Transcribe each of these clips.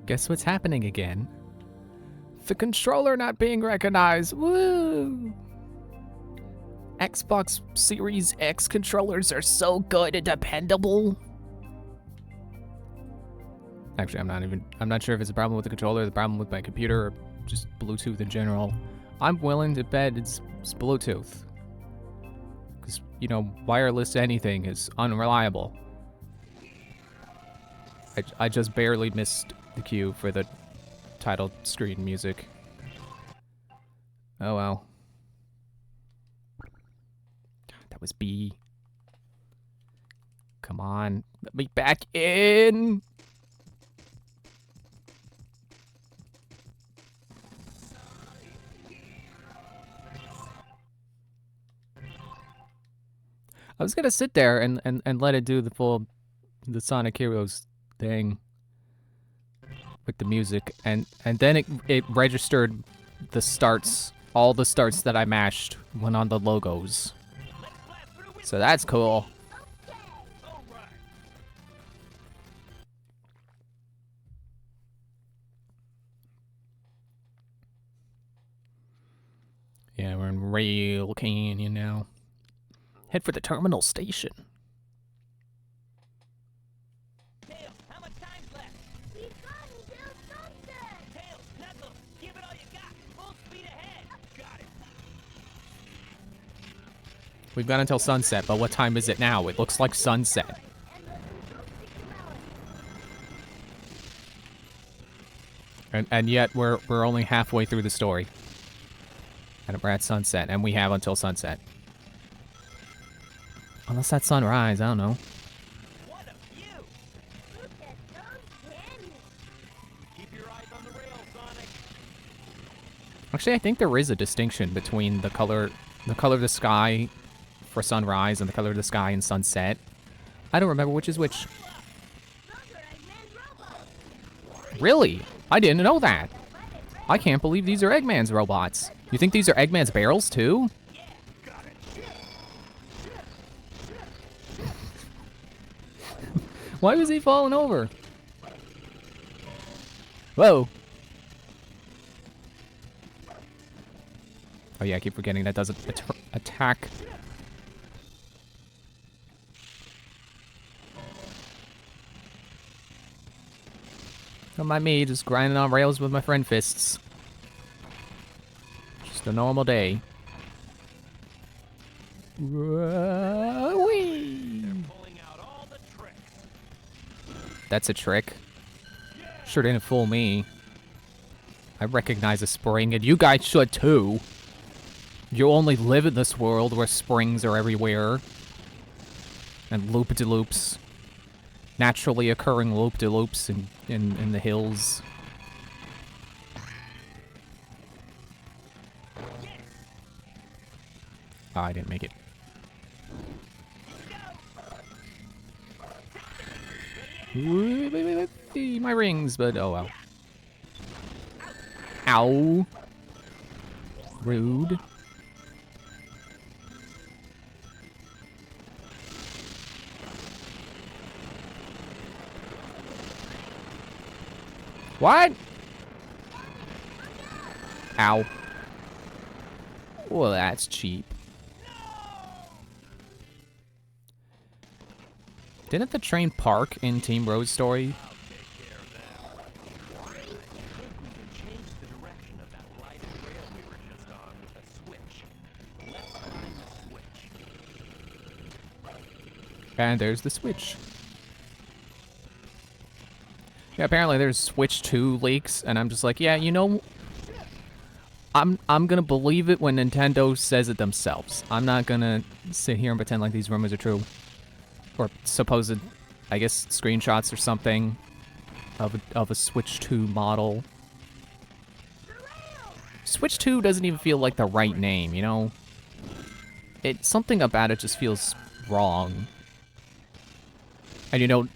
Guess what's happening again? The controller not being recognized. Woo! Xbox Series X controllers are so good and dependable. Actually, I'm not sure if it's a problem with the controller or the problem with my computer or just Bluetooth in general. I'm willing to bet it's Bluetooth. Because, you know, wireless anything is unreliable. I just barely missed the cue for the title screen music. Oh well. That was B. Come on, let me back in. I was gonna sit there and let it do the Sonic Heroes thing with the music, and then it registered the starts, all the starts that I mashed went on the logos. So that's cool. Yeah, we're in Rail Canyon now. Head for the terminal station. We've got until sunset, but what time is it now? It looks like sunset. And yet we're only halfway through the story. And we're at sunset, and we have until sunset. Unless that's sunrise, I don't know. What a view. Look at those canyons. Keep your eyes on the rail, Sonic. Actually, I think there is a distinction between the color of the sky for sunrise and the color of the sky in sunset. I don't remember which is which. Really? I didn't know that. I can't believe these are Eggman's robots. You think these are Eggman's barrels too? Why was he falling over? Whoa. Oh yeah, I keep forgetting that doesn't attack. Don't mind me, just grinding on rails with my friend fists. Just a normal day. Whee! That's a trick. Sure didn't fool me. I recognize a spring, and you guys should too. You only live in this world where springs are everywhere. And loop-de-loops. Naturally occurring loop-de-loops in the hills. Oh, I didn't make it. My rings, but oh well. Ow. Rude. What? Ow. Well, that's cheap. Didn't the train park in Team Road Story? And there's the switch. Yeah, apparently there's Switch 2 leaks, and I'm just like, yeah, you know, I'm gonna believe it when Nintendo says it themselves. I'm not gonna sit here and pretend like these rumors are true. Or supposed, I guess, screenshots or something of a Switch 2 model. Switch 2 doesn't even feel like the right name, you know? Something about it just feels wrong. And you know,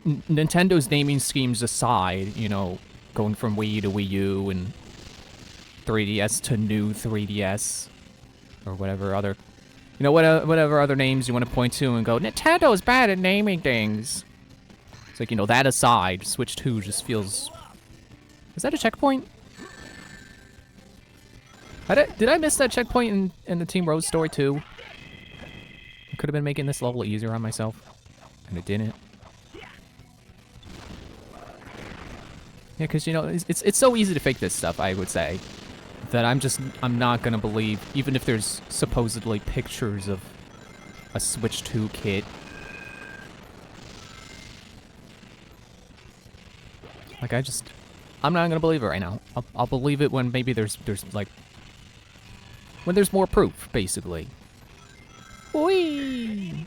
Nintendo's naming schemes aside, you know, going from Wii to Wii U and 3DS to new 3DS, or whatever other, you know, whatever other names you want to point to and go, Nintendo's bad at naming things. It's like, you know, that aside, Switch 2 just feels... Is that a checkpoint? Did I miss that checkpoint in the Team Rose story too? I could have been making this level easier on myself, and it didn't. Yeah, because, you know, it's so easy to fake this stuff, I would say, that I'm not gonna believe, even if there's supposedly pictures of a Switch 2 kit. Like, I'm not gonna believe it right now. I'll believe it when maybe there's like, when there's more proof, basically. Whee!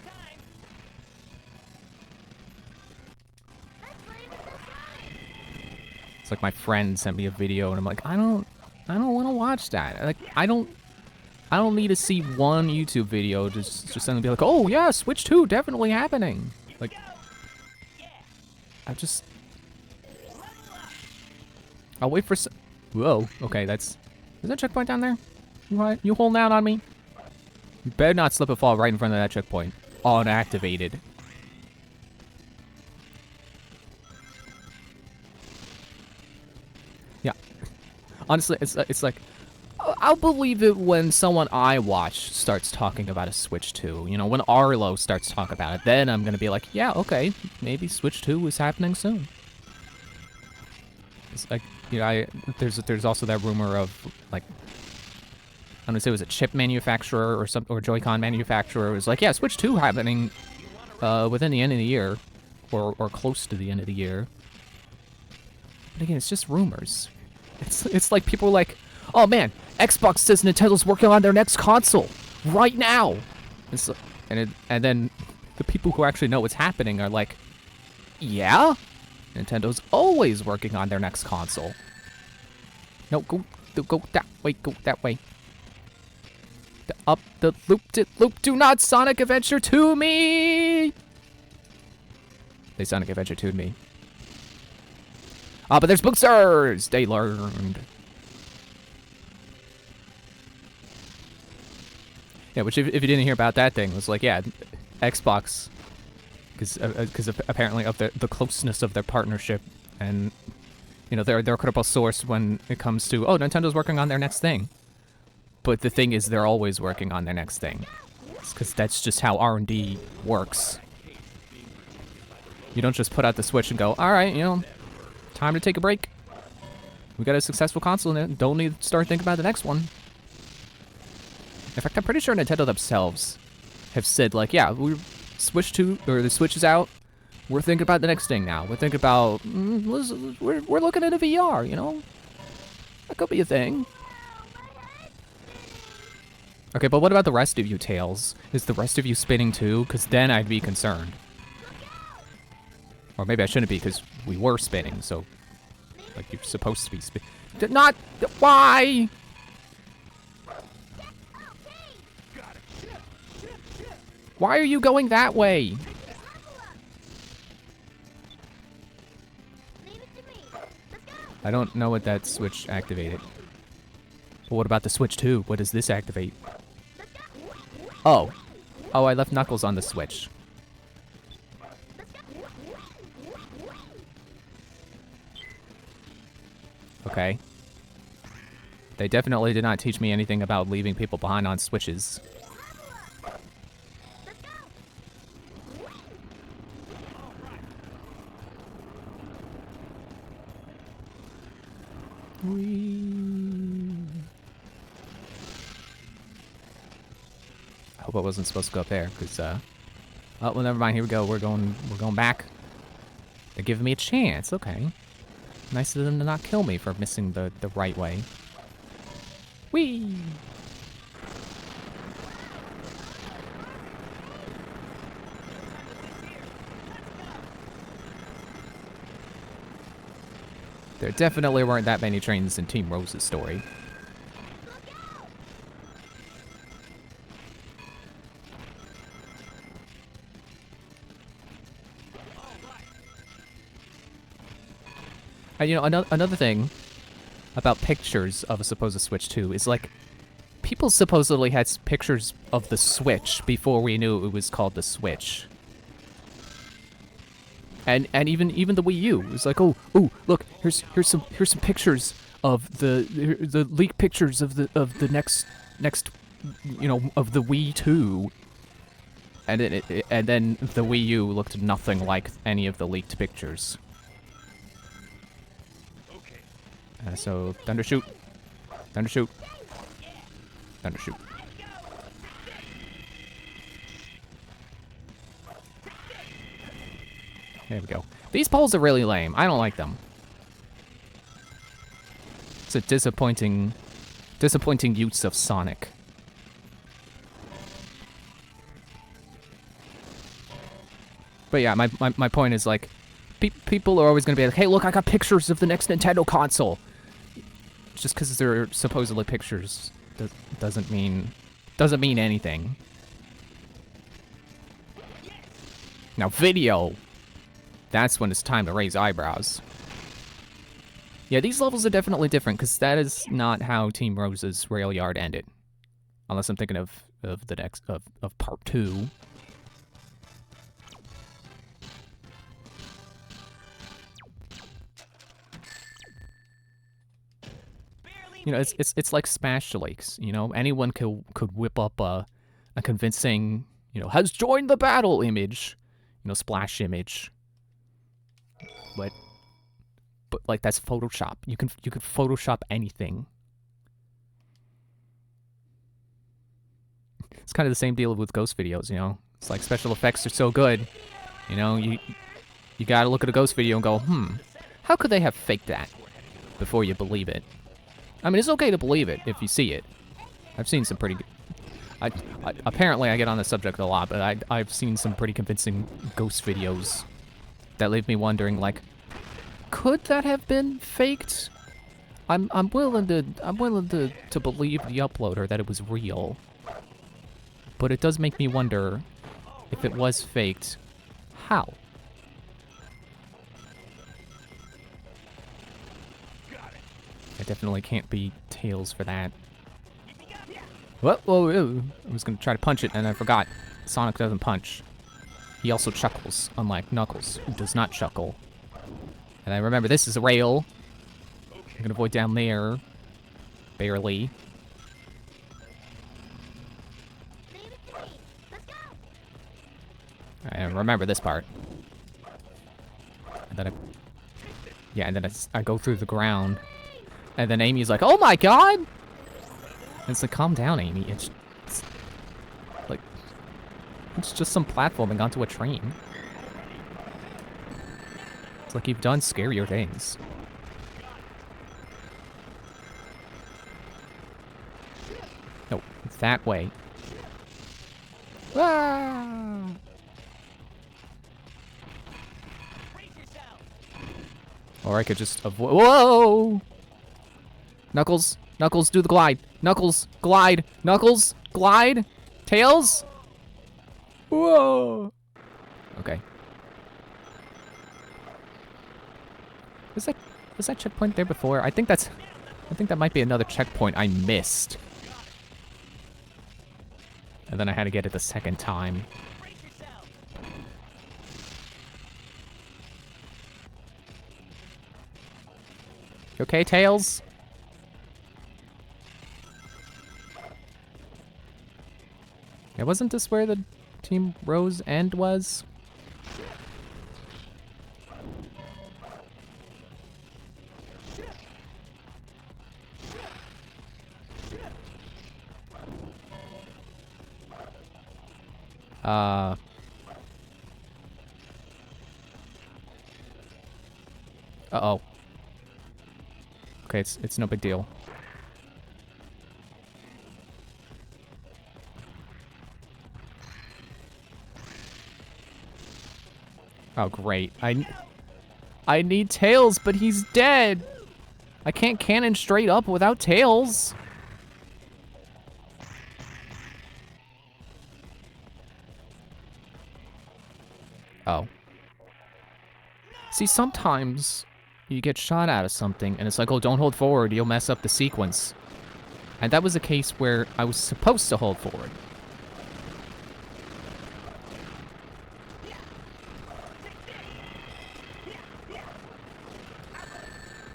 It's like my friend sent me a video, and I'm like, I don't want to watch that. Like, I don't need to see one YouTube video just suddenly be like, oh yeah, Switch 2 definitely happening. Like, I'll wait for. Whoa. Okay, is that a checkpoint down there? You holding out on me? You better not slip and fall right in front of that checkpoint. Unactivated. Yeah. Honestly, it's like, I'll believe it when someone I watch starts talking about a Switch 2. You know, when Arlo starts talking about it, then I'm gonna be like, yeah, okay, maybe Switch 2 is happening soon. It's like, you know, there's also that rumor of, like, I don't know, say it was a chip manufacturer or Joy-Con manufacturer. It was like, yeah, Switch 2 happening within the end of the year, or close to the end of the year. But again, it's just rumors. It's like people are like, oh man, Xbox says Nintendo's working on their next console right now. And then the people who actually know what's happening are like, yeah, Nintendo's always working on their next console. No, go that way, go that way. Up the loop, do not Sonic Adventure to me! They Sonic Adventure 2'd me. Ah, but there's booksters! They learned. Yeah, which if you didn't hear about that thing, was like, yeah, Xbox, because apparently of the closeness of their partnership, and, you know, they're a credible source when it comes to, oh, Nintendo's working on their next thing. But the thing is, they're always working on their next thing. It's because that's just how R&D works. You don't just put out the Switch and go, all right, you know, time to take a break. We got a successful console now. Don't need to start thinking about the next one. In fact, I'm pretty sure Nintendo themselves have said, like, yeah, the Switch is out. We're thinking about the next thing now. We're thinking about, we're looking at a VR, you know? That could be a thing. Okay, but what about the rest of you, Tails? Is the rest of you spinning too? Because then I'd be concerned. Or maybe I shouldn't be, because we were spinning, so... Like, you're supposed to be spinning. Not... Why? Why are you going that way? I don't know what that switch activated. But what about the Switch 2? What does this activate? Oh. Oh, I left Knuckles on the Switch. Okay. They definitely did not teach me anything about leaving people behind on Switches. I hope I wasn't supposed to go up there, because, oh, well, never mind. Here we go. We're going back. They're giving me a chance. Okay. Nice of them to not kill me for missing the right way. Whee! There definitely weren't that many trains in Team Rose's story. And, you know, another thing about pictures of a supposed Switch 2 is, like, people supposedly had pictures of the Switch before we knew it was called the Switch. And even the Wii U is like, oh, look, here's some pictures of the leaked pictures of the next of the Wii 2. And and then the Wii U looked nothing like any of the leaked pictures. So Thundershoot. Thundershoot. Thundershoot. There we go. These poles are really lame. I don't like them. It's a disappointing use of Sonic. But yeah, my point is, like, people are always going to be like, hey, look, I got pictures of the next Nintendo console. Just because they're supposedly pictures doesn't mean anything. Now, video. That's when it's time to raise eyebrows. Yeah, these levels are definitely different, because that is not how Team Rose's rail yard ended. Unless I'm thinking of the next of part 2. You know, it's like Smash Lakes. You know, anyone could whip up a convincing, has joined the battle image, splash image. But like, that's Photoshop. You could Photoshop anything. It's kind of the same deal with ghost videos, It's like special effects are so good, you gotta look at a ghost video and go, how could they have faked that before you believe it? I mean, it's okay to believe it if you see it. I've seen some pretty good... apparently, I get on this subject a lot, but I've seen some pretty convincing ghost videos that leave me wondering, like, could that have been faked? I'm willing to believe the uploader that it was real, but it does make me wonder if it was faked, how? I definitely can't be Tails for that. Whoa, I was gonna try to punch it and I forgot. Sonic doesn't punch. He also chuckles, unlike Knuckles, who does not chuckle. And I remember this is a rail. I can avoid down there. Barely. I remember this part. And then and then I go through the ground. And then Amy's like, oh my god! And it's like, calm down, Amy. It's like, it's just some platforming onto a train. It's like, you've done scarier things. No, that way. Ah! Or I could just avoid. Whoa! Knuckles, do the glide. Knuckles, glide. Knuckles, glide. Tails. Whoa. Okay. Was that checkpoint there before? I think that might be another checkpoint I missed. And then I had to get it the second time. You okay, Tails? Yeah, wasn't this where the Team Rose end was? Uh-oh. Okay, it's no big deal. Oh, great. I need Tails, but he's dead. I can't cannon straight up without Tails. Oh. See, sometimes you get shot out of something, and it's like, oh, don't hold forward, you'll mess up the sequence. And that was a case where I was supposed to hold forward.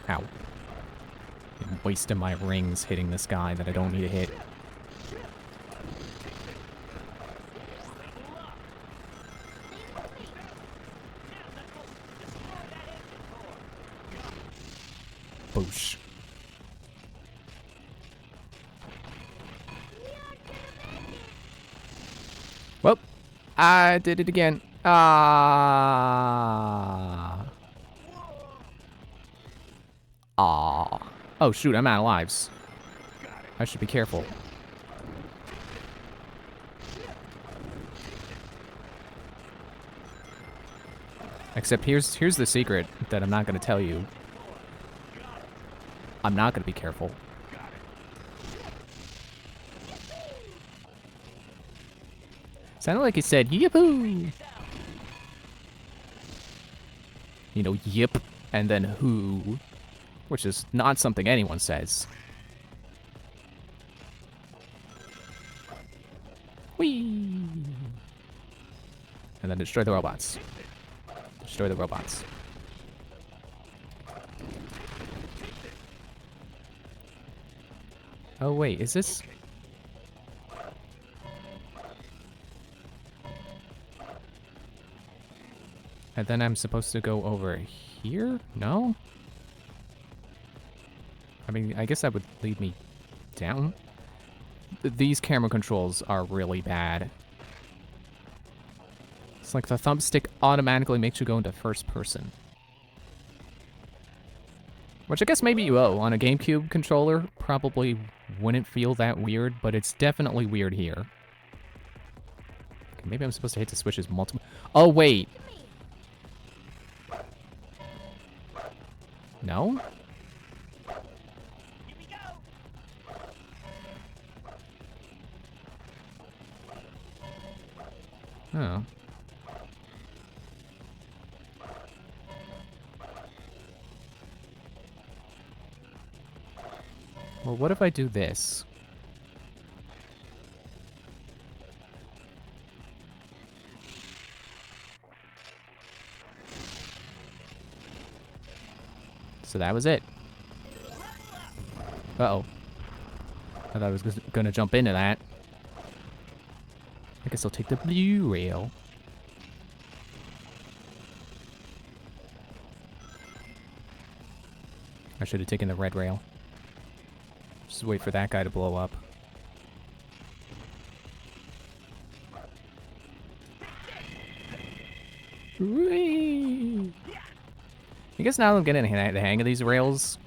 Ow. I'm wasting my rings hitting this guy that I don't need to hit. Boosh. Well, I did it again. Ah. Oh, shoot, I'm out of lives. I should be careful. Except here's the secret that I'm not going to tell you. I'm not going to be careful. Sounded like he said, yippoo! You know, yip, and then who, which is not something anyone says. Whee! And then destroy the robots. Destroy the robots. Oh, wait, is this... And then I'm supposed to go over here? No? I mean, I guess that would lead me down. These camera controls are really bad. It's like the thumbstick automatically makes you go into first person. Which I guess maybe you on a GameCube controller probably wouldn't feel that weird, but it's definitely weird here. Okay, maybe I'm supposed to hit the switches multiple... Oh, wait! No? Oh. Well, what if I do this? So that was it. Uh-oh. I thought I was gonna jump into that. I guess I'll take the blue rail. I should have taken the red rail. Just wait for that guy to blow up. Whee! I guess now I'm getting the hang of these rails.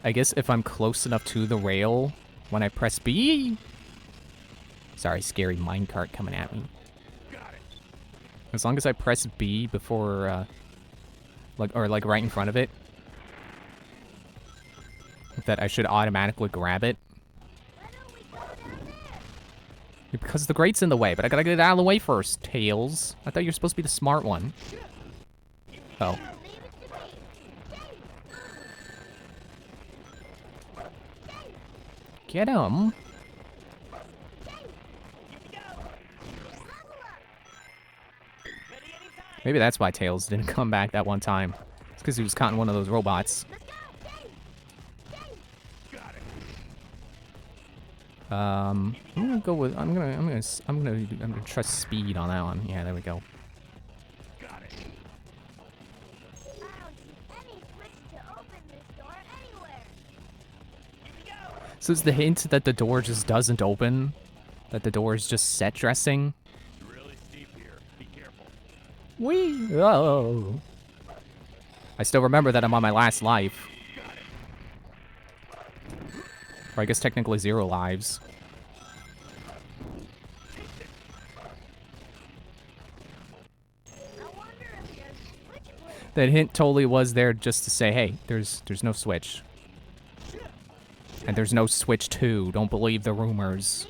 I guess if I'm close enough to the rail when I press B... Sorry, scary minecart coming at me. As long as I press B before, like right in front of it, that I should automatically grab it. Because the grate's in the way, but I gotta get it out of the way first, Tails. I thought you were supposed to be the smart one. Oh. Get him. Maybe that's why Tails didn't come back that one time. It's because he was caught in one of those robots. I'm gonna go with I'm gonna trust speed on that one. Yeah, there we go. So is the hint that the door just doesn't open? That the door is just set dressing? Really steep here. Be careful. Whee! Oh. I still remember that I'm on my last life. Or I guess technically 0 lives. That hint totally was there just to say, hey, there's no switch. And there's no Switch 2. Don't believe the rumors.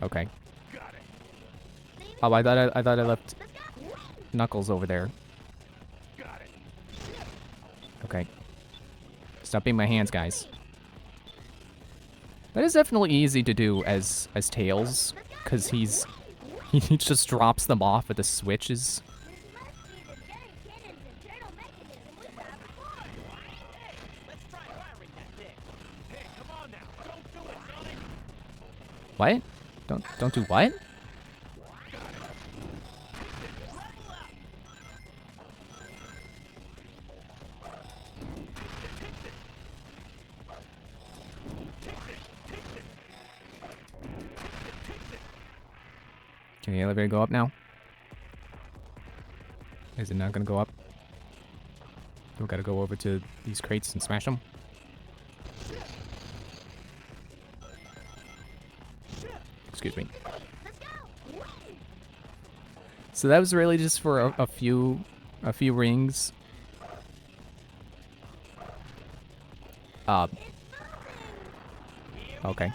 Okay. Oh, I thought I left Knuckles over there. Okay. Stop being my hands, guys. That is definitely easy to do as Tails. because he just drops them off at the switches. What? Don't do what? Can the elevator go up now? Is it not gonna go up? We gotta go over to these crates and smash them. Excuse me. So that was really just for a few rings. Okay.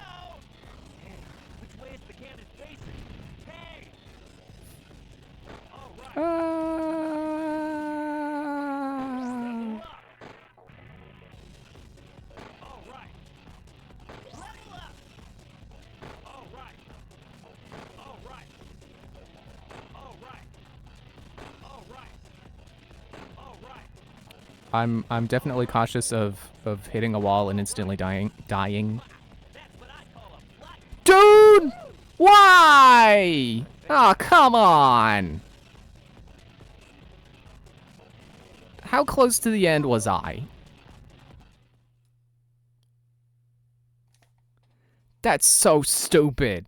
I'm definitely cautious of hitting a wall and instantly dying. Dude! Why? Oh, come on. How close to the end was I? That's so stupid.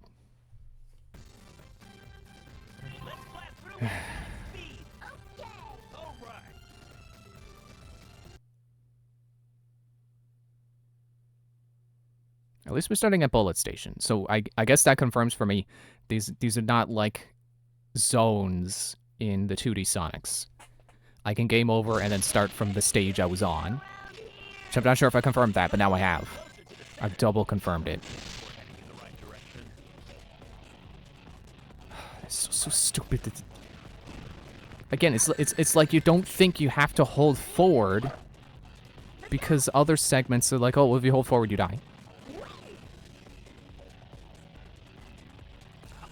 At least we're starting at Bullet Station, so I guess that confirms for me these are not like zones in the 2D Sonics. I can game over and then start from the stage I was on. Which I'm not sure if I confirmed that, but now I have. I've double confirmed it. It's so stupid. Again, it's like you don't think you have to hold forward because other segments are like, oh, well, if you hold forward, you die.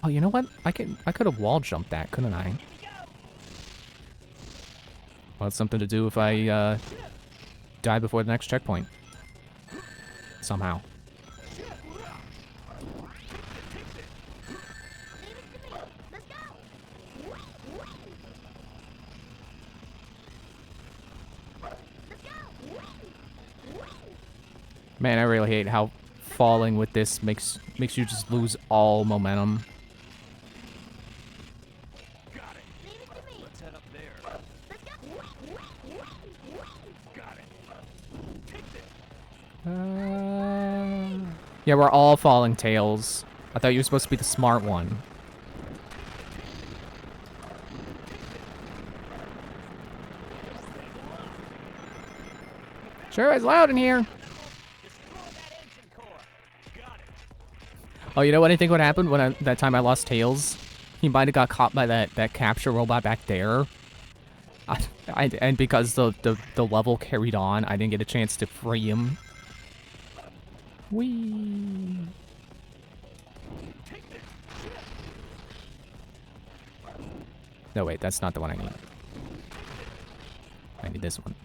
Oh, you know what? I could have wall jumped that, couldn't I? Well, it's something to do if I die before the next checkpoint. Somehow. Man, I really hate how falling with this makes you just lose all momentum. Yeah, we're all falling tails. I thought you were supposed to be the smart one. Sure, it's loud in here. Oh, you know what I think would happen when that time I lost Tails? He might have got caught by that capture robot back there. And because the level carried on, I didn't get a chance to free him. Whee! No, wait, that's not the one I need. I need this one.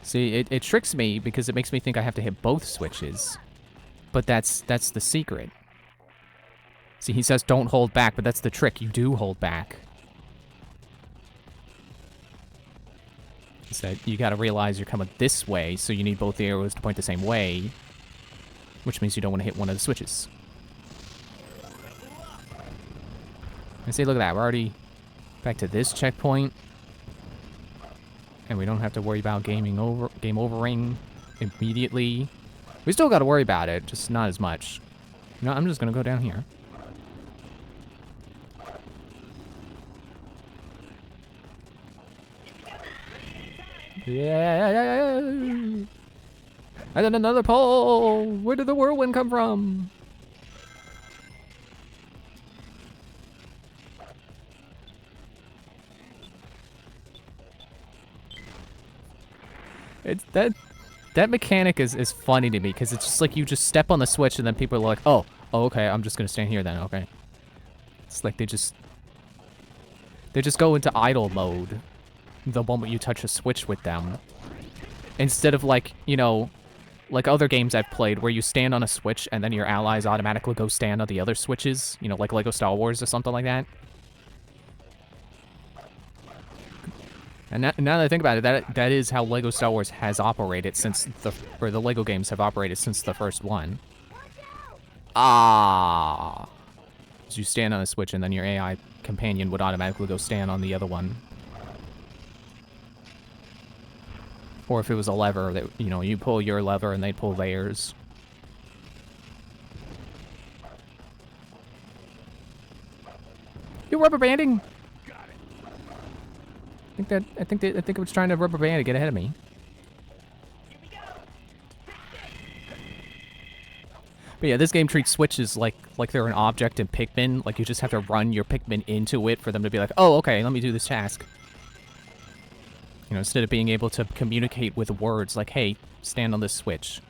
See, it tricks me because it makes me think I have to hit both switches. But that's the secret. See, he says don't hold back, but that's the trick. You do hold back. Is that you gotta realize you're coming this way, so you need both the arrows to point the same way. Which means you don't want to hit one of the switches. And see, look at that. We're already back to this checkpoint. And we don't have to worry about game overing immediately. We still got to worry about it, just not as much. You know, I'm just going to go down here. Yeah. And then another pole. Where did the whirlwind come from? It's that mechanic is funny to me because it's just like you just step on the switch and then people are like, oh, Oh, okay, I'm just gonna stand here then, okay. It's like they just go into idle mode the moment you touch a switch with them. Instead of like, you know, like other games I've played where you stand on a switch and then your allies automatically go stand on the other switches, you know, like Lego Star Wars or something like that. And now that I think about it, that is how Lego Star Wars has operated since the Lego games have operated since the first one. Ah. So you stand on a switch and then your AI companion would automatically go stand on the other one. Or if it was a lever that, you know, you pull your lever and they'd pull theirs. You rubber banding? I think it was trying to rubber band to get ahead of me. But yeah, this game treats switches like they're an object in Pikmin. Like you just have to run your Pikmin into it for them to be like, oh, okay, let me do this task. You know, instead of being able to communicate with words like, hey, stand on this switch.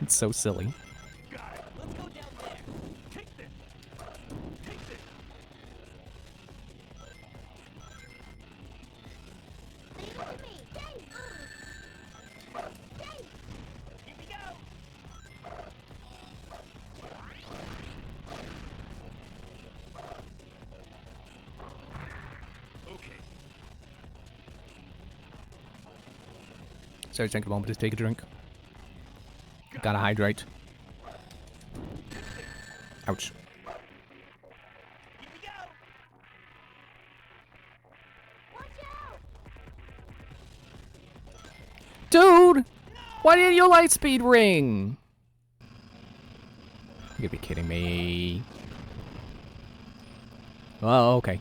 It's so silly. Sorry, take a moment to take a drink. Gotta hydrate. Ouch. Dude! Why didn't your light speed ring? You gotta be kidding me. Oh, okay.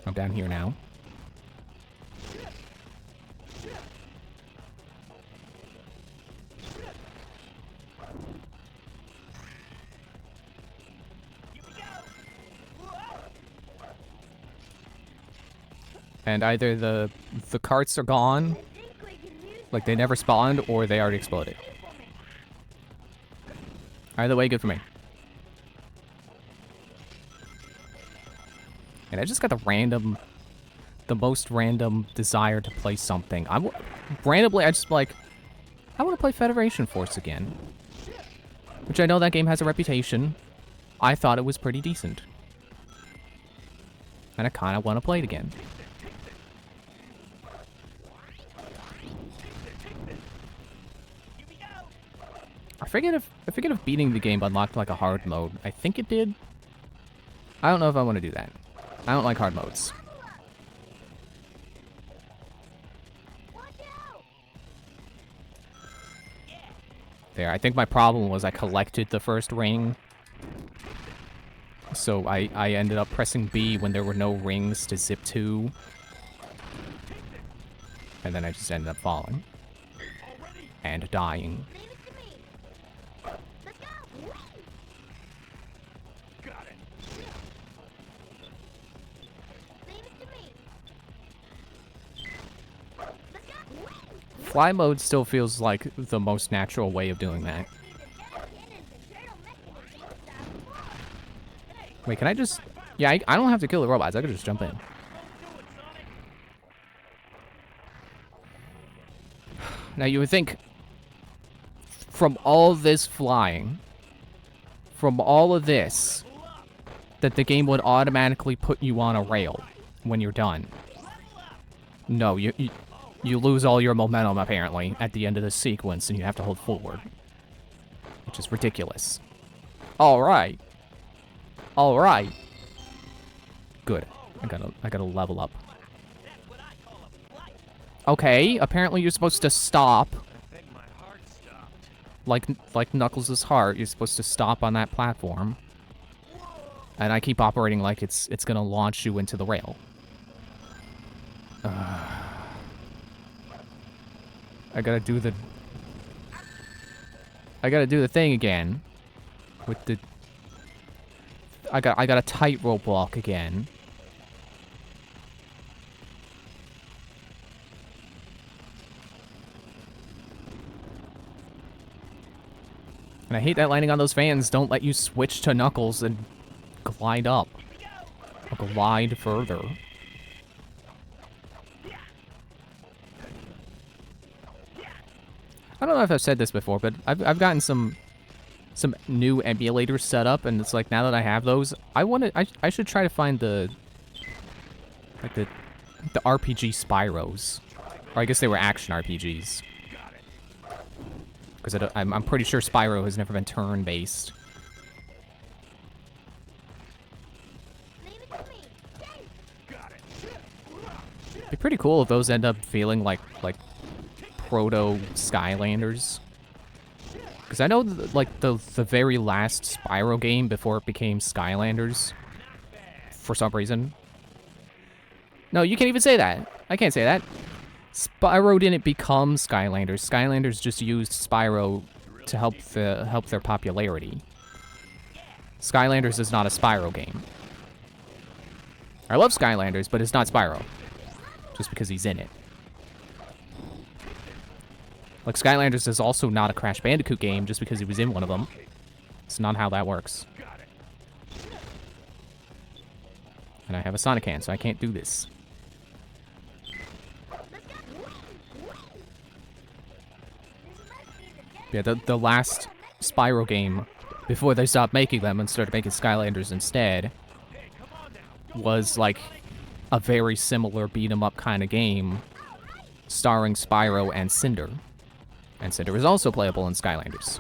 I'm down here now. And either the carts are gone, like they never spawned, or they already exploded. Either way, good for me. And I just got the most random desire to play something. Randomly, I just like, I want to play Federation Force again. Which I know that game has a reputation. I thought it was pretty decent. And I kind of want to play it again. I forget if beating the game unlocked like a hard mode. I think it did. I don't know if I want to do that. I don't like hard modes. There, I think my problem was I collected the first ring. So I ended up pressing B when there were no rings to zip to. And then I just ended up falling. And dying. Fly mode still feels like the most natural way of doing that. Wait, can I just... Yeah, I don't have to kill the robots. I could just jump in. Now, you would think... From all this flying... From all of this... That the game would automatically put you on a rail when you're done. No, you lose all your momentum, apparently, at the end of the sequence, and you have to hold forward. Which is ridiculous. Alright. Alright. Good. I gotta level up. Okay, apparently you're supposed to stop. Like Knuckles' heart, you're supposed to stop on that platform. And I keep operating like it's gonna launch you into the rail. I gotta do the thing again. With the... I got a tightrope walk again. And I hate that landing on those fans don't let you switch to Knuckles and glide up. Or glide further. I don't know if I've said this before, but I've gotten some new emulators set up, and it's like now that I have those, I should try to find the RPG Spyros, or I guess they were action RPGs, because I'm pretty sure Spyro has never been turn-based. It'd be pretty cool if those end up feeling like proto Skylanders. Because I know, like, the very last Spyro game before it became Skylanders, for some reason. No, you can't even say that. I can't say that. Spyro didn't become Skylanders. Skylanders just used Spyro to help their popularity. Skylanders is not a Spyro game. I love Skylanders, but it's not Spyro. Just because he's in it. Like, Skylanders is also not a Crash Bandicoot game just because he was in one of them. It's not how that works. And I have a Sonic hand, so I can't do this. Yeah, the last Spyro game, before they stopped making them and started making Skylanders instead, was like a very similar beat-em-up kind of game starring Spyro and Cinder. And Cinder is also playable in Skylanders.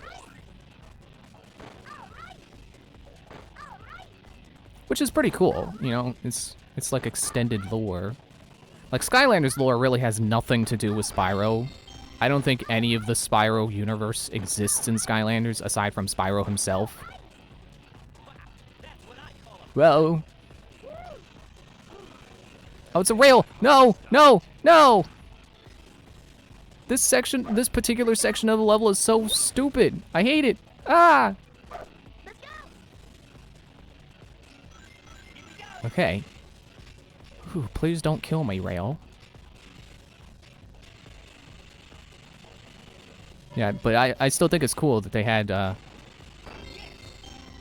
Which is pretty cool, you know, it's like extended lore. Like, Skylanders lore really has nothing to do with Spyro. I don't think any of the Spyro universe exists in Skylanders, aside from Spyro himself. Whoa. Oh, it's a rail! No! No! No! This particular section of the level is so stupid. I hate it. Ah! Okay. Whew, please don't kill me, rail. Yeah, but I still think it's cool that they had,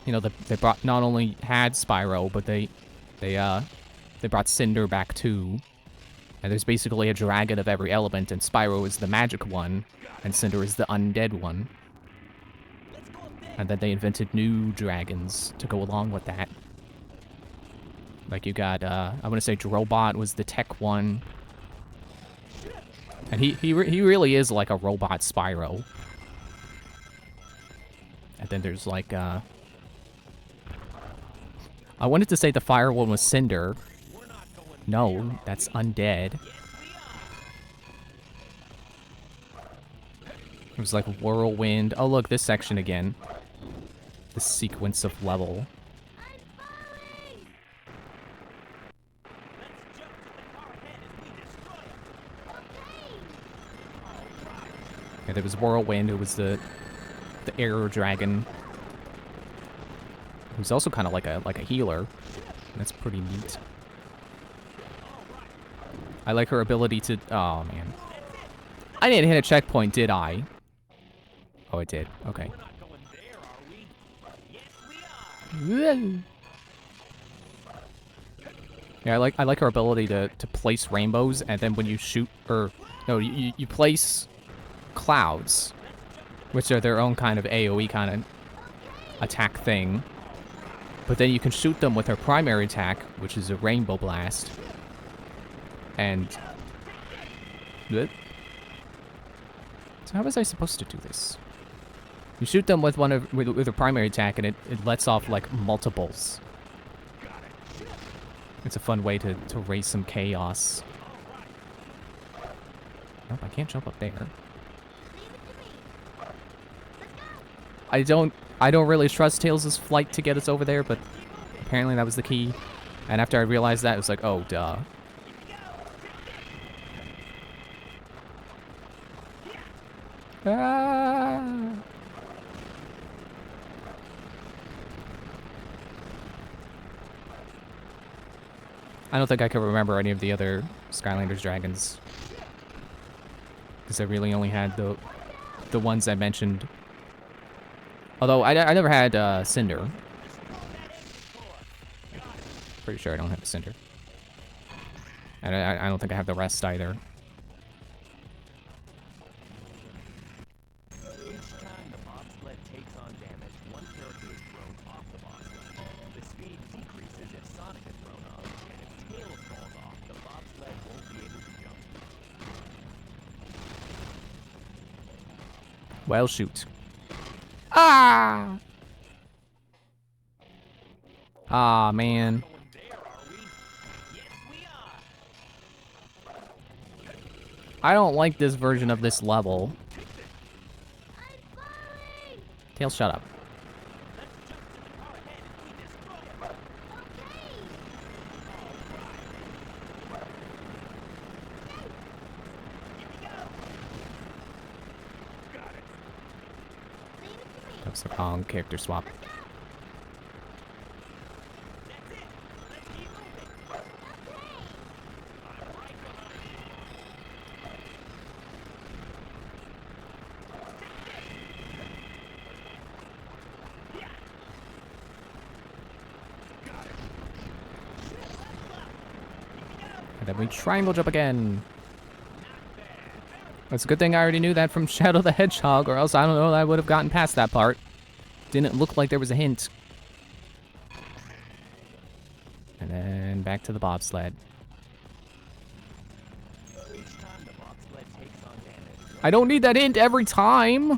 you know, they brought, not only had Spyro, but they brought Cinder back too. And there's basically a dragon of every element, and Spyro is the magic one, and Cinder is the undead one. And then they invented new dragons to go along with that. Like, you got, I want to say Drobot was the tech one. And he really is like a robot Spyro. And then there's like, I wanted to say the fire one was Cinder. No, that's undead. It was like Whirlwind. Oh, look, this section again. This sequence of level. Yeah, there was Whirlwind, who was the air dragon. Who's also kind of like a healer. That's pretty neat. I like her ability to... Oh, man. I didn't hit a checkpoint, did I? Oh, I did. Okay. Yeah, I like her ability to place rainbows, and then when you shoot... Or... No, you place clouds, which are their own kind of AoE kind of attack thing. But then you can shoot them with her primary attack, which is a rainbow blast. And... So how was I supposed to do this? You shoot them with with a primary attack, and it lets off, like, multiples. It's a fun way to raise some chaos. Nope, I can't jump up there. I don't really trust Tails' flight to get us over there, but apparently that was the key. And after I realized that, it was like, oh, duh. Ah. I don't think I can remember any of the other Skylanders dragons. Because I really only had the ones I mentioned Although, I never had Cinder. Pretty sure I don't have a Cinder. And I don't think I have the rest either. Each time the bobsled takes on damage, one character is thrown off the bobsled. The speed decreases if Sonic is thrown off, and if Tails falls off, the bobsled won't be able to jump. Well, shoot. Ah! Ah, man. Going there, are we? Yes, we are! I don't like this version of this level. Tails, shut up. Let's jump to the car ahead and we destroy him! That was the wrong character swap. That's it! Let's keep moving! I'm right behind And then we triangle jump again. It's a good thing I already knew that from Shadow the Hedgehog, or else I don't know, I would have gotten past that part. Didn't look like there was a hint. And then back to the bobsled. Each time the bobsled takes on damage, I don't need that hint every time! the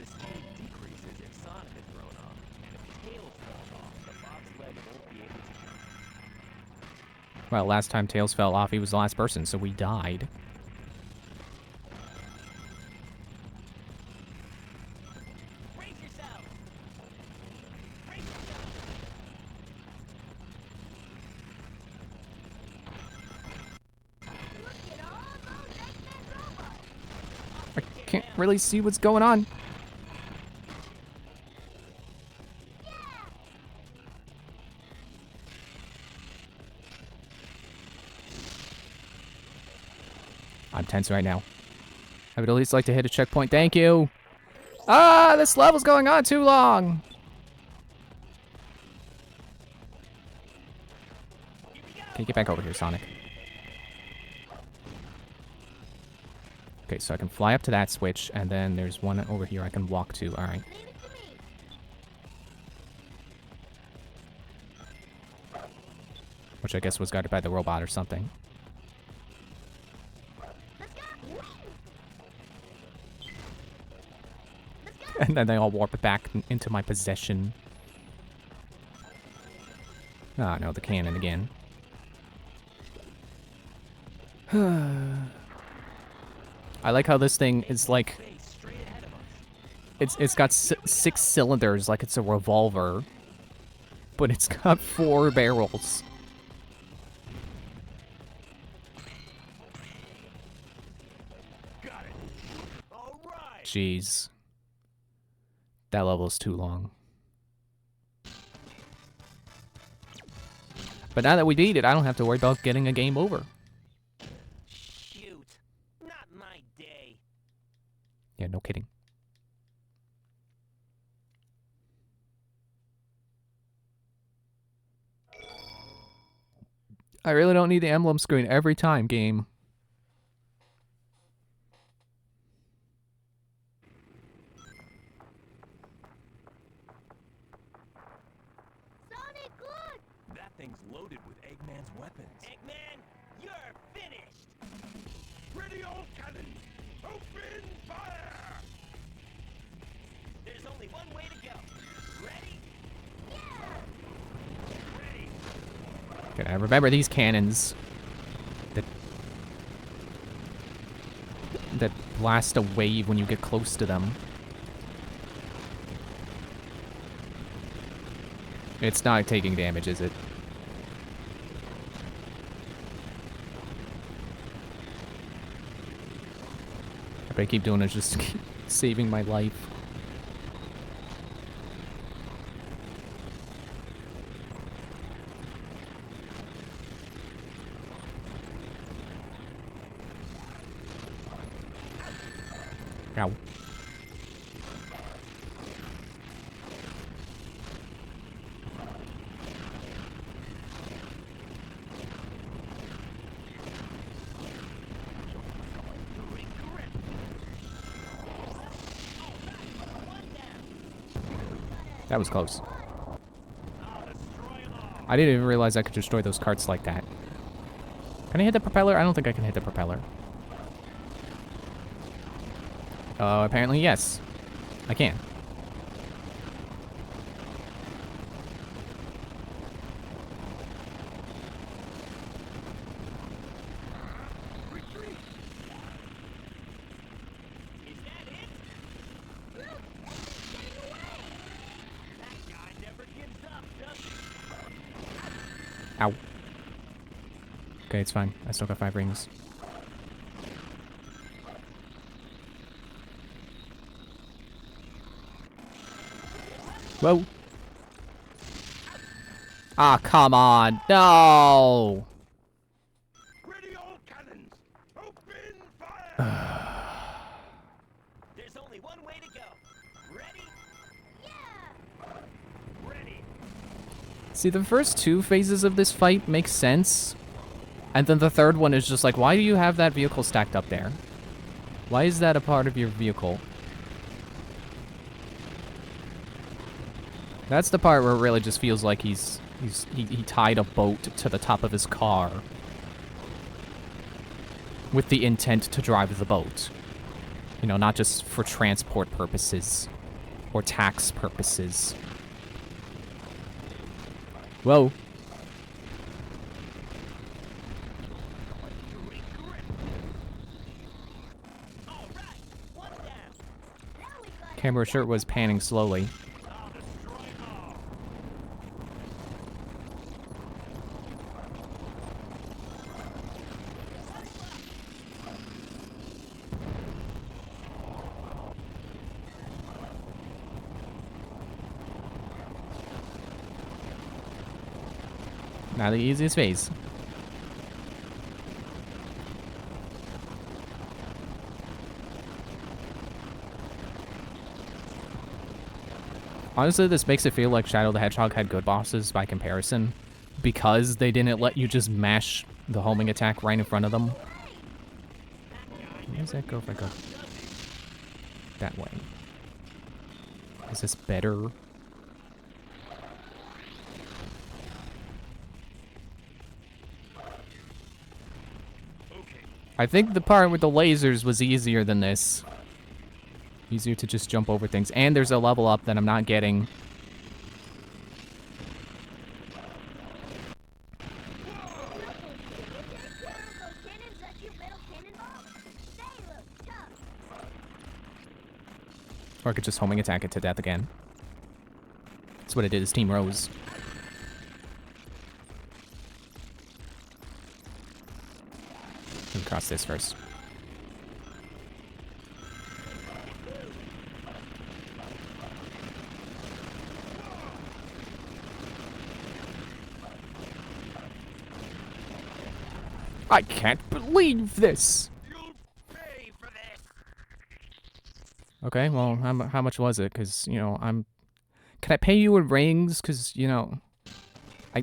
speed decreases if Sonic is thrown off, and if Tails falls off, the bobsled won't be able to jump. Well, last time Tails fell off, he was the last person, so we died. Brace yourself! Brace yourself! I can't really see what's going on. I'm tense right now. I would at least like to hit a checkpoint. Thank you. Ah, this level's going on too long. Okay, get back over here, Sonic. Okay, so I can fly up to that switch, and then there's one over here I can walk to. All right. Which I guess was guarded by the robot or something. And then they all warp back into my possession. Ah, no, the cannon again. I like how this thing is like... It's got 6 cylinders like it's a revolver. But it's got 4 barrels. Got it! Alright! Jeez. That level's too long. But now that we beat it, I don't have to worry about getting a game over. Shoot! Not my day! Yeah, no kidding. I really don't need the emblem screen every time, game. Sonic, look! That thing's loaded with Eggman's weapons. Eggman, you're finished! Ready, all cannons! Open fire! There's only one way to go. Ready? Ready! Okay, I remember these cannons that blast a wave when you get close to them. It's not taking damage, is it? What I keep doing is just keep saving my life. Ow. That was close. I didn't even realize I could destroy those carts like that. Can I hit the propeller? I don't think I can hit the propeller. Apparently yes. I can. Ow. Okay, it's fine. I still got 5 rings. Whoa. Ah, come on. No! Ready all cannons! Open fire! There's only one way to go. Ready? Yeah! Ready! See, the first 2 phases of this fight make sense. And then the third one is just like, why do you have that vehicle stacked up there? Why is that a part of your vehicle? That's the part where it really just feels like he tied a boat to the top of his car with the intent to drive the boat. You know, not just for transport purposes or tax purposes. Whoa. Camera shirt was panning slowly. Not the easiest phase. Honestly, this makes it feel like Shadow the Hedgehog had good bosses by comparison, because they didn't let you just mash the homing attack right in front of them. Where does that go if I go that way? Is this better? I think the part with the lasers was easier than this. Easier to just jump over things. And there's a level up that I'm not getting. Or I could just homing attack it to death again. That's what it did, is Team Rose. Let me cross this first. I can't believe this! You'll pay for this! Okay, well, how much was it? Because, you know, Can I pay you with rings? Because, you know,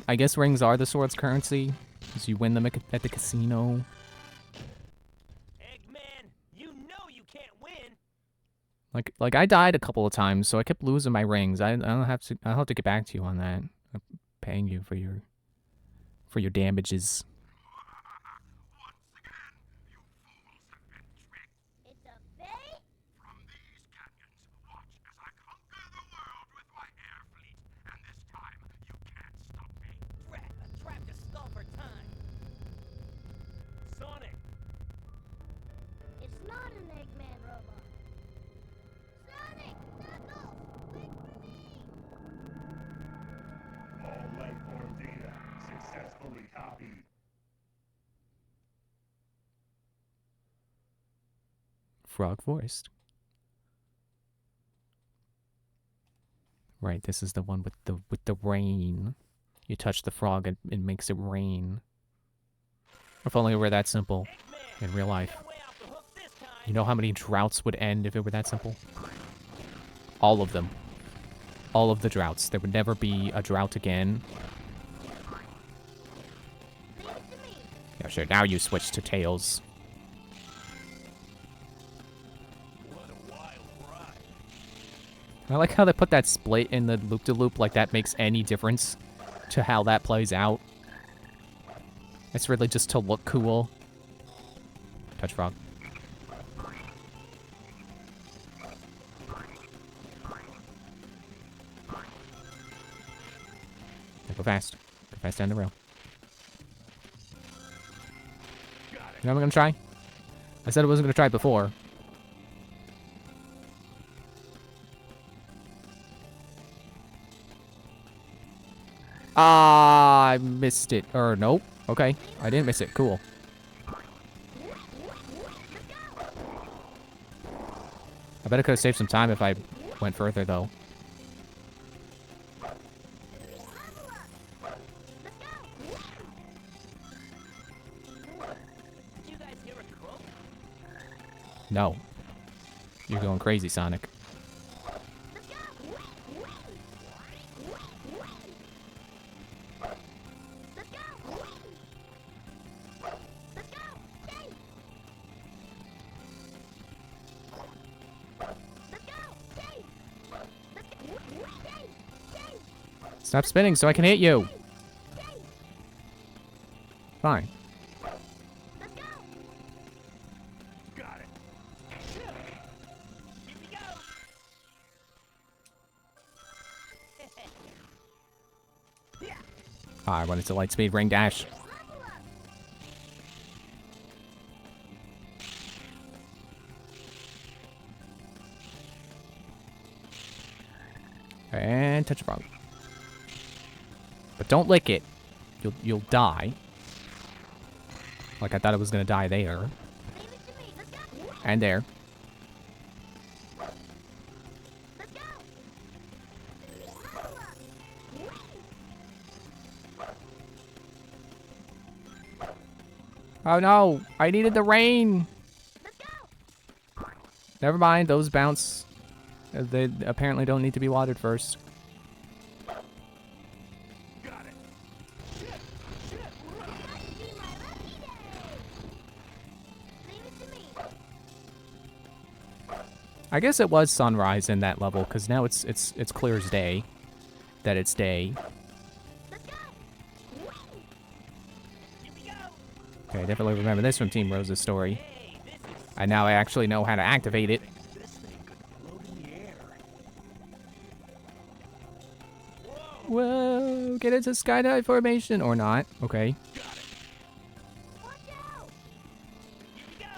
I guess rings are the sword's currency. Because you win them at the casino. Eggman, you know you can't win! Like I died a couple of times, so I kept losing my rings. I'll have to get back to you on that. I'm paying you for your damages. Sonic! It's not an Eggman robot. Sonic! Knuckles! Wait for me! All life form data successfully copied. Frog voiced. Right, this is the one with the rain. You touch the frog and it makes it rain. If only it were that simple in real life. You know how many droughts would end if it were that simple? All of them. All of the droughts. There would never be a drought again. Yeah, sure. Now you switch to Tails. What a wild ride. I like how they put that split in the loop-de-loop, like that makes any difference to how that plays out. It's really just to look cool. Touch frog. Go fast. Go fast down the rail. You know what I'm gonna try? I said I wasn't gonna try it before. Ah, I missed it. Or nope. Okay, I didn't miss it. Cool. I bet I could have saved some time if I went further, though. Did you guys hear a croak? No. You're going crazy, Sonic. Stop spinning so I can hit you. Fine. Got it. Here we go. Ah, I wanted to lightspeed ring dash. And touch a frog. But don't lick it. You'll die. Like I thought I was gonna die there. And there. Oh no! I needed the rain! Never mind, those bounce. They apparently don't need to be watered first. Got it. I guess it was sunrise in that level, because now it's clear as day that it's day. Okay, I definitely remember this from Team Rosa's story. And now I actually know how to activate it. This thing could float in the air. Whoa, get into skydive formation or not. Okay. Watch out! Here we go.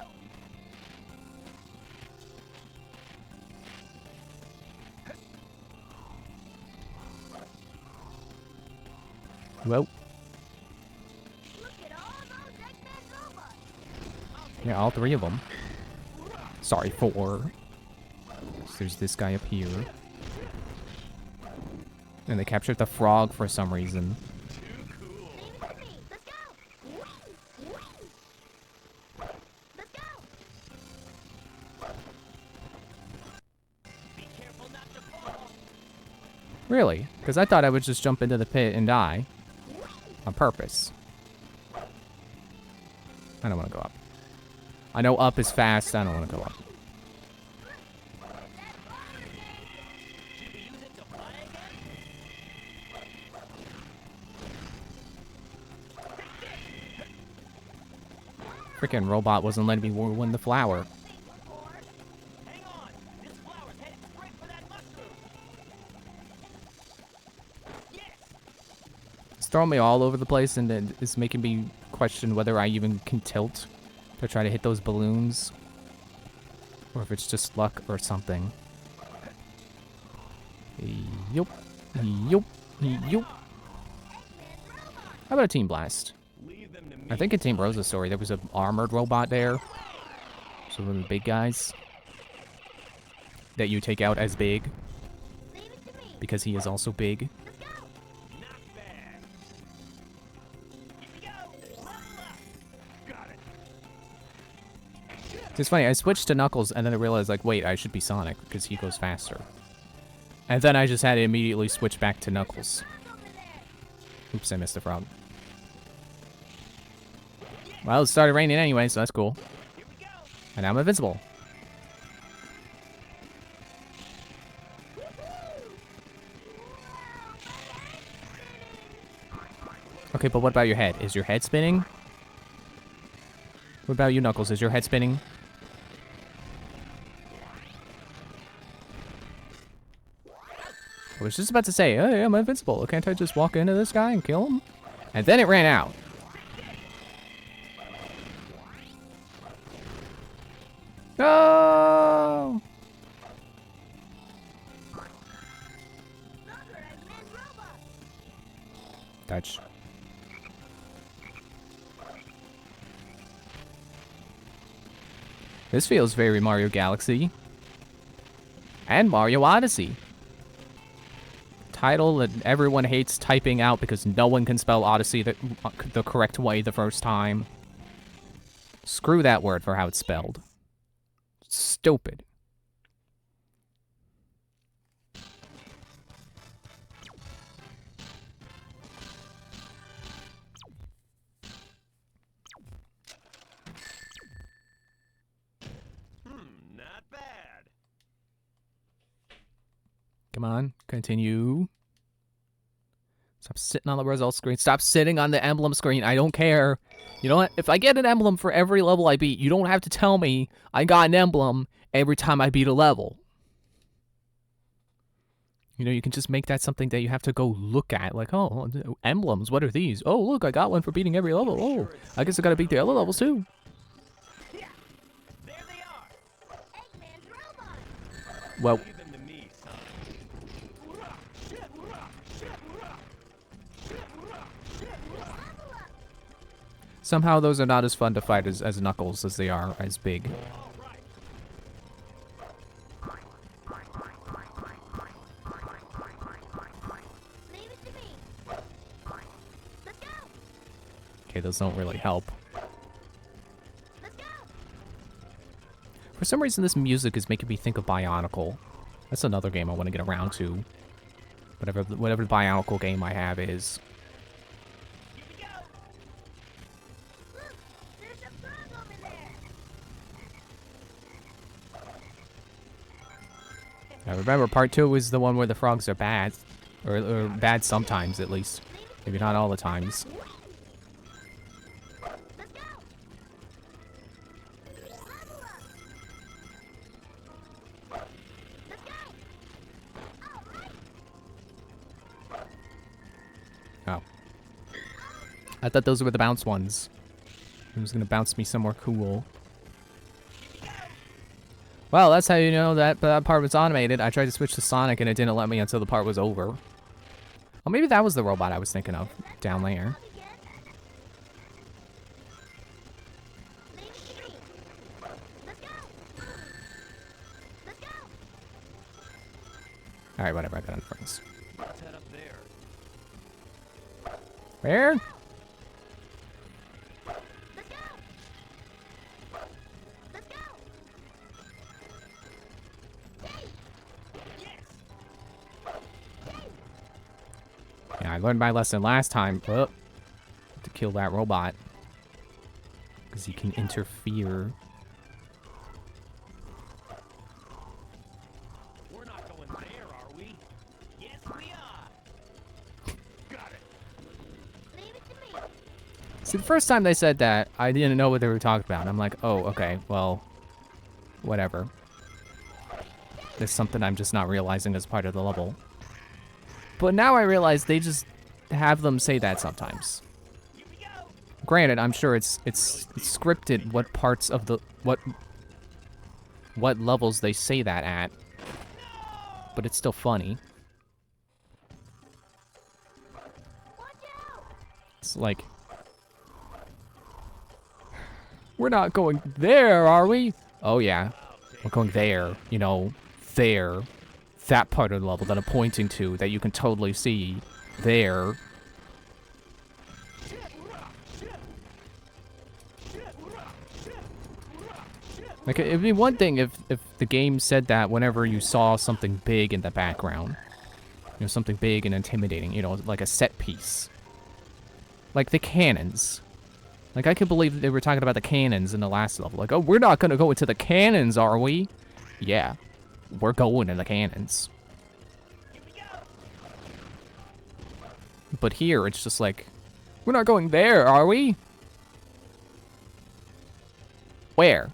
Well, Look at all those Eggman robots! yeah, all three of them. Sorry, four. So there's this guy up here. And they captured the frog for some reason. Leave it to me! Let's go! Let's go! Be careful not to fall. Really? Because I thought I would just jump into the pit and die. On purpose. I don't want to go up. I know up is fast. I don't want to go up. Should we use it to fly again? Freaking robot wasn't letting me win the flower. Hang on. This flower's headed straight for that mushroom. Yes. It's throwing me all over the place and it's making me question whether I even can tilt to try to hit those balloons. Or if it's just luck or something. Yup. Yup. Yup. How about a Team Blast? Leave them to me. I think in Team Rosa's story there was an armored robot there. So one of the big guys. That you take out as big. Leave it to me! Because he is also big. Let's go! Not bad. Here we go. Level up. Got it. It's funny, I switched to Knuckles and then I realized, like, wait, I should be Sonic because he goes faster. And then I just had to immediately switch back to Knuckles. Over there! Oops, I missed the frog. Well, it started raining anyway, so that's cool. Here we go. Oh, And now I'm invincible. Okay, but what about your head? Is your head spinning? What about you, Knuckles? Is your head spinning? I was just about to say, hey, I'm invincible. Can't I just walk into this guy and kill him? And then it ran out. No! Touch. This feels very Mario Galaxy. And Mario Odyssey. Title that everyone hates typing out because no one can spell Odyssey the correct way the first time. Screw that word for how it's spelled. Stupid. Not bad. Come on, continue. Stop sitting on the results screen. Stop sitting on the emblem screen. I don't care. You know what? If I get an emblem for every level I beat, you don't have to tell me I got an emblem every time I beat a level. You know, you can just make that something that you have to go look at. Like, oh, emblems, what are these? Oh, look, I got one for beating every level. Oh, I guess I gotta beat the other levels too. There they are. Eggman's robot. Well, Leave them to me, son. somehow those are not as fun to fight as Knuckles as they are as Big. All right. Leave it to me. Let's go. Okay, those don't really help. Let's go. For some reason, this music is making me think of Bionicle. That's another game I want to get around to. Whatever the Bionicle game I have is. Here we go. Look, there's a frog over there. Now remember, part 2 is the one where the frogs are bad. Or bad sometimes, at least. Maybe not all the times. Let's go. Level up. Let's go. All right. Oh. I thought those were the bounce ones. It was gonna bounce me somewhere cool. Well, that's how you know that part was automated. I tried to switch to Sonic and it didn't let me until the part was over. Oh, maybe that was the robot I was thinking of down there. Leave it to me. Let's go. Let's go. Alright, whatever, I got friends. Let's head up there. Where? Let's go. Let's go. Yes. Yeah, I learned my lesson last time. Oh, to kill that robot. Because he can interfere. We're not going there, are we? Yes, we are. Got it. Leave it to me. See, the first time they said that, I didn't know what they were talking about. I'm like, oh, okay, well, whatever. There's something I'm just not realizing as part of the level. But now I realize they just have them say that sometimes. Here we go. Granted, I'm sure it's scripted what parts of the what levels they say that at. But it's still funny. Watch out. It's like, we're not going there, are we? Oh yeah, we're going there. You know, there. That part of the level that I'm pointing to that you can totally see there. Like, it'd be one thing if the game said that whenever you saw something big in the background. You know, something big and intimidating, you know, like a set piece. Like the cannons. Like, I could believe they were talking about the cannons in the last level. Like, oh, we're not gonna go into the cannons, are we? Yeah, we're going in the cannons. Here we go. But here, it's just like, We're not going there, are we? Where?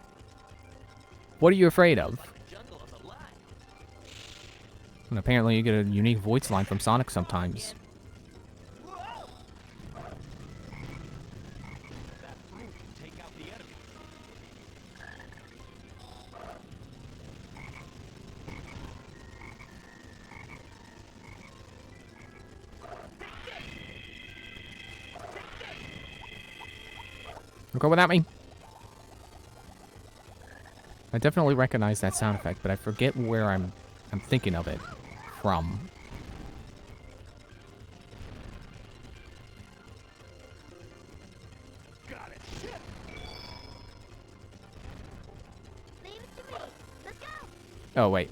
What are you afraid of? Jungle is alive. And apparently you get a unique voice line from Sonic sometimes. That fruit can take out the enemy. You go without me? I definitely recognize that sound effect, but I forget where I'm thinking of it from. Got it. Leave it to me. Let's go. Oh, wait.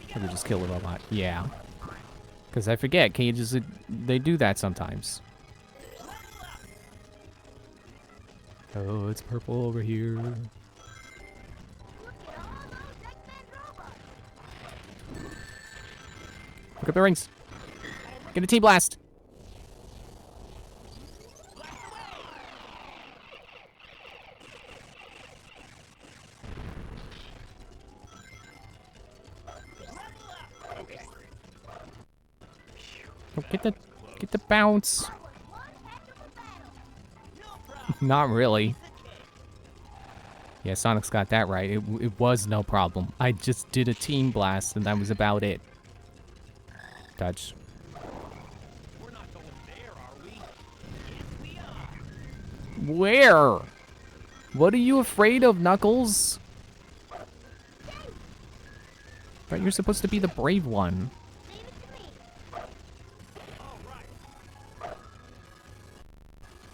I could just kill the robot. Yeah. Because I forget, cages, they do that sometimes. Oh, it's purple over here. Look at all those Eggman robots. Look up the rings. Get a T-Blast. Oh, get the bounce. One heck of a battle. Not really. Yeah, Sonic's got that right. It was no problem. I just did a Team Blast, and that was about it. Touch. We're not going there, are we? Yes, we are. Where? What are you afraid of, Knuckles? But you're supposed to be the brave one. Leave it to me. All right.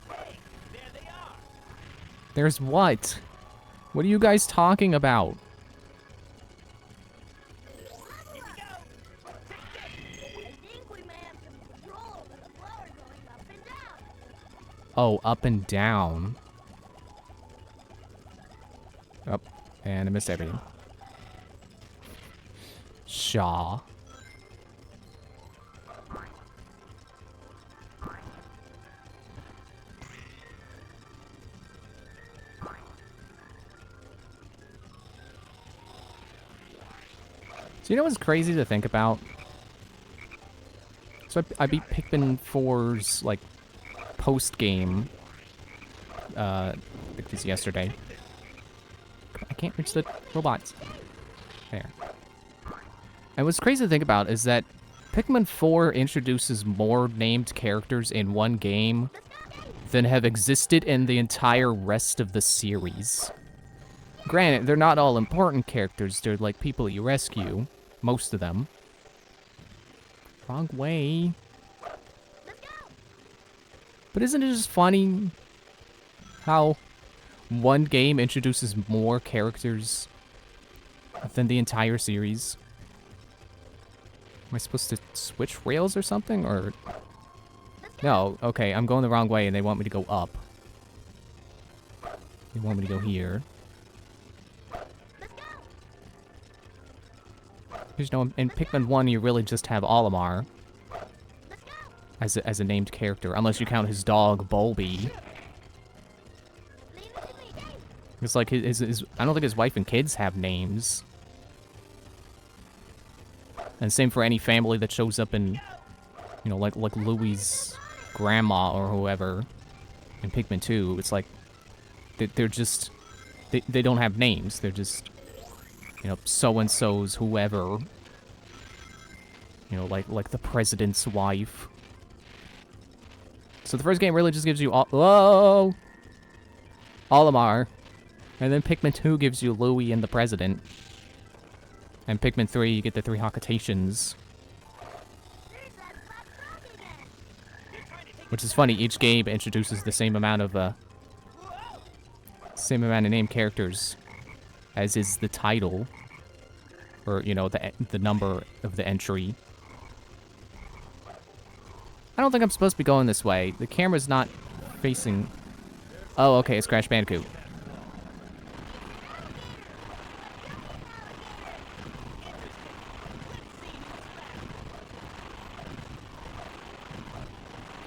Hey, there they are. There's what? What are you guys talking about? Here we go. I think we may have some control over the flower going up and down. Oh, up and down. Up. And I missed everything. Shaw. So you know what's crazy to think about? So I beat Pikmin 4's, like, post-game, I think it was yesterday. I can't reach the robots. There. And what's crazy to think about is that Pikmin 4 introduces more named characters in one game than have existed in the entire rest of the series. Granted, they're not all important characters. They're like people you rescue. Most of them. Wrong way. But isn't it just funny how one game introduces more characters than the entire series? Am I supposed to switch rails or something? Or... No, okay, I'm going the wrong way and they want me to go up. They want me to go here. Because, you know, in Pikmin 1, you really just have Olimar as a named character, unless you count his dog, Bulby. It's like his I don't think his wife and kids have names. And same for any family that shows up in, you know, like Louie's grandma or whoever in Pikmin 2. It's like they're just they don't have names. They're just, you know, so-and-so's whoever. You know, like the president's wife. So the first game really just gives you whoa! Olimar. And then Pikmin 2 gives you Louie and the president. And Pikmin 3, you get the 3 Hakatations. Which is funny, each game introduces the same amount of named characters as is the title. Or, you know, the number of the entry. I don't think I'm supposed to be going this way. The camera's not facing... Oh, okay, it's Crash Bandicoot.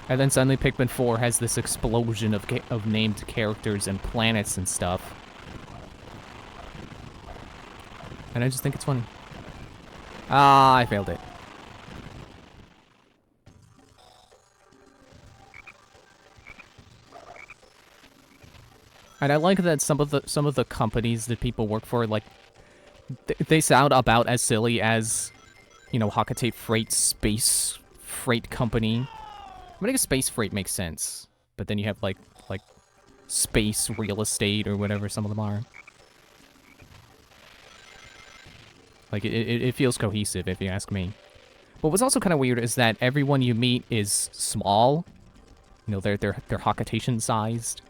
And then suddenly Pikmin 4 has this explosion of named characters and planets and stuff. And I just think it's funny. Ah, I failed it. And I like that some of the companies that people work for, like, they sound about as silly as, you know, Hakate Freight Space Freight Company. I mean, I guess Space Freight makes sense, but then you have like Space Real Estate or whatever some of them are. Like it feels cohesive if you ask me. But what's also kind of weird is that everyone you meet is small. You know, they're Hakitation sized.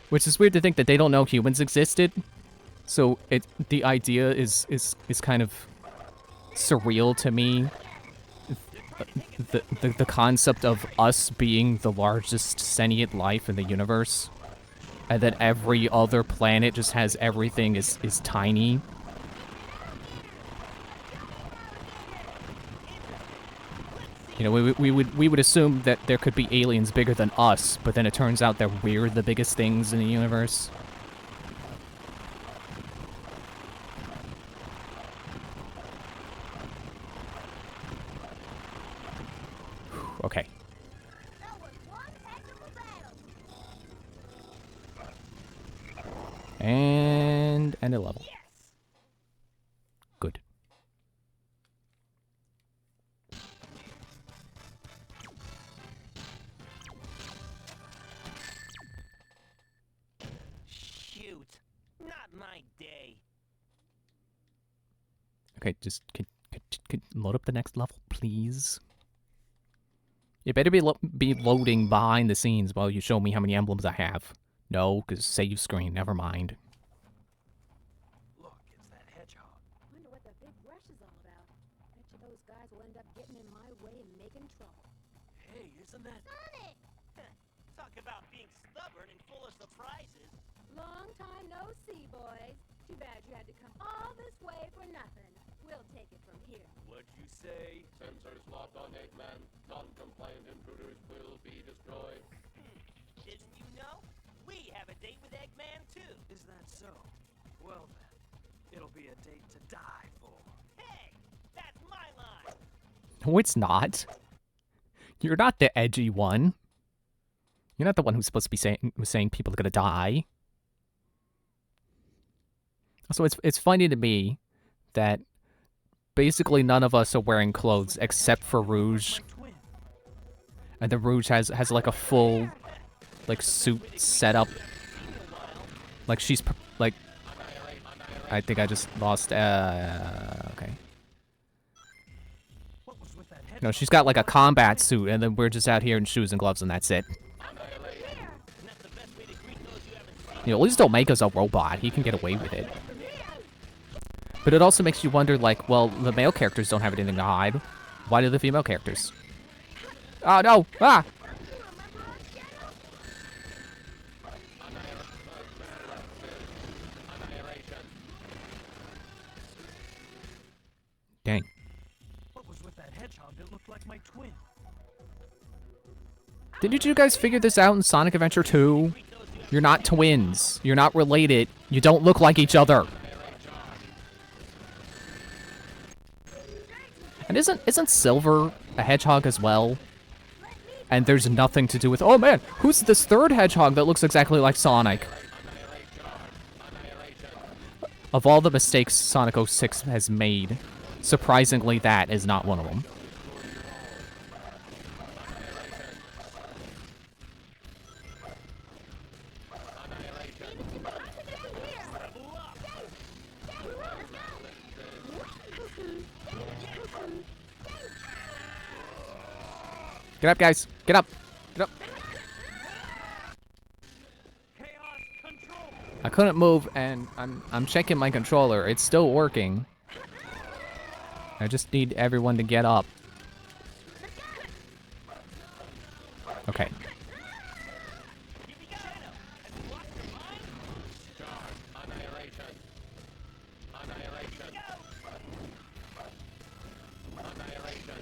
Which is weird to think that they don't know humans existed. So the idea is kind of surreal to me. The concept of us being the largest sentient life in the universe, and that every other planet just has everything is tiny. You know, we would assume that there could be aliens bigger than us, but then it turns out that we're the biggest things in the universe. Okay. That was one heck of a battle. And end a level. Good. Shoot. Not my day. Okay, just could load up the next level, please. You better be loading behind the scenes while you show me how many emblems I have. No, because save screen, never mind. Look, it's that hedgehog. Wonder what the big rush is all about. Bet you those guys will end up getting in my way and making trouble. Hey, isn't that... Sonic! Talk about being stubborn and full of surprises. Long time no see, boys. Too bad you had to come all this way for nothing. We'll take it from here. What'd you say? Sensors locked on Eggman. Non-compliant intruders will be destroyed. Didn't you know? We have a date with Eggman, too. Is that so? Well then, it'll be a date to die for. Hey, that's my line. No, it's not. You're not the edgy one. You're not the one who's supposed to be saying people are gonna die. Also, it's funny to me that basically none of us are wearing clothes except for Rouge. Twin. And the Rouge has like a full, like, suit setup. Like, she's, like... I think I just lost, okay. What was with that No, hedgehog? she's got, like, a combat suit, and then we're just out here in shoes and gloves, and that's it. You know, at least don't make us a robot. He can get away with it. But it also makes you wonder, like, well, the male characters don't have anything to hide. Why do the female characters? Oh, no! Ah! Dang. What was with that hedgehog that looked like my twin? Didn't you guys figure this out in Sonic Adventure 2? You're not twins. You're not related. You don't look like each other. And isn't Silver a hedgehog as well? And there's nothing to do with... Oh man, who's this third hedgehog that looks exactly like Sonic? Of all the mistakes Sonic 06 has made, surprisingly that is not one of them. Get up, guys. Get up. Get up. Chaos control! I couldn't move, and I'm checking my controller. It's still working. I just need everyone to get up. Okay. Annihilation. Annihilation. Annihilation.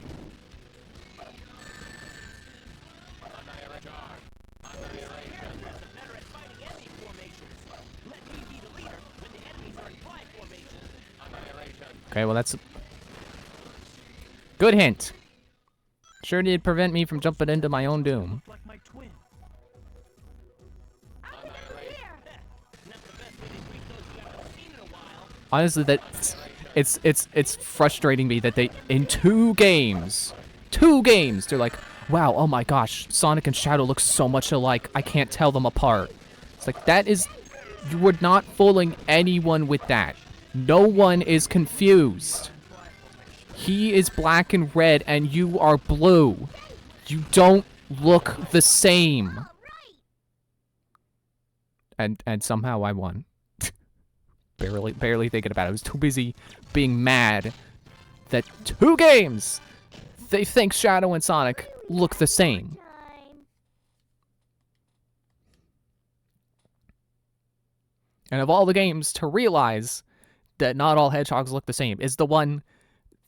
Okay, well that's... Good hint. Sure did prevent me from jumping into my own doom. Like my twin. Honestly, it's frustrating me that they, in 2 games, they're like, wow, oh my gosh, Sonic and Shadow look so much alike, I can't tell them apart. It's like, that is, you were not fooling anyone with that. No one is confused. He is black and red, and you are blue. You don't look the same. And somehow I won. barely thinking about it. I was too busy being mad that 2 games they think Shadow and Sonic look the same. Time. And of all the games to realize that not all hedgehogs look the same is the one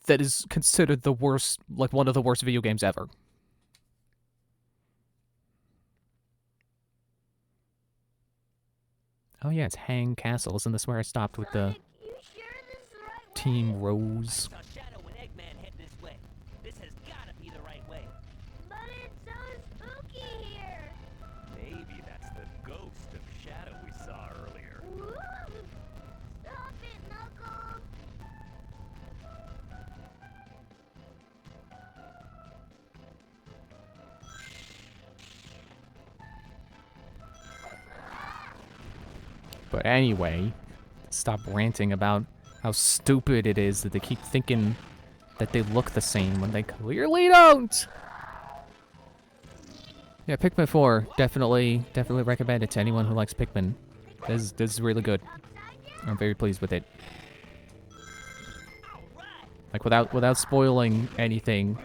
that is considered the worst, like one of the worst video games ever. Oh yeah, it's Hang Castle. Isn't this where I stopped with the Sonic, you sure this is the right way? Team Rose? Saw Shadow and Eggman head this way. This has gotta be the right way. But it's so spooky here. Maybe that's the ghost of Shadow we saw earlier. Woo! Stop it, Knuckles. But anyway, stop ranting about how stupid it is that they keep thinking that they look the same when they clearly don't. Yeah, Pikmin 4, definitely recommend it to anyone who likes Pikmin. This is really good. I'm very pleased with it. Like without spoiling anything,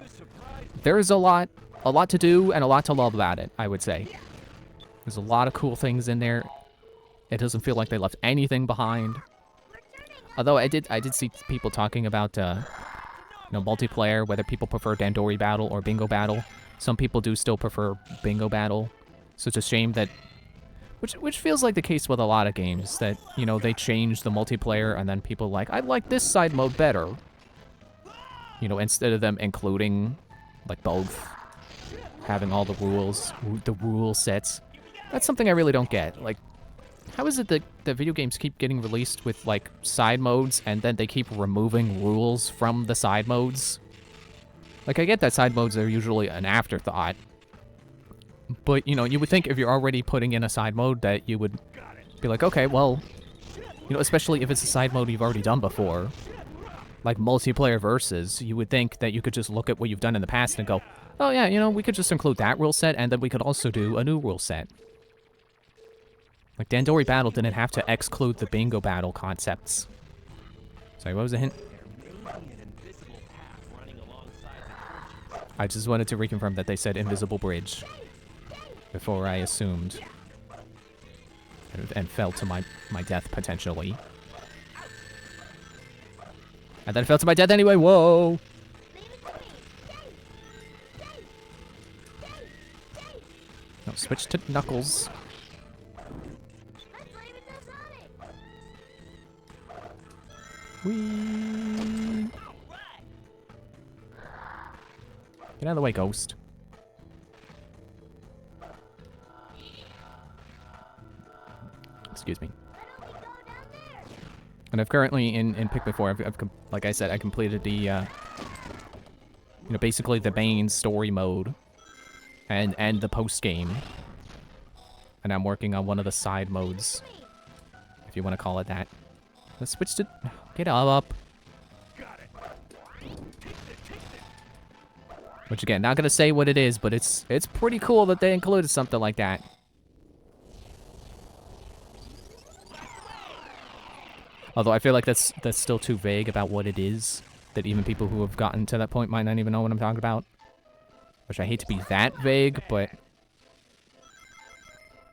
there's a lot to do and a lot to love about it, I would say. There's a lot of cool things in there. It doesn't feel like they left anything behind. Although I did see people talking about multiplayer, whether people prefer Dandori Battle or Bingo Battle. Some people do still prefer Bingo Battle. So it's a shame that, which feels like the case with a lot of games, that, you know, they change the multiplayer and then people are like, I like this side mode better. You know, instead of them including, like, both. Having all the rules, the rule sets. That's something I really don't get. Like, how is it that the video games keep getting released with, like, side modes, and then they keep removing rules from the side modes? Like, I get that side modes are usually an afterthought. But, you know, you would think if you're already putting in a side mode that you would be like, okay, well, you know, especially if it's a side mode you've already done before. Like multiplayer versus, you would think that you could just look at what you've done in the past and go, oh yeah, you know, we could just include that rule set, and then we could also do a new rule set. Like, Dandori Battle didn't have to exclude the Bingo Battle concepts. Sorry, what was the hint? I just wanted to reconfirm that they said invisible bridge before I assumed and fell to my death, potentially. And then fell to my death anyway, whoa! No, switch to Knuckles. Let's leave it to Sonic. Whee! Get out of the way, Ghost. Excuse me. And I've currently, in Pikmin 4, like I said, I completed the, you know, basically the main story mode. And the post-game. And I'm working on one of the side modes. If you want to call it that. Let's switch to... Get up. Which, again, not gonna say what it is, but it's pretty cool that they included something like that. Although I feel like that's still too vague about what it is. That even people who have gotten to that point might not even know what I'm talking about. Which I hate to be that vague, but...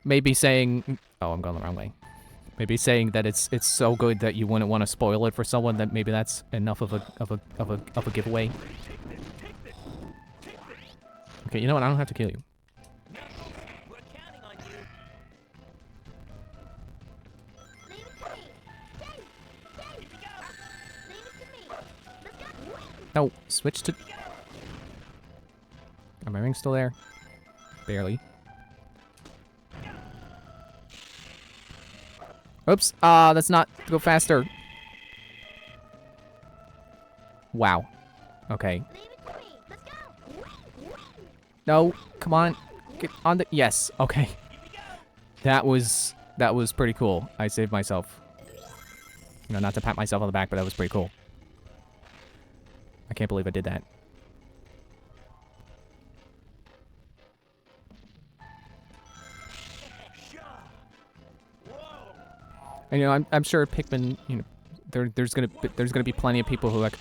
Maybe saying... Oh, I'm going the wrong way. Maybe saying that it's so good that you wouldn't want to spoil it for someone, that maybe that's enough of a giveaway. Okay, you know what? I don't have to kill you. We're counting on you. Leave it to me. Here we go. Leave it to me. No, switch to... Are my rings still there? Barely. Oops. That's not... Go faster. Wow. Okay. Leave it to me. Let's go. No, come on. Get on the... Yes, okay. That was pretty cool. I saved myself. You know, not to pat myself on the back, but that was pretty cool. I can't believe I did that. And, you know, I'm sure Pikmin, you know, there's gonna be plenty of people who are like,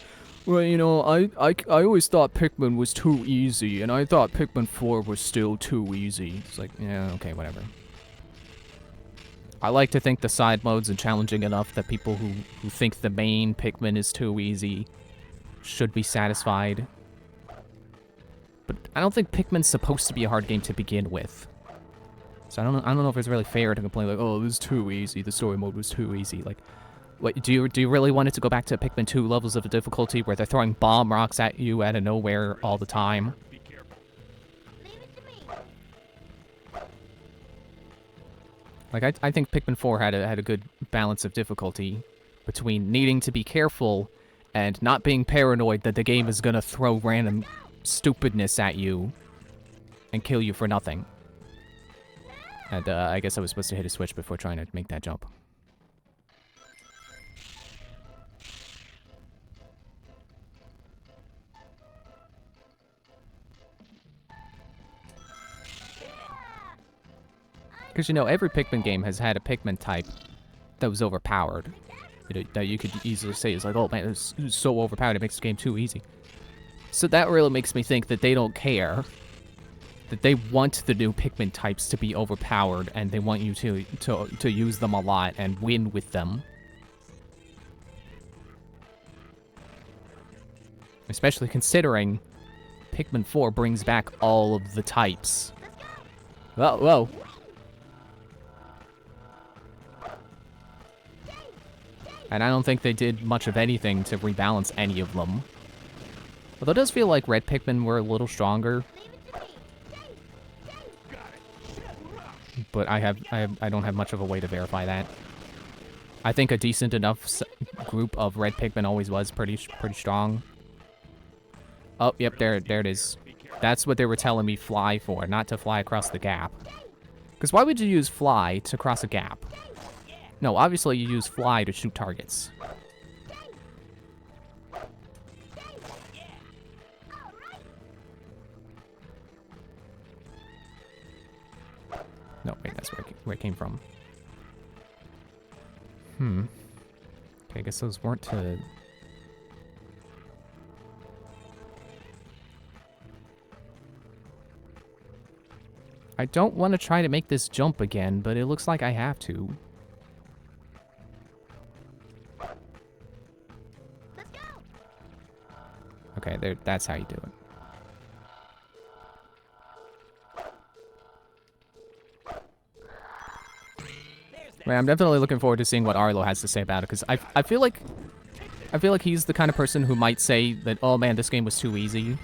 well, you know, I always thought Pikmin was too easy, and I thought Pikmin 4 was still too easy. It's like, yeah, okay, whatever. I like to think the side modes are challenging enough that people who think the main Pikmin is too easy should be satisfied. But I don't think Pikmin's supposed to be a hard game to begin with. So I don't know if it's really fair to complain like, oh, this is too easy, the story mode was too easy. Like, what, do you really want it to go back to Pikmin 2 levels of difficulty where they're throwing bomb rocks at you out of nowhere all the time? Leave it to me. Like, I think Pikmin 4 had a good balance of difficulty between needing to be careful and not being paranoid that the game is gonna throw random stupidness at you and kill you for nothing. And I guess I was supposed to hit a switch before trying to make that jump. Because, you know, every Pikmin game has had a Pikmin type that was overpowered. You know, that you could easily say is like, oh man, it's so overpowered, it makes the game too easy. So that really makes me think that they don't care. That they want the new Pikmin types to be overpowered, and they want you to use them a lot and win with them. Especially considering Pikmin 4 brings back all of the types. Whoa, whoa. And I don't think they did much of anything to rebalance any of them. Although it does feel like red Pikmin were a little stronger. But I don't have much of a way to verify that. I think a decent enough group of red Pikmin always was pretty strong. Oh, yep, there it is. That's what they were telling me fly for, not to fly across the gap. Because why would you use fly to cross a gap? No, obviously you use fly to shoot targets. No, wait, that's where it came from. Okay, I guess those weren't to... I don't want to try to make this jump again, but it looks like I have to. Okay, there. That's how you do it. Man, I'm definitely looking forward to seeing what Arlo has to say about it, because I feel like he's the kind of person who might say that, oh man, this game was too easy.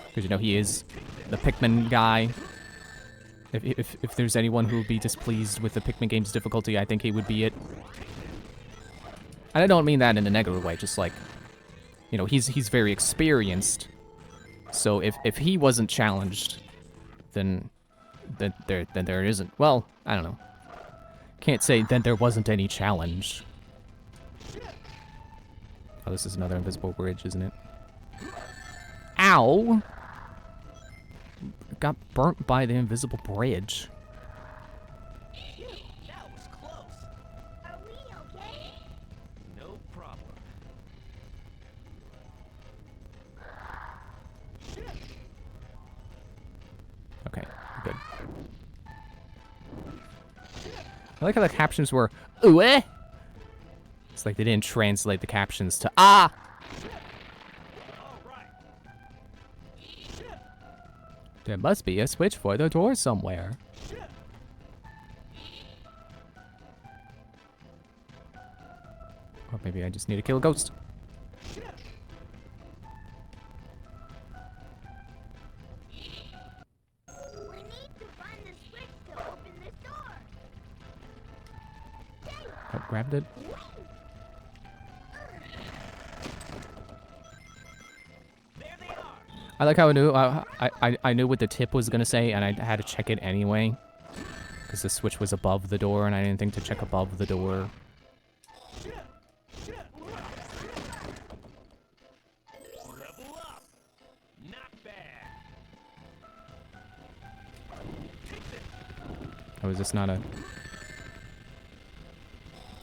Because, you know, he is the Pikmin guy. If there's anyone who would be displeased with the Pikmin game's difficulty, I think he would be it. And I don't mean that in a negative way, just like, you know, he's very experienced. So if he wasn't challenged, then there isn't. Well, I don't know. Can't say then there wasn't any challenge. Oh, this is another invisible bridge, isn't it? Ow! Got burnt by the invisible bridge. That was close. Are we okay? No problem. Okay, good. I like how the captions were, ooh, eh? It's like they didn't translate the captions to, ah! There must be a switch for the door somewhere. Or maybe I just need to kill a ghost. Oh, grabbed it. I like how I knew what the tip was gonna say, and I had to check it anyway, because the switch was above the door, and I didn't think to check above the door. Level up. Not bad. Oh, is this not a...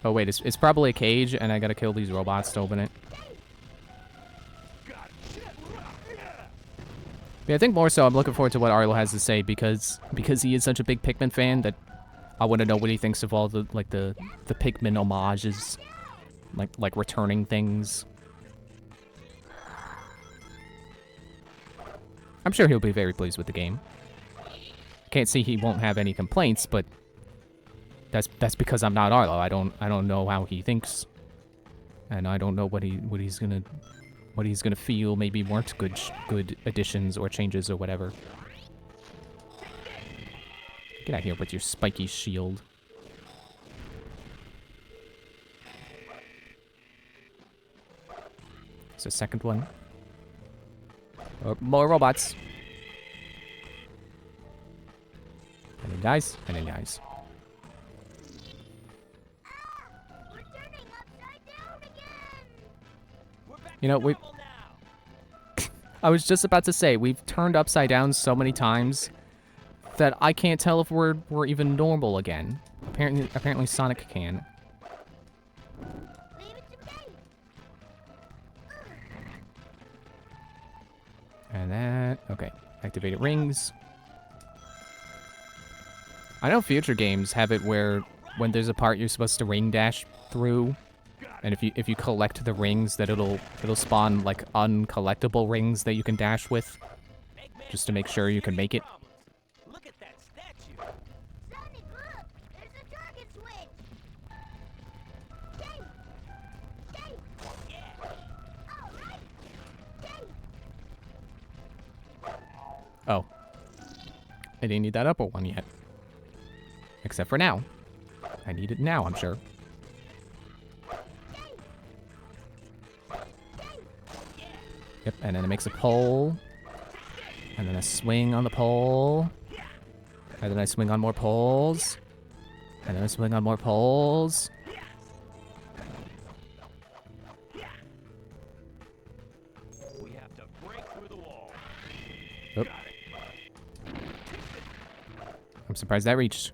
Oh, wait, it's probably a cage, and I gotta kill these robots to open it. Yeah, I think more so I'm looking forward to what Arlo has to say, because he is such a big Pikmin fan that I want to know what he thinks of all the, like, the Pikmin homages. Like returning things. I'm sure he'll be very pleased with the game. Can't see he won't have any complaints, but that's because I'm not Arlo. I don't know how he thinks, and I don't know what he's gonna feel. Maybe weren't good additions or changes or whatever. Get out here with your spiky shield. There's a second one. Oh, more robots. And he dies, and he dies. We're turning upside down again. We're back You know, to normal now. I was just about to say, we've turned upside down so many times that I can't tell if we're even normal again. Apparently Sonic can. Leave it to me. And that, okay. Activated rings. I know future games have it where when there's a part you're supposed to ring dash through, and if you collect the rings, that it'll spawn like uncollectible rings that you can dash with, just to make sure you can make it. Look at that statue. Sonic, look. There's a target switch. Dang. Dang. Yeah. All right. Dang. Oh. I didn't need that upper one yet. Except for now. I need it now, I'm sure. Yep, and then it makes a pole. And then a swing on the pole. And then I swing on more poles. And then I swing on more poles. We have to break through the wall. Oop. I'm surprised that reached.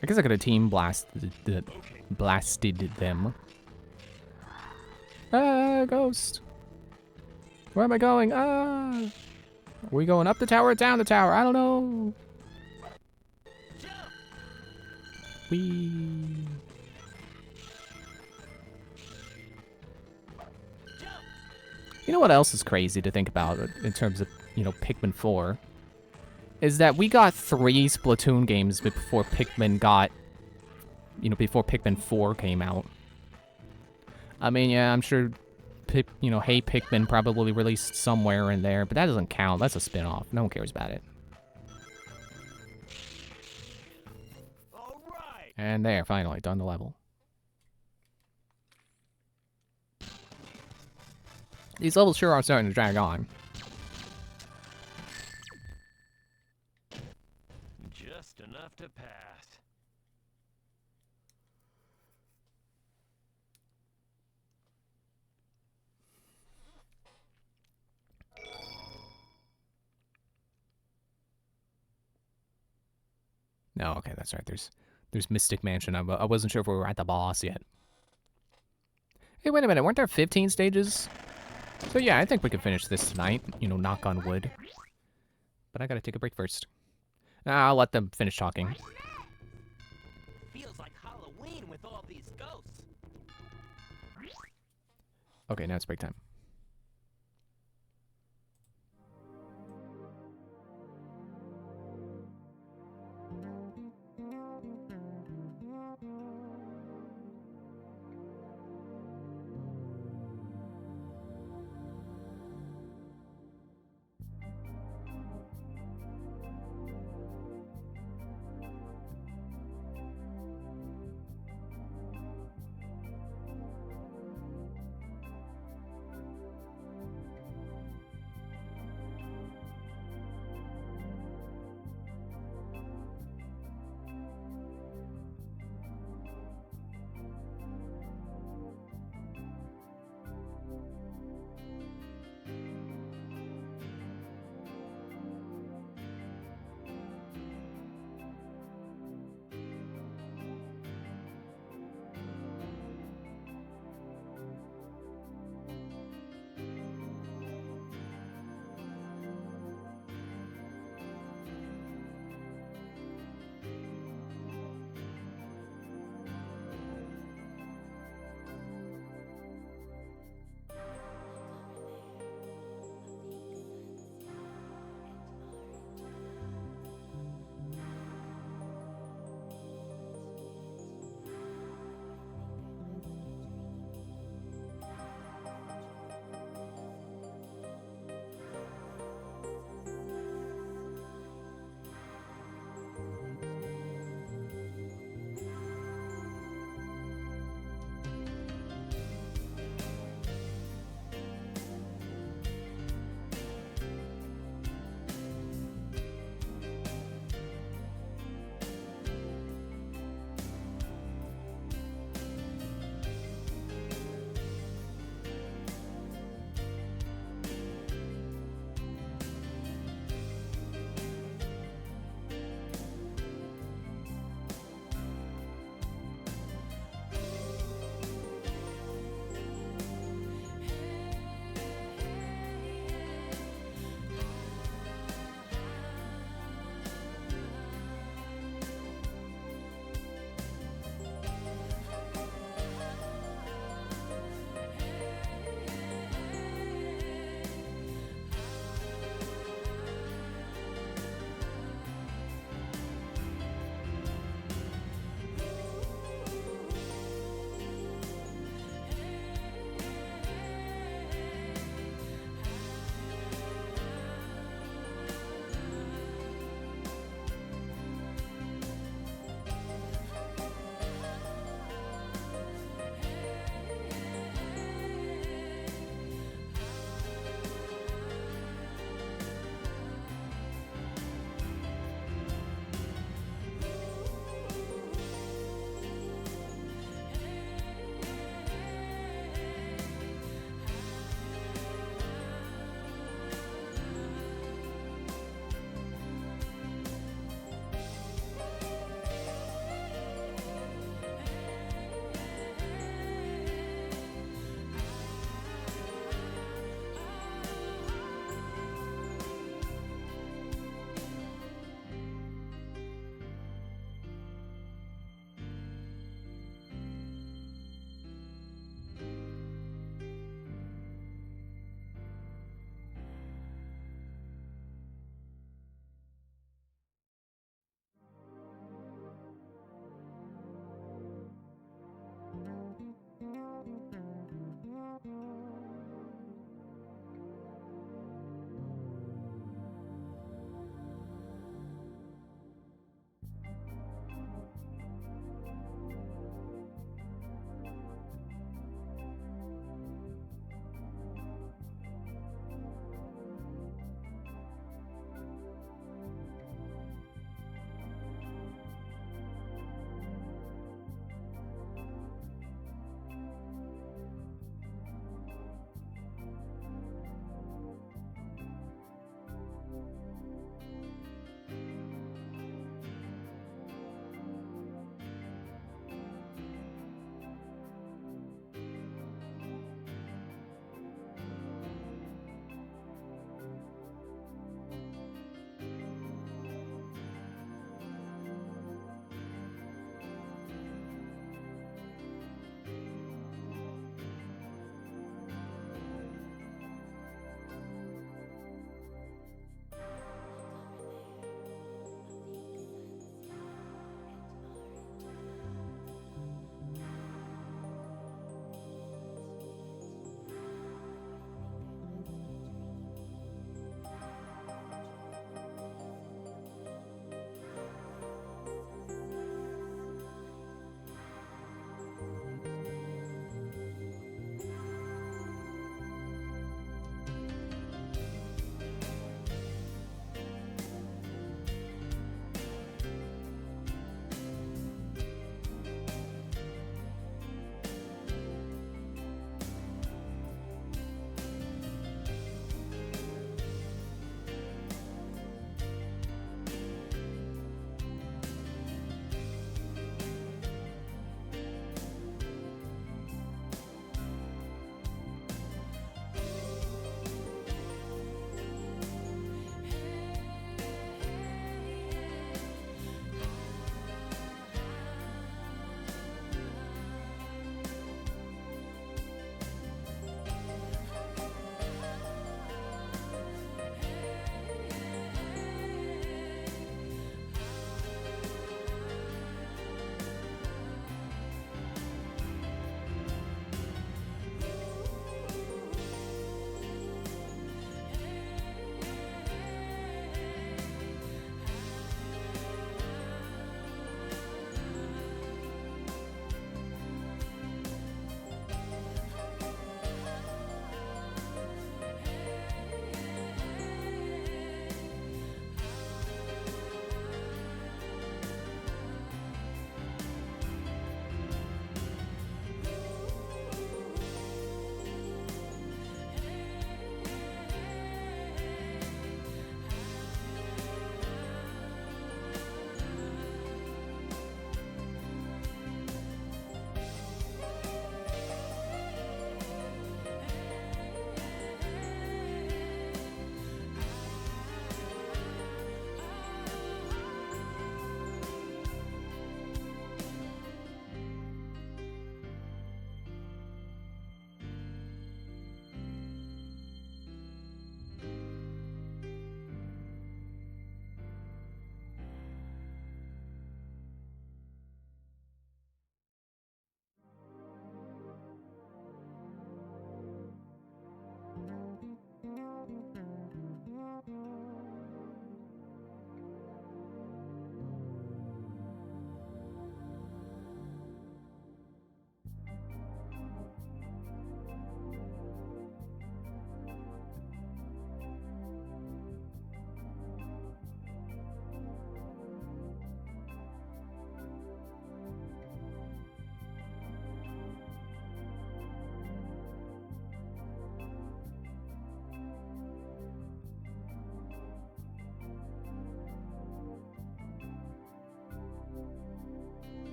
I guess I could have team blasted them. Ah, ghost. Where am I going? Ah. Are we going up the tower or down the tower? I don't know. Whee. You know what else is crazy to think about in terms of, you know, Pikmin 4? Is that we got 3 Splatoon games before Pikmin got, you know, before Pikmin 4 came out. I mean, yeah, I'm sure, you know, Hey Pikmin probably released somewhere in there, but that doesn't count. That's a spin-off. No one cares about it. All right. And there, finally, done the level. These levels sure are starting to drag on. Just enough to pass. No, okay, that's right. There's Mystic Mansion. I wasn't sure if we were at the boss yet. Hey, wait a minute. Weren't there 15 stages? So yeah, I think we can finish this tonight. You know, knock on wood. But I gotta take a break first. I'll let them finish talking. Feels like Halloween with all these ghosts. Okay, now it's break time.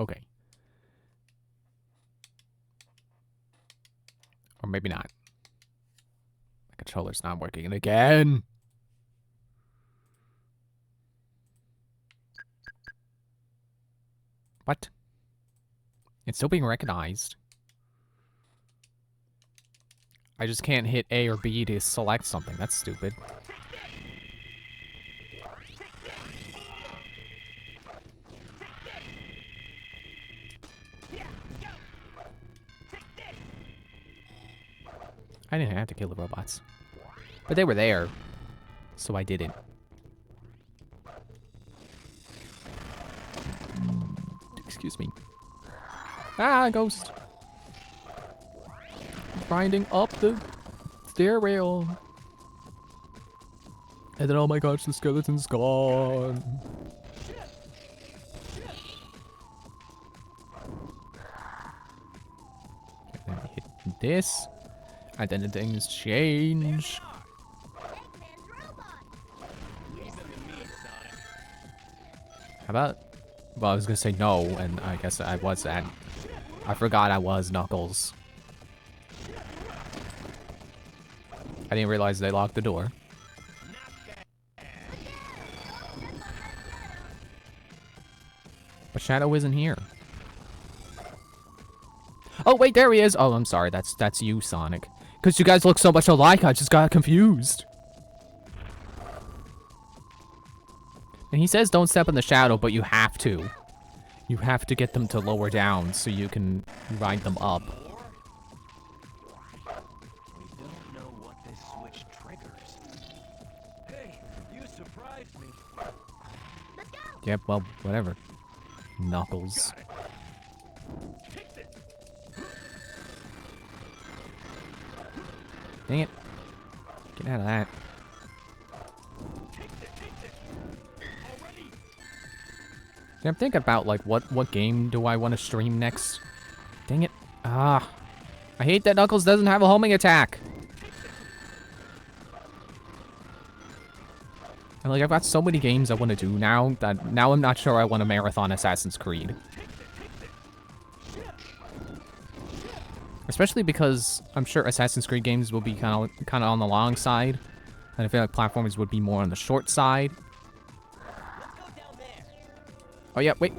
Okay. Or maybe not. My controller's not working again. What? It's still being recognized. I just can't hit A or B to select something. That's stupid. I didn't have to kill the robots. But they were there. So I didn't. Excuse me. Ah, ghost. Grinding up the stairwell. And then, oh my gosh, the skeleton's gone. And then we hit this. And then the things change. How about... Well, I was gonna say no, and I guess I was that. I forgot I was Knuckles. I didn't realize they locked the door. But Shadow isn't here. Oh, wait, there he is! Oh, I'm sorry, that's you, Sonic. Because you guys look so much alike, I just got confused. And he says don't step in the shadow, but you have to. You have to get them to lower down so you can ride them up. We don't know what this switch triggers. Hey, you surprised me. Yep, well, whatever. Knuckles. Dang it. Get out of that. See, I'm thinking about, like, what game do I want to stream next? Dang it. Ah. I hate that Knuckles doesn't have a homing attack. And, like, I've got so many games I want to do now that now I'm not sure I want to marathon Assassin's Creed. Especially because I'm sure Assassin's Creed games will be kind of on the long side. And I feel like platformers would be more on the short side. Oh yeah, wait,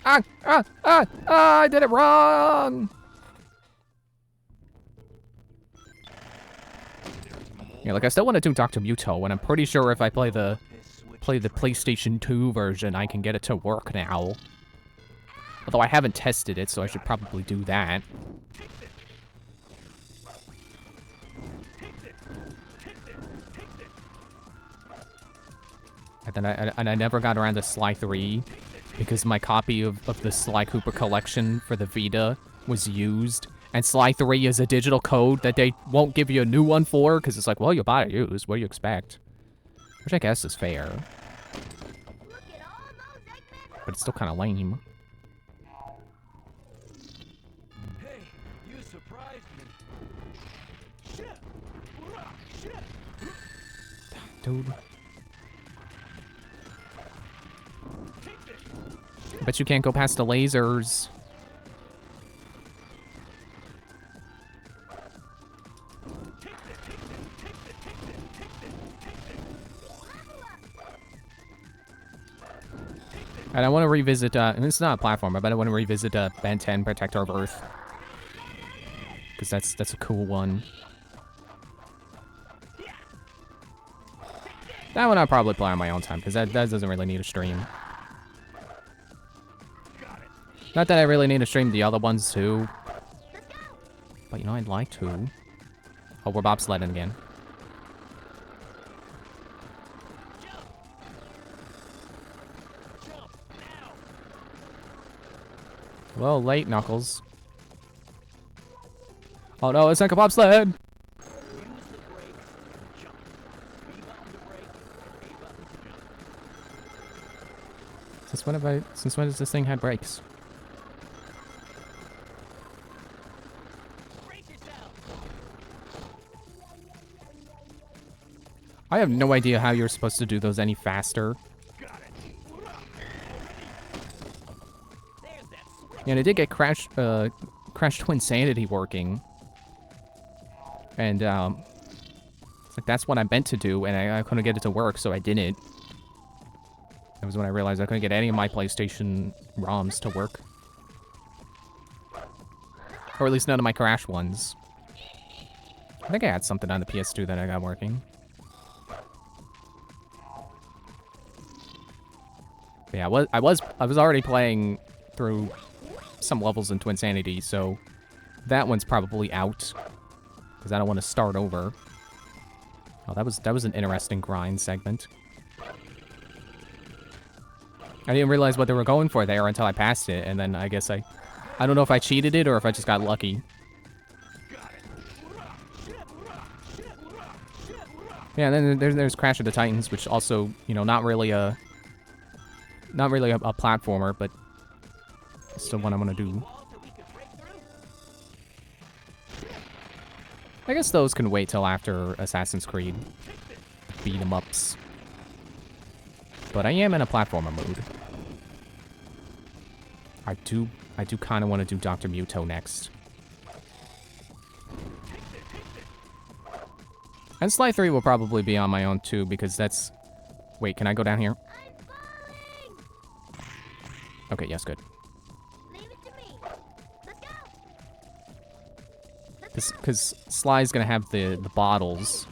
I did it wrong! Yeah, like I still want to do Dr. Muto, and I'm pretty sure if I play the PlayStation 2 version, I can get it to work now. Although I haven't tested it, so I should probably do that. And I never got around to Sly 3 because my copy of the Sly Cooper collection for the Vita was used. And Sly 3 is a digital code that they won't give you a new one for because it's like, well, you bought it used. What do you expect? Which I guess is fair. But it's still kind of lame. Hey, you surprised me. Dude. I bet you can't go past the lasers. And I want to revisit, and it's not a platform, but I want to revisit Ben 10, Protector of Earth. Because that's a cool one. That one I'll probably play on my own time, because that doesn't really need a stream. Not that I really need to stream the other ones, too. But, you know, I'd like to. Oh, we're bobsledding again. Well, late, Knuckles. Oh no, it's like a bobsled! Since when does this thing have brakes? I have no idea how you're supposed to do those any faster. There's that And I did get Crash Twinsanity working. And, it's like, that's what I meant to do, and I couldn't get it to work, so I didn't. That was when I realized I couldn't get any of my PlayStation ROMs to work. Or at least none of my Crash ones. I think I had something on the PS2 that I got working. But yeah, I was already playing through some levels in Twinsanity, so that one's probably out because I don't want to start over. Oh, that was an interesting grind segment. I didn't realize what they were going for there until I passed it, and then I guess I don't know if I cheated it or if I just got lucky. Yeah, and then there's Crash of the Titans, which also, you know, not really a platformer, but still one I want to do. I guess those can wait till after Assassin's Creed beat 'em ups. But I am in a platformer mood. I do kind of want to do Dr. Muto next. And Sly 3 will probably be on my own too, because that's... Wait, can I go down here? Okay, yes, good. Leave it to me. Let's go. Because Sly's gonna have the bottles,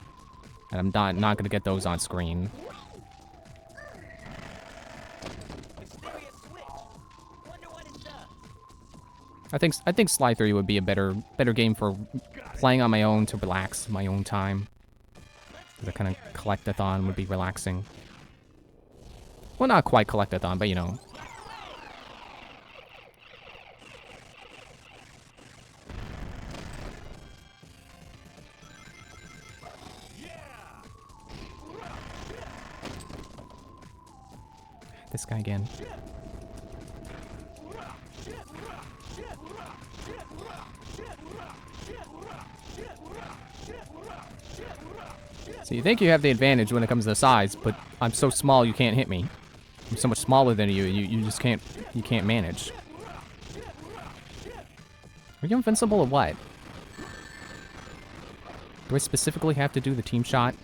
and I'm not gonna get those on screen. Mysterious switch. Wonder what it does. I think Sly 3 would be a better game for playing on my own to relax my own time. The kind of collectathon would be relaxing. Well, not quite collectathon, but you know. This guy again. So you think you have the advantage when it comes to size, but I'm so small you can't hit me. I'm so much smaller than you, you just can't manage. Are you invincible or what? Do I specifically have to do the team shot?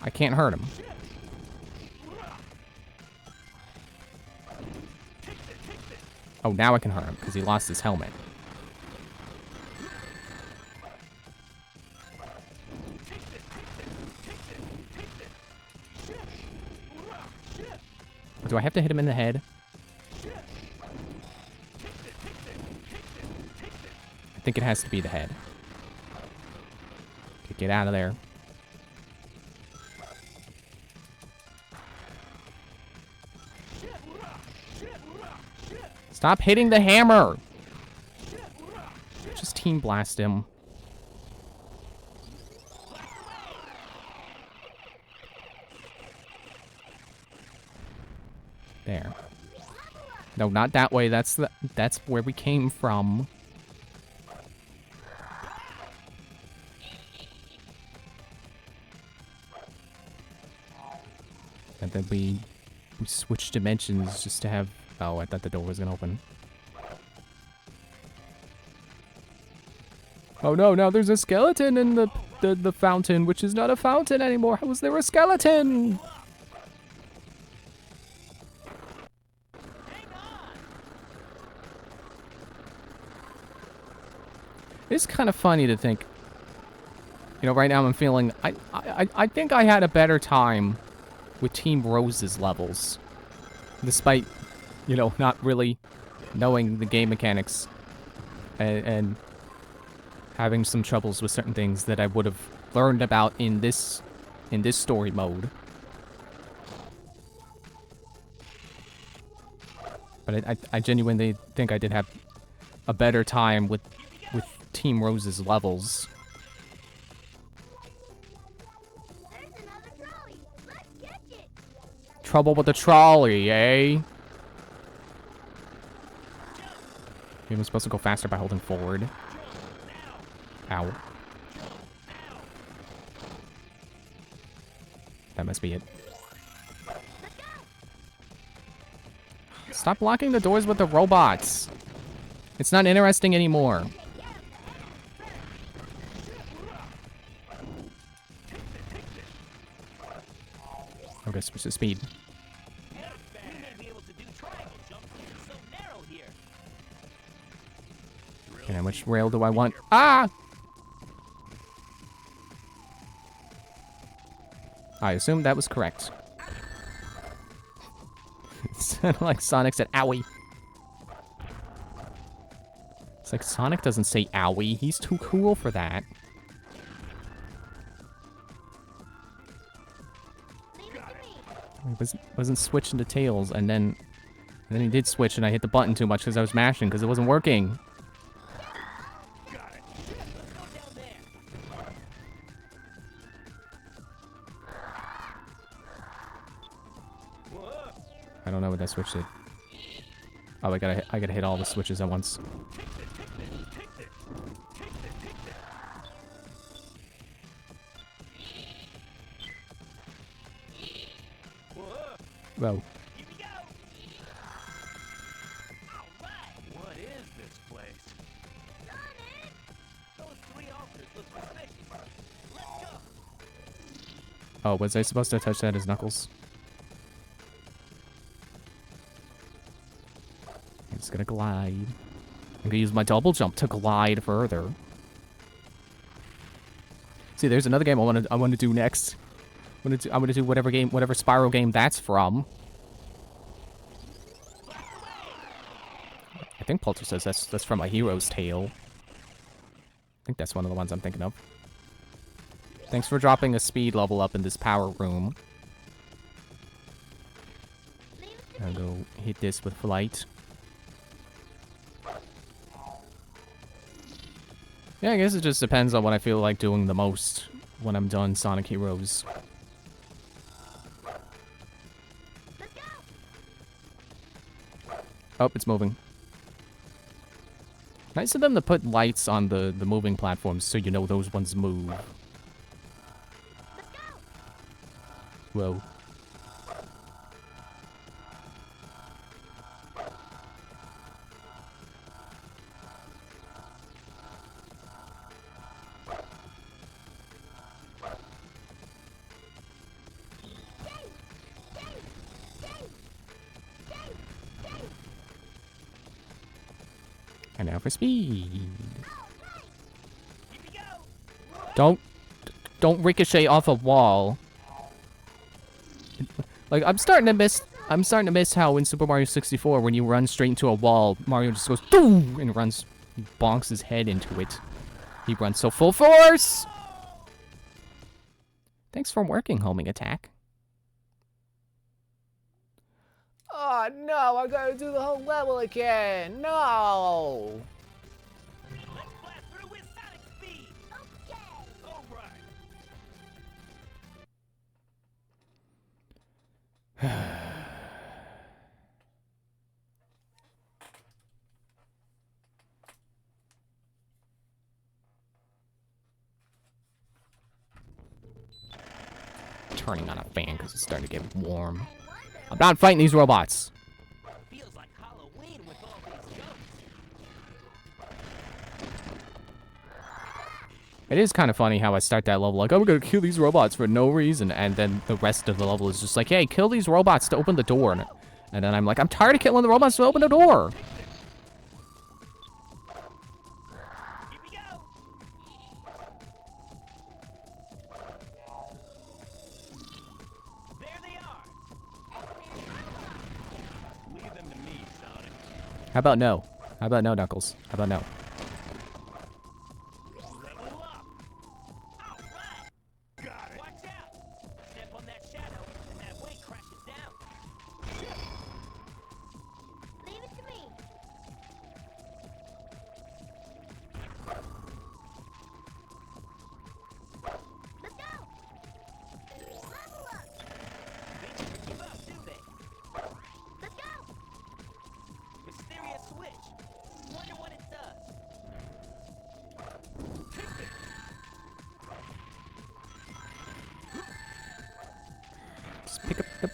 I can't hurt him. Oh, now I can hurt him because he lost his helmet. Do I have to hit him in the head? I think it has to be the head. Okay, get out of there. Stop hitting the hammer! Just team blast him. There. No, not that way. That's where we came from. And then we switched dimensions just to have... Oh, I thought the door was gonna open. Oh no, now there's a skeleton in the fountain, which is not a fountain anymore. How was there a skeleton? It's kind of funny to think, you know, right now I'm feeling, I think I had a better time with Team Rose's levels, despite, you know, not really knowing the game mechanics and having some troubles with certain things that I would have learned about in this story mode. But I genuinely think I did have a better time with Team Rose's levels. There's another trolley. Let's catch it. Trouble with the trolley, eh? Maybe I'm supposed to go faster by holding forward. Ow. That must be it. Stop blocking the doors with the robots. It's not interesting anymore. Okay, switch to speed. We may be able to do triangle jumps. It's so narrow here. And which rail do I want? Ah! I assume that was correct. It sounded like Sonic said owie. It's like Sonic doesn't say owie. He's too cool for that. He wasn't switching to Tails, and then he did switch, and I hit the button too much because I was mashing because it wasn't working. I don't know what that switch did. Oh, I gotta hit all the switches at once. Whoa. Here we go. All right. What is this place? Sonic! Those three altars look suspicious. Let's go. Oh, was I supposed to touch that as Knuckles? I'm just gonna glide. I'm gonna use my double jump to glide further. See, there's another game I want to do next. I'm gonna do whatever Spiral game that's from. I think Pulcher says that's from A Hero's Tale. I think that's one of the ones I'm thinking of. Thanks for dropping a speed level up in this power room. I'll go hit this with flight. Yeah, I guess it just depends on what I feel like doing the most when I'm done Sonic Heroes. Oh, it's moving. Nice of them to put lights on the moving platforms so you know those ones move. Whoa. And now for speed. Don't ricochet off a wall. Like I'm starting to miss how in Super Mario 64 when you run straight into a wall, Mario just goes boom and runs, bonks his head into it. He runs so full force. Thanks for working, homing attack. Oh no, I gotta do the whole level again. No. Let's blast through with Sonic speed. Okay! All right. Turning on a fan because it's starting to get warm. I'm not fighting these robots. Feels like Halloween with all these jumps. It is kind of funny how I start that level like, oh, we're gonna kill these robots for no reason, and then the rest of the level is just like, hey, kill these robots to open the door. And then I'm like, I'm tired of killing the robots to open the door. Here we go. There they are. Leave them to me, Sonic. How about no? How about no, Knuckles? How about no? Level up. All right. Got it. Watch out. Step on that shadow, and that weight crashes down. Leave it to me! Let's go! Level up! They never give up, do they? Let's go! Mysterious switch. Wonder what it does. Just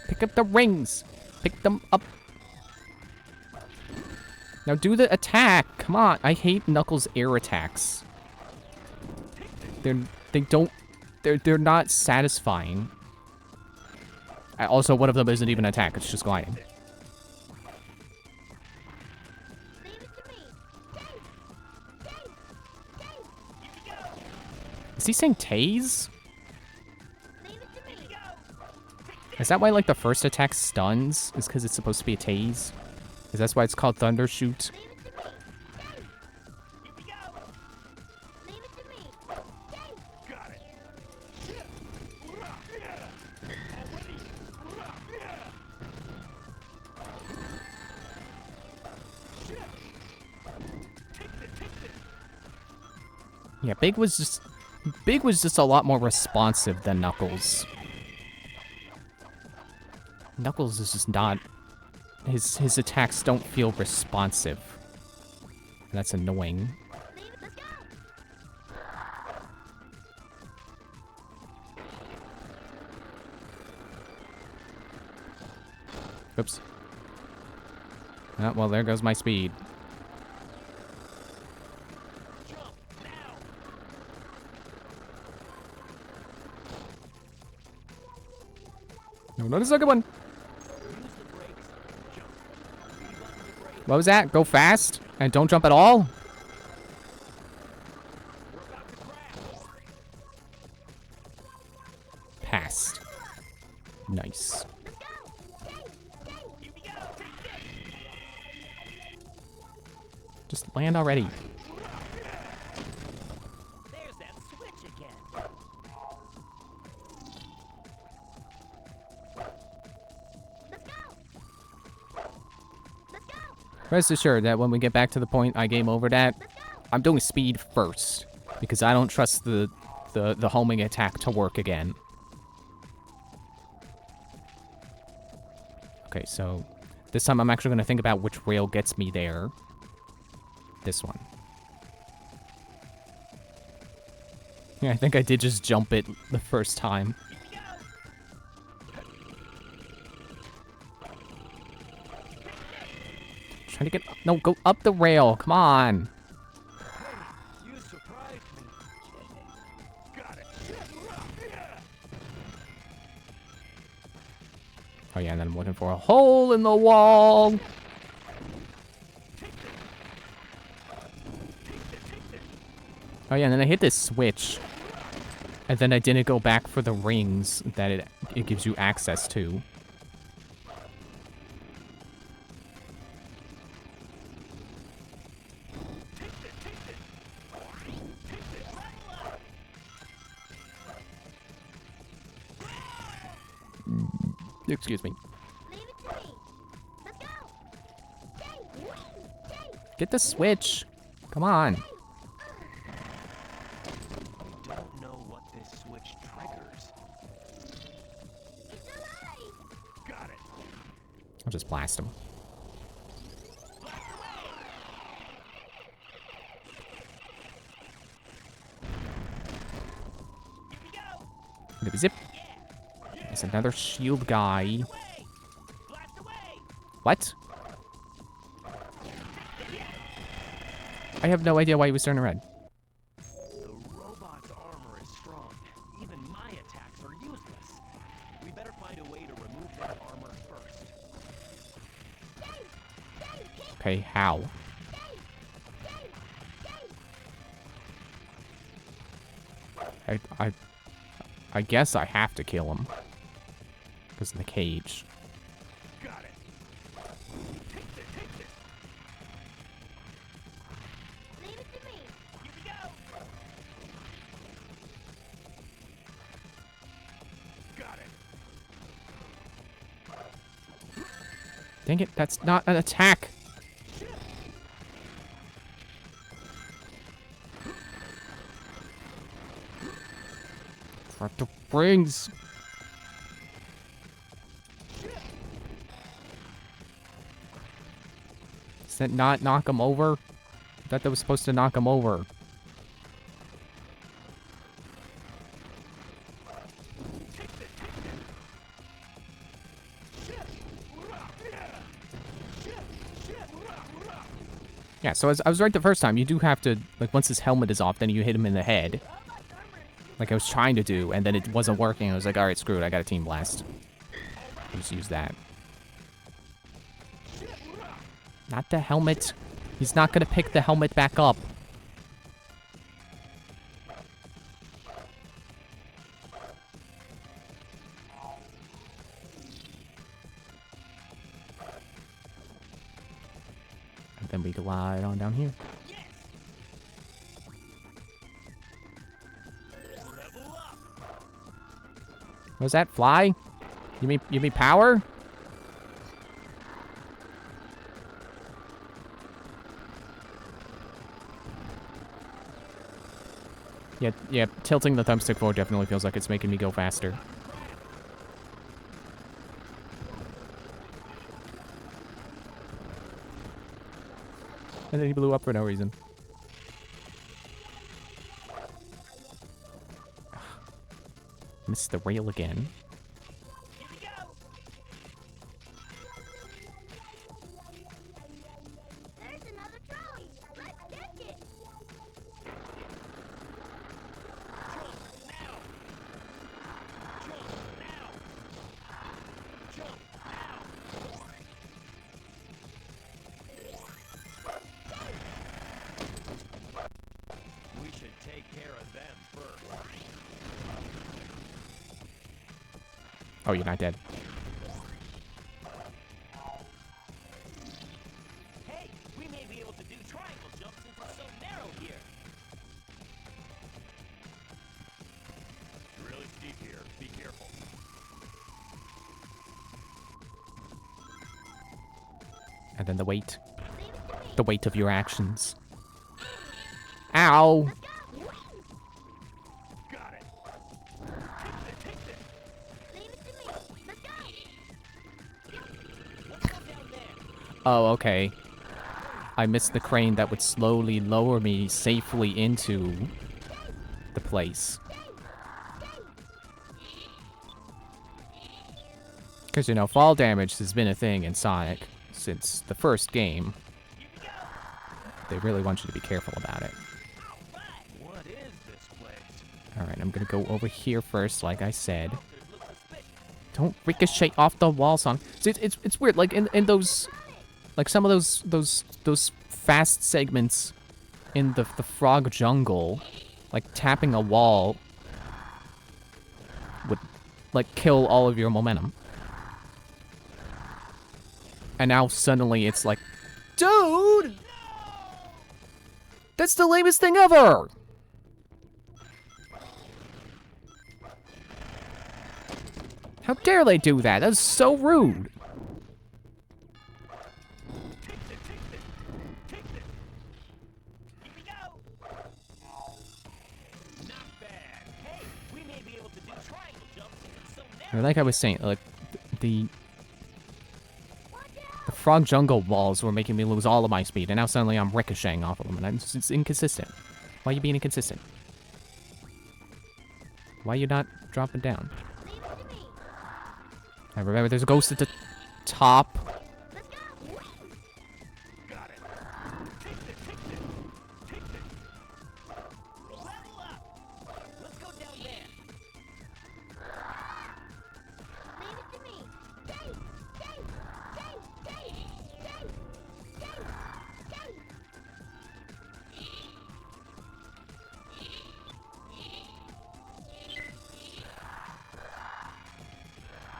pick up the rings. Pick them up. Now do the attack. Come on. I hate Knuckles' air attacks. They're not satisfying. Also, one of them isn't even an attack. It's just gliding. Leave it to me. Is he saying tase? Leave it to me. Is that why, like, the first attack stuns? Is because it's supposed to be a tase? Is that why it's called Thunder Shoot? Leave it to me. Leave it to me. Got it. Yeah, Big was just a lot more responsive than Knuckles. Knuckles is just not. His attacks don't feel responsive. And that's annoying. Leave it. Let's go. Oops. Ah, well, there goes my speed. No, not a second one. What was that? Go fast and don't jump at all? Passed. Nice. Just land already. There's that switch again. Let's go. Let's go. Rest assured that when we get back to the point I game over at, I'm doing speed first. Because I don't trust the homing attack to work again. Okay, so this time I'm actually going to think about which rail gets me there. This one. Yeah, I think I did just jump it the first time. Trying to get... No, go up the rail. Come on. You surprised me. Got it. Oh yeah, and then I'm looking for a hole in the wall. Oh yeah, and then I hit this switch. And then I didn't go back for the rings that it gives you access to. Excuse me. Leave it to me. Let's go. Get the switch. Come on. Don't know what this switch triggers. It's alive. Got it. I'll just blast him. Zip. There's another shield guy. Blast away! What? I have no idea why he was turning red. The robot's armor is strong. Even my attacks are useless. We better find a way to remove that armor first. Okay, how? I guess I have to kill him. Because of the cage. Got it. Leave it to me. Here we go! Got it. Dang it, that's not an attack. Drop the rings. Does that not knock him over? I thought that was supposed to knock him over. Yeah, so as I was right the first time, you do have to, like, once his helmet is off, then you hit him in the head. Like I was trying to do, and then it wasn't working. I was like, alright, screw it, I got a team blast. I'll just use that. Not the helmet. He's not gonna pick the helmet back up. And then we glide on down here. What was that? Fly? You mean power? Yeah, tilting the thumbstick forward definitely feels like it's making me go faster. And then he blew up for no reason. Missed the rail again. There's another trolley. Let's catch it. We should take care of them first. Oh, you're not dead. Hey, we may be able to do triangle jumps since it's so narrow here. It's really steep here. Be careful. And then the weight. The weight of your actions. Ow! Got it. Take this. Leave it to me. Let's go. Let's go down there. Oh, okay. I missed the crane that would slowly lower me safely into the place. Because, you know, fall damage has been a thing in Sonic since the first game. They really want you to be careful about it. What is this place? Alright, I'm gonna go over here first, like I said. Don't ricochet off the wall, Sonic. See, it's weird, like, in those... Like, some of those fast segments in the frog jungle, like, tapping a wall would, like, kill all of your momentum. And now suddenly it's like, dude! That's the lamest thing ever! How dare they do that? That's so rude. Here we go. Not bad. Hey, we may be able to do triangle jumps since it's so narrow. Like I was saying, like, the frog jungle walls were making me lose all of my speed, and now suddenly I'm ricocheting off of them, and it's inconsistent. Why are you being inconsistent? Why are you not dropping down? Leave it to me. I remember there's a ghost at the top. Let's go. Got it. Take this. Level up. Let's go down there. Leave it to me. Dave.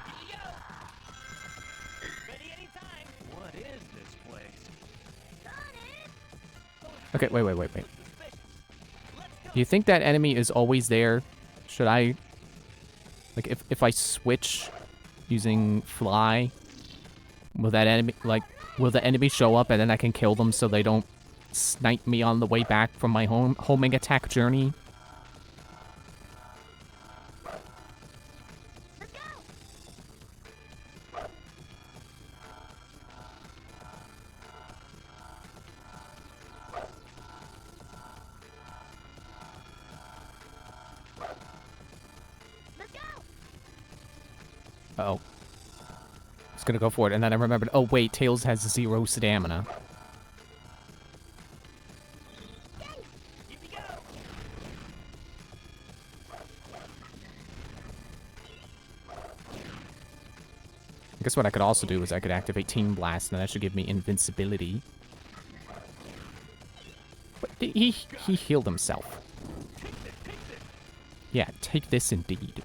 Here we go. Ready anytime. What is this place? Okay, wait. Suspicious. Let's go. Do you think that enemy is always there? Should I... Like, if I switch using fly, will that enemy, like, will the enemy show up and then I can kill them so they don't snipe me on the way back from my homing attack journey? Let's go. Let's go. Uh-oh. I was gonna go for it, and then I remembered, oh wait, Tails has 0 stamina. I guess what I could also do is I could activate Team Blast, and that should give me invincibility. But he healed himself. Yeah, take this indeed.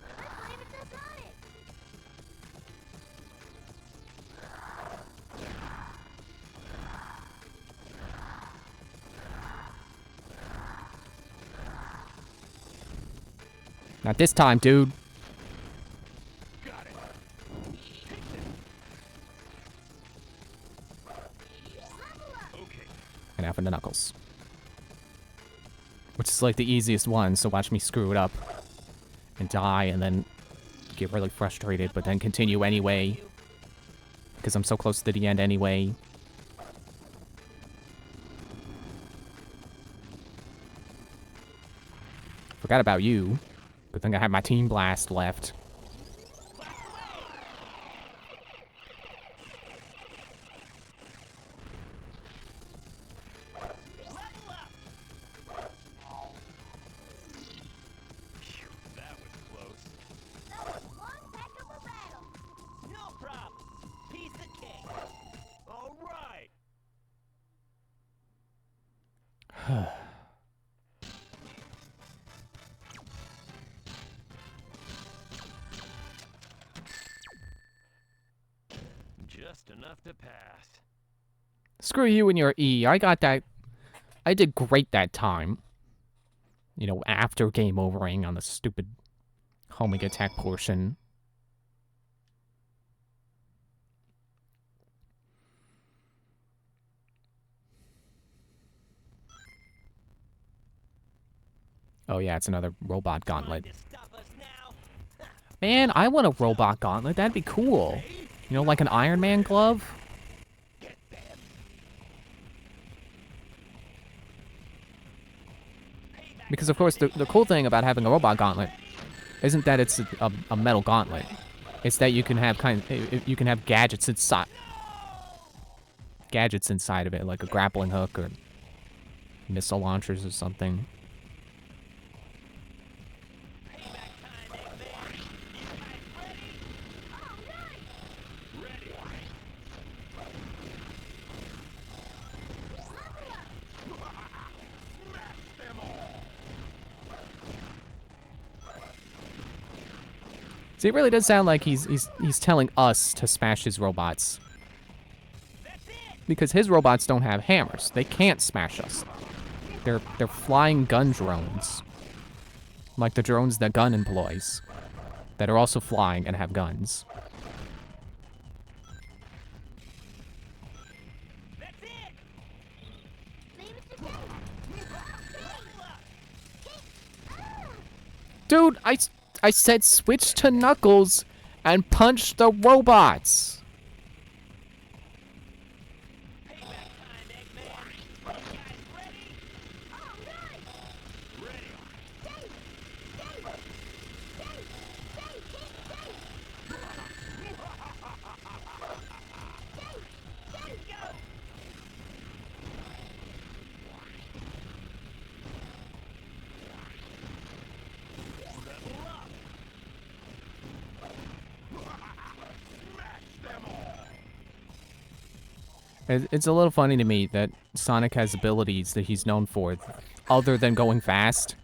Let's leave it to Sonic. Not this time, dude. And now for the Knuckles. Which is like the easiest one, so watch me screw it up. And die, and then get really frustrated, but then continue anyway. Because I'm so close to the end anyway. Forgot about you. Good thing I have my Team Blast left. That was close. That was one heck of a battle. No problem. Piece of cake. All right. Just enough to pass. Screw you and your E. I got that. I did great that time. You know, after game overing on the stupid homing attack portion. Oh yeah, it's another robot gauntlet. Trying to stop us now? Man, I want a robot gauntlet. That'd be cool. You know, like an Iron Man glove? Because, of course, the cool thing about having a robot gauntlet isn't that it's a metal gauntlet. It's that you can have you can have gadgets inside. Gadgets inside of it, like a grappling hook or missile launchers or something. See, it really does sound like he's telling us to smash his robots. Because his robots don't have hammers. They can't smash us. They're flying gun drones. Like the drones that Gun employs. That are also flying and have guns. Dude, I said switch to Knuckles and punch the robots. It's a little funny to me that Sonic has abilities that he's known for, other than going fast,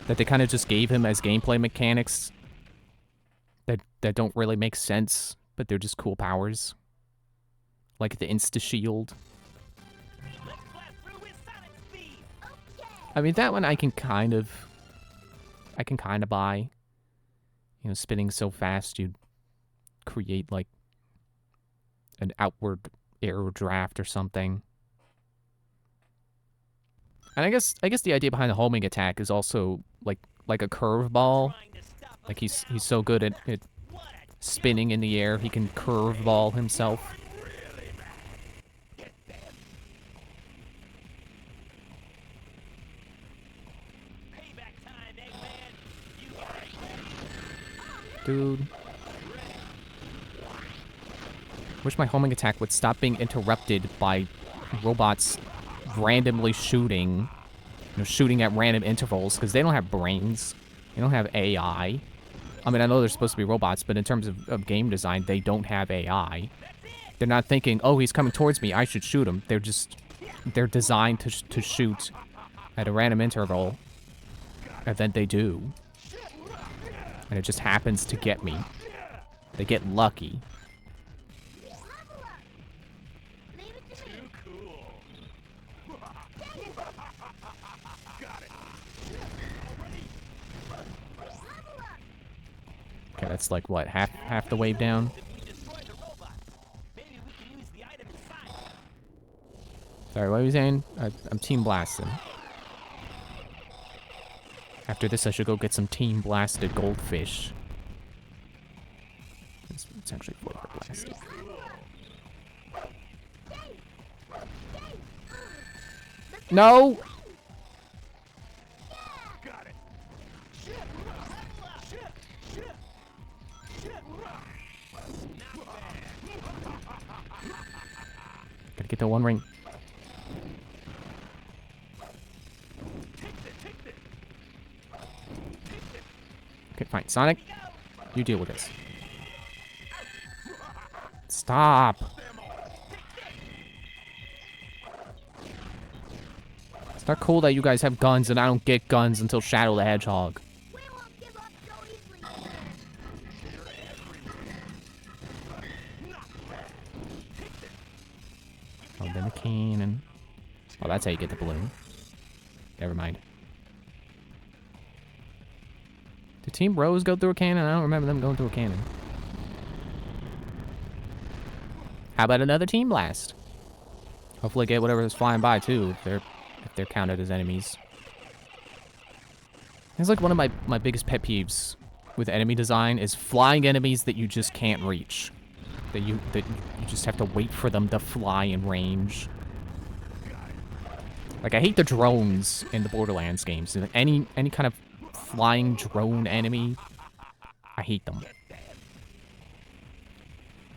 that they kind of just gave him as gameplay mechanics that don't really make sense, but they're just cool powers. Like the Insta-Shield. Let's blast through with Sonic speed. I mean, that one I can kind of buy. You know, spinning so fast, you'd create, like, an outward air draft or something. And I guess the idea behind the homing attack is also like a curveball. Like he's so good at spinning in the air, he can curveball himself. Dude. Wish my homing attack would stop being interrupted by robots randomly shooting shooting at random intervals because they don't have brains. They don't have AI. I mean, I know they're supposed to be robots, but in terms of game design, they don't have AI. They're not thinking, oh, he's coming towards me, I should shoot him. They're designed to shoot at a random interval, and then they do. And it just happens to get me. They get lucky. Leave it to me. Okay, that's like, what, half the wave down? If we destroy the robots, maybe we can use the item inside. Sorry, what were you saying? I'm team blasting. After this, I should go get some team blasted goldfish. It's actually flavor blasted. No! Gotta get that one ring. Okay, fine. Sonic, you deal with this. Stop. It's not cool that you guys have guns and I don't get guns until Shadow the Hedgehog. We won't give up so easily. Oh, then the cannon. Oh, that's how you get the balloon. Never mind. Did Team Rose go through a cannon? I don't remember them going through a cannon. How about another Team Blast? Hopefully get whatever is flying by too, if they're counted as enemies. It's like one of my biggest pet peeves with enemy design is flying enemies that you just can't reach. That you just have to wait for them to fly in range. Like, I hate the drones in the Borderlands games. Any kind of flying drone enemy, I hate them.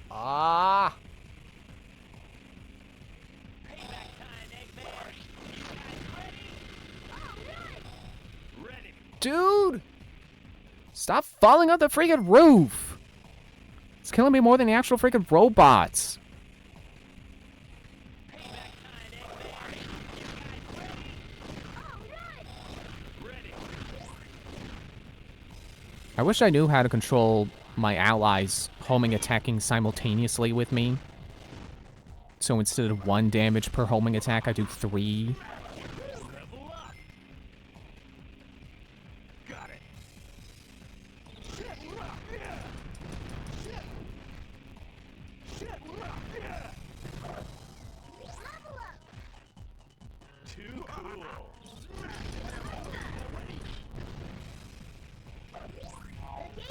Ah! Dude! Stop falling off the freaking roof! It's killing me more than the actual freaking robots. I wish I knew how to control my allies homing attacking simultaneously with me. So instead of 1 damage per homing attack, I do 3.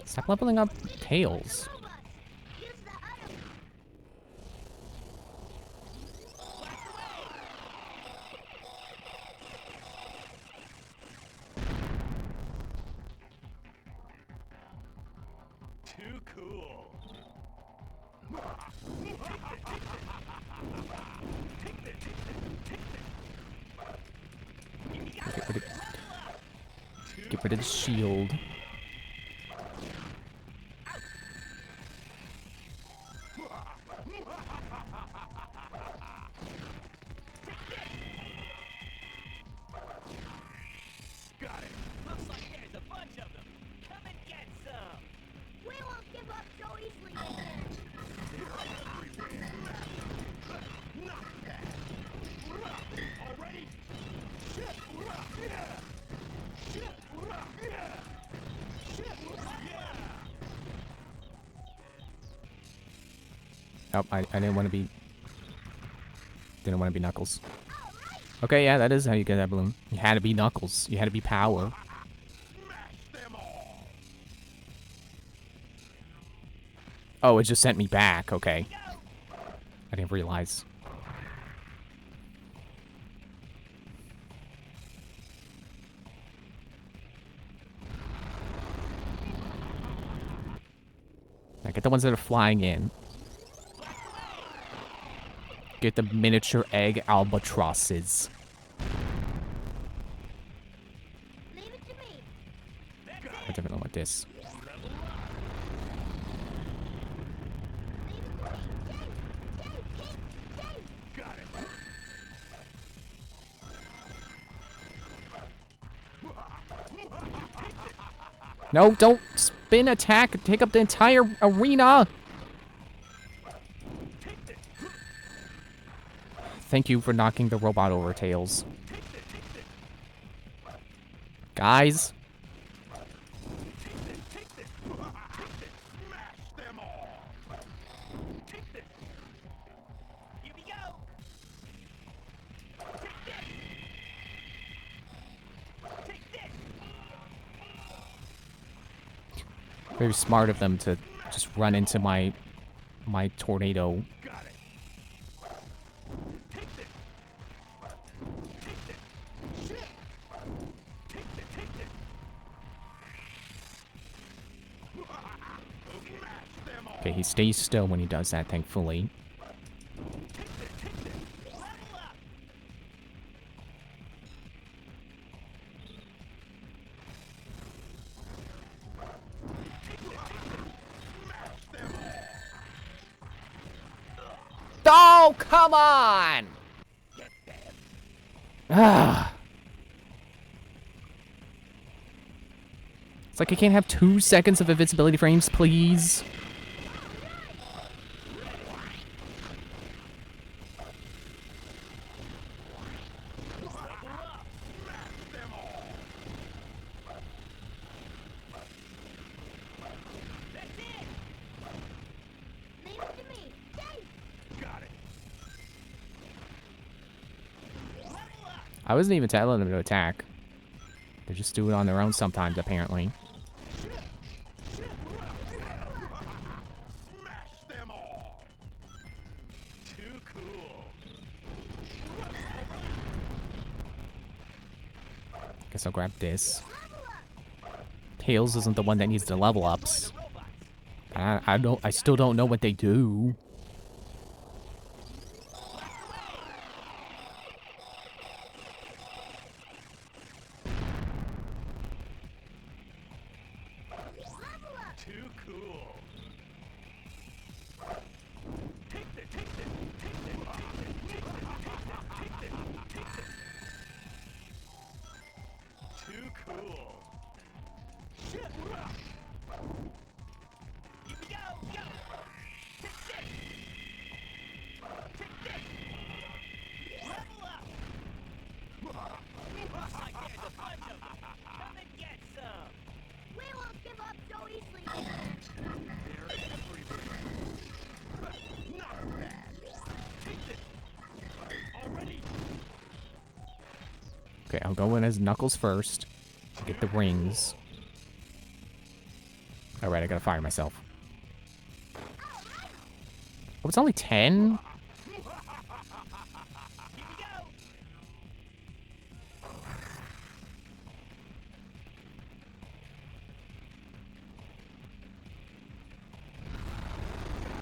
Stop leveling up Tails. Use the item. Too cool. Get rid of the shield. Looks like there's a bunch of them. Come and get some. We won't give up so easily, man. Oh, I didn't want to be... Didn't want to be Knuckles. Okay, yeah, that is how you get that balloon. You had to be Knuckles. You had to be Power. Oh, it just sent me back. Okay. I didn't realize. Now get the ones that are flying in. Get the miniature egg albatrosses. definitely don't want this. No, don't spin attack. Take up the entire arena. Thank you for knocking the robot over, Tails. Guys. Here we go. Take this. Very smart of them to just run into my tornado. Got it. Take this. Take this. Shit. Take this. Take this. Okay, he stays still when he does that, thankfully. Level up. Oh, come on! Ah. It's like I can't have 2 seconds of invincibility frames, please. Leave it to me. Dave! Got it. Level up. I wasn't even telling them to attack. They just do it on their own sometimes, apparently. Smash them all. Too cool. Guess I'll grab this. Tails isn't the one that needs the level ups. I still don't know what they do. Too cool. Take this. Take this. Take this. Take this. Take this. Take this. Too cool. Shit. Here we go. Go. Take this. Take this. Level up. Looks like there's a bunch of them. Come and get some. We won't give up so easily. They're everywhere. Not bad. Take this. Already. Okay, I'll go in as Knuckles first. Get the rings. Alright, I gotta fire myself. Oh, it's only 10? Here we go.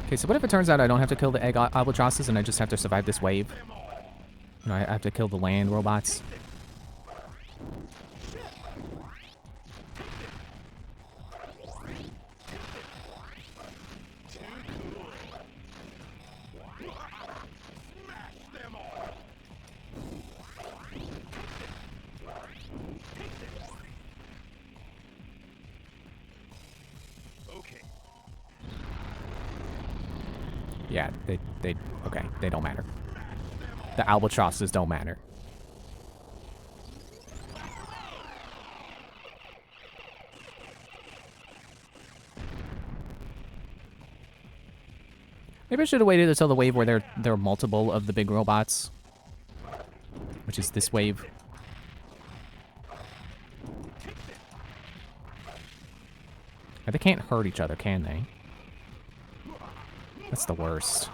Okay, so what if it turns out I don't have to kill the egg albatrosses and I just have to survive this wave? You know, I have to kill the land robots. Okay. Yeah, okay, they don't matter. The albatrosses don't matter. Maybe I should have waited until the wave where there are multiple of the big robots. Which is this wave. They can't hurt each other, can they? That's the worst.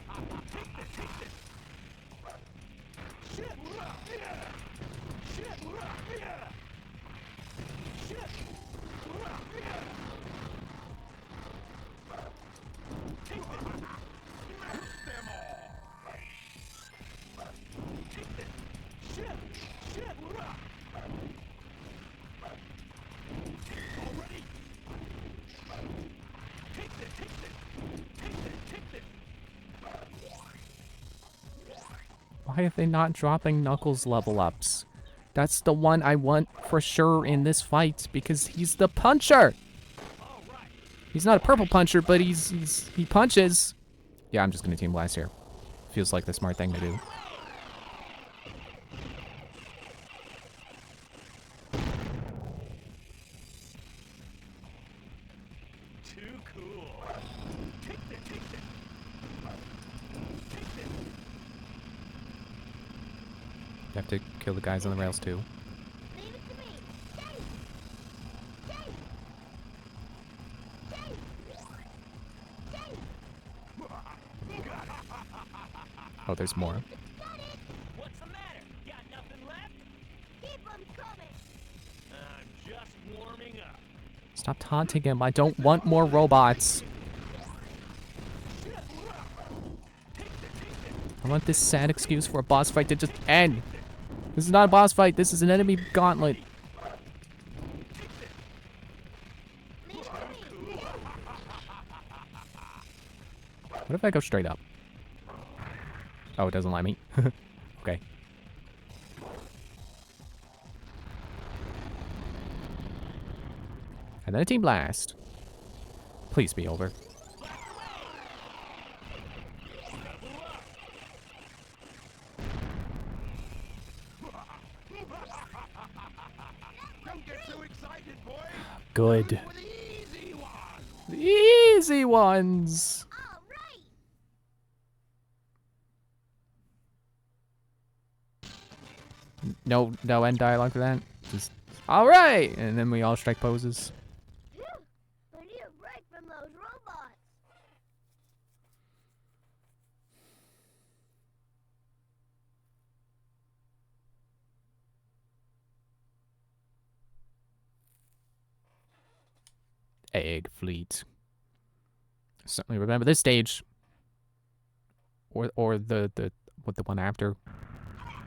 Why are they not dropping Knuckles level ups? That's the one I want for sure in this fight because he's the puncher. He's not a purple puncher, but he punches. Yeah, I'm just gonna team blast here. Feels like the smart thing to do. Too cool. Take that, take that. Take that. You have to kill the guys on the rails too. Leave it to me. Dave! Dave! Dave! Oh, there's more. What's the matter? Got nothing left? Keep 'em coming! I'm just warming up. Stop taunting him. I don't want more robots. I want this sad excuse for a boss fight to just end. This is not a boss fight. This is an enemy gauntlet. Leave it to me! What if I go straight up? Oh, it doesn't let me. Okay. And then a team blast. Please be over. Don't get too excited, boy. Good. For the easy one. The easy ones. All right! No end dialogue for that. Just all right, and then we all strike poses. Phew! I need a break from those robots! Egg fleet. Certainly remember this stage. Or the one after.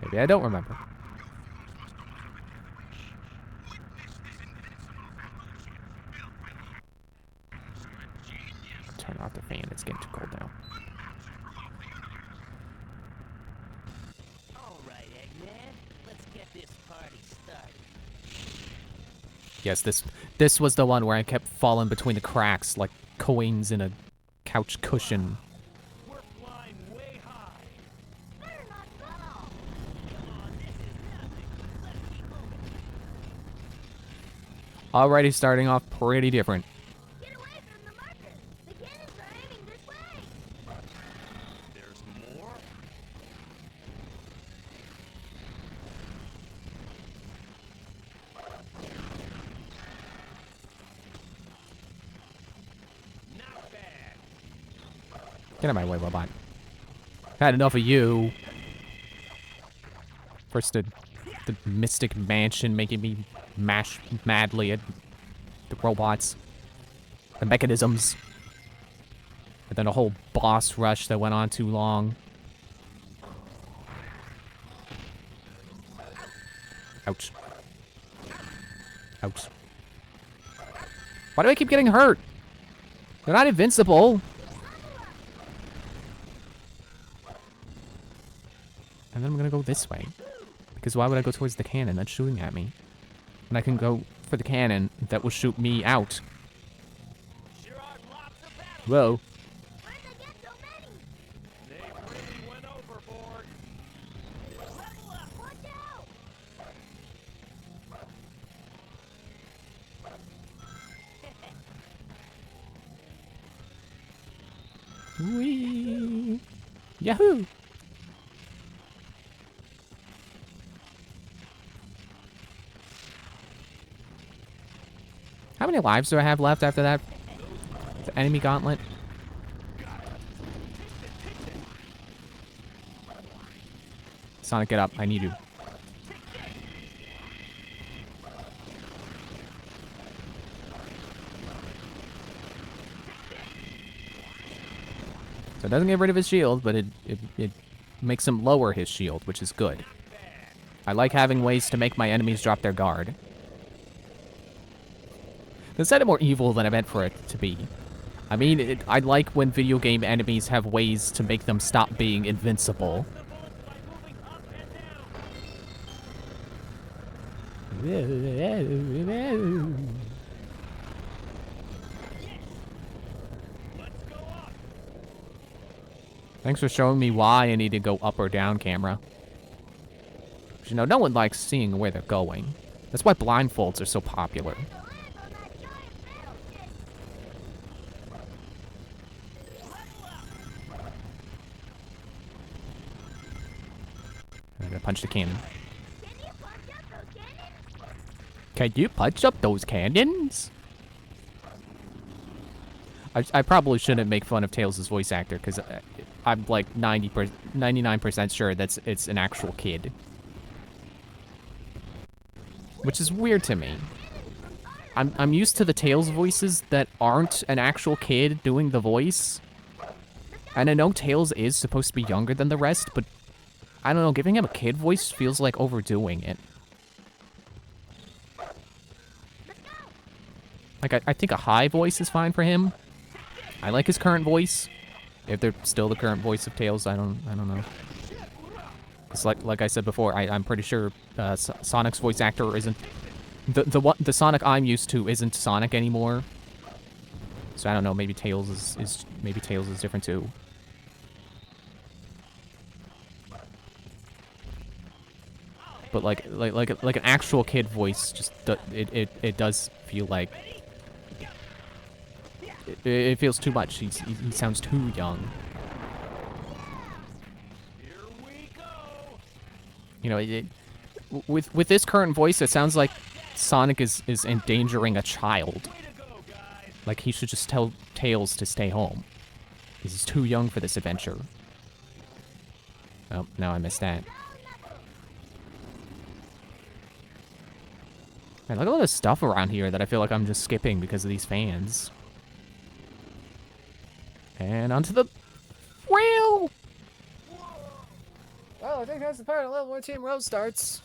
Maybe I don't remember. Turn off the fan, it's getting too cold now. All right, Eggman. Let's get this party started. Yes, this was the one where I kept falling between the cracks like coins in a couch cushion. We're flying way high. Better not fall! Come on, this is nothing. Let's keep moving. Already starting off pretty different. Get away from the marker! The cannons are aiming this way! There's more? Not bad. Get out of my way, robot. Had enough of you. First the Mystic Mansion making me mash madly at the robots. The mechanisms. And then a whole boss rush that went on too long. Ouch. Ouch. Why do I keep getting hurt? They're not invincible. And then I'm gonna go this way. Because why would I go towards the cannon that's shooting at me? When I can go for the cannon that will shoot me out. Sure are lots of battles. Whoa. Where'd they get so many? They really went overboard. Level up! Watch out! Whee! Yahoo! How many lives do I have left after that? The enemy gauntlet? Sonic, get up. I need you. So it doesn't get rid of his shield, but it makes him lower his shield, which is good. I like having ways to make my enemies drop their guard. That sounded more evil than I meant for it to be. I mean, I like when video game enemies have ways to make them stop being invincible. Thanks for showing me why I need to go up or down camera. You know, no one likes seeing where they're going. That's why blindfolds are so popular. I'm gonna punch the cannon. Can you punch up those cannons? I probably shouldn't make fun of Tails' voice actor, because I'm like 99% sure it's an actual kid. Which is weird to me. I'm used to the Tails voices that aren't an actual kid doing the voice. And I know Tails is supposed to be younger than the rest, but I don't know, giving him a kid voice feels like overdoing it. Like, I think a high voice is fine for him. I like his current voice. If they're still the current voice of Tails, I don't know. It's like I said before, I'm pretty sure Sonic's voice actor isn't the Sonic I'm used to isn't Sonic anymore. So I don't know, maybe Tails is different too. But like an actual kid voice, just it does feel like it feels too much. He sounds too young. You know, with this current voice, it sounds like Sonic is endangering a child. Like he should just tell Tails to stay home. He's too young for this adventure. Oh, no, I missed that. Man, look at all this stuff around here that I feel like I'm just skipping because of these fans. And onto the rail! Well, I think that's the part of level where Team Rose starts.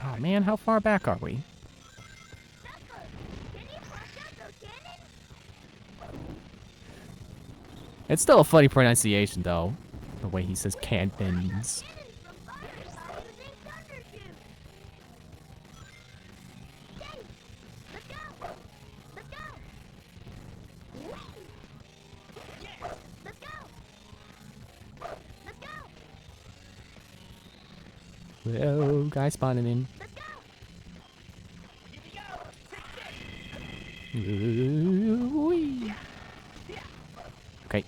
Oh man, how far back are we? It's still a funny pronunciation, though. The way he says cannons. Whoa, guy spawning in. Ooh-wee. Okay.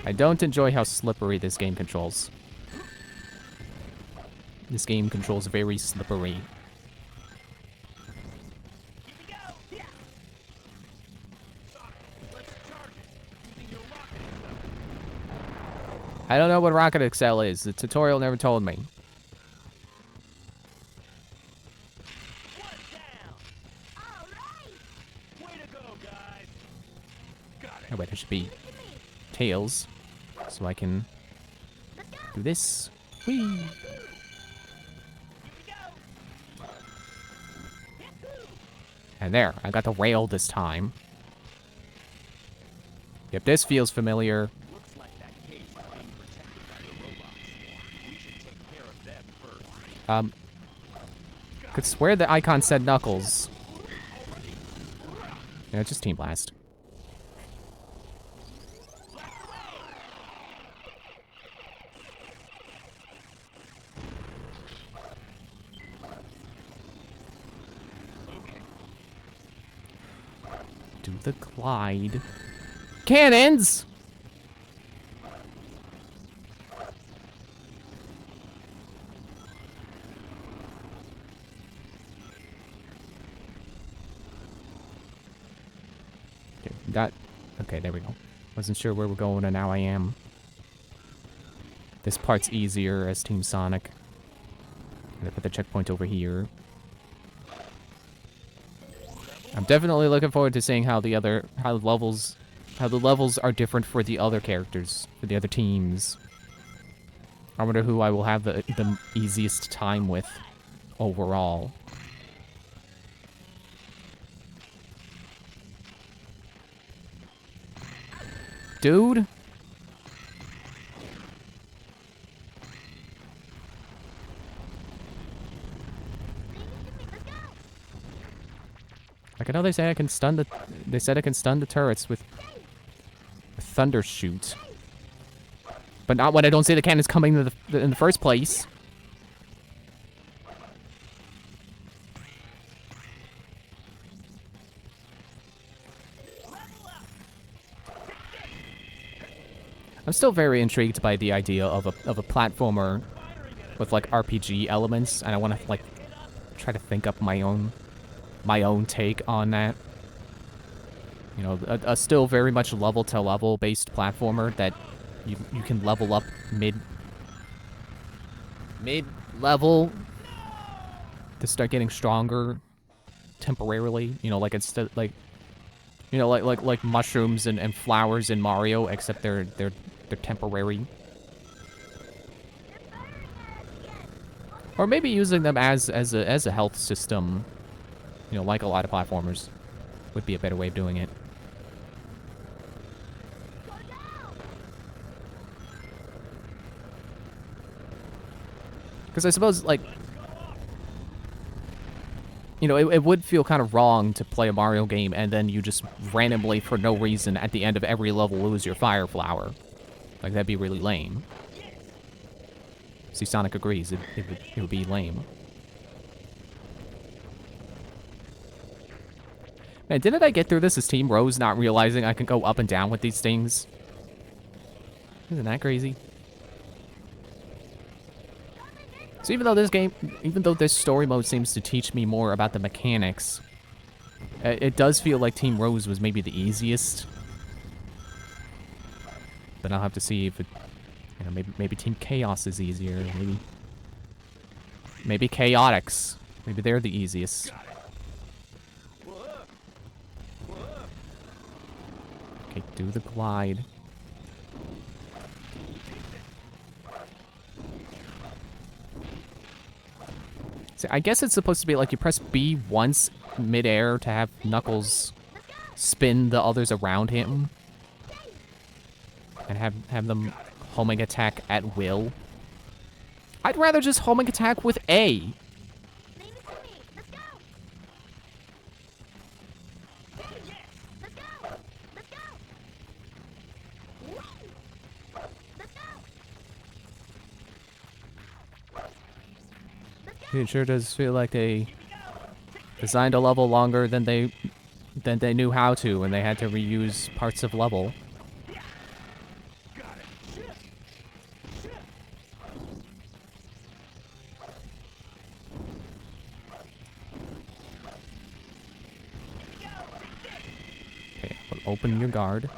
I don't enjoy how slippery this game controls. This game controls very slippery. I don't know what Rocket Excel is. The tutorial never told me. Oh wait, there should be Tails, so I can do this. Whee! And there, I got the rail this time. Yep, this feels familiar. Looks like that cage is being protected by the robots. We should take care of them first. Could swear the icon said Knuckles. Yeah, it's just Team Blast. Do the glide. Cannons! Okay, there we go. Wasn't sure where we're going, and now I am. This part's easier as Team Sonic. I'm gonna put the checkpoint over here. I'm definitely looking forward to seeing how the levels are different for the other characters, for the other teams. I wonder who I will have the easiest time with overall. dude. Like, I know they say I can stun the... They said I can stun the turrets with thunder shoot. But not when I don't see the cannons coming in the first place. I'm still very intrigued by the idea of a platformer with like RPG elements, and I want to like try to think up my own take on that. You know, a still very much level to level based platformer that you can level up mid level to start getting stronger temporarily. You know, like it's like, you know, like mushrooms and flowers in Mario, except they're temporary. Or maybe using them as a health system, you know, like a lot of platformers, would be a better way of doing it. Because I suppose, like, you know, it would feel kind of wrong to play a Mario game and then you just randomly, for no reason, at the end of every level lose your fire flower. Like, that'd be really lame. See, Sonic agrees. It would be lame. Man, didn't I get through this as Team Rose, not realizing I can go up and down with these things? Isn't that crazy? So even though this story mode seems to teach me more about the mechanics, it does feel like Team Rose was maybe the easiest. But I'll have to see if it, you know, maybe Team Chaos is easier. Maybe Chaotix. Maybe they're the easiest. Okay, do the glide. See, I guess it's supposed to be like you press B once mid-air to have Knuckles spin the others around him. And have them homing attack at will. I'd rather just homing attack with A. Leave it to me. Let's go. Yes. Let's go. Let's go. Whee! Let's go. Let's go. It sure does feel like they designed a level longer than they knew how to, and they had to reuse parts of level. Okay, we'll open your guard,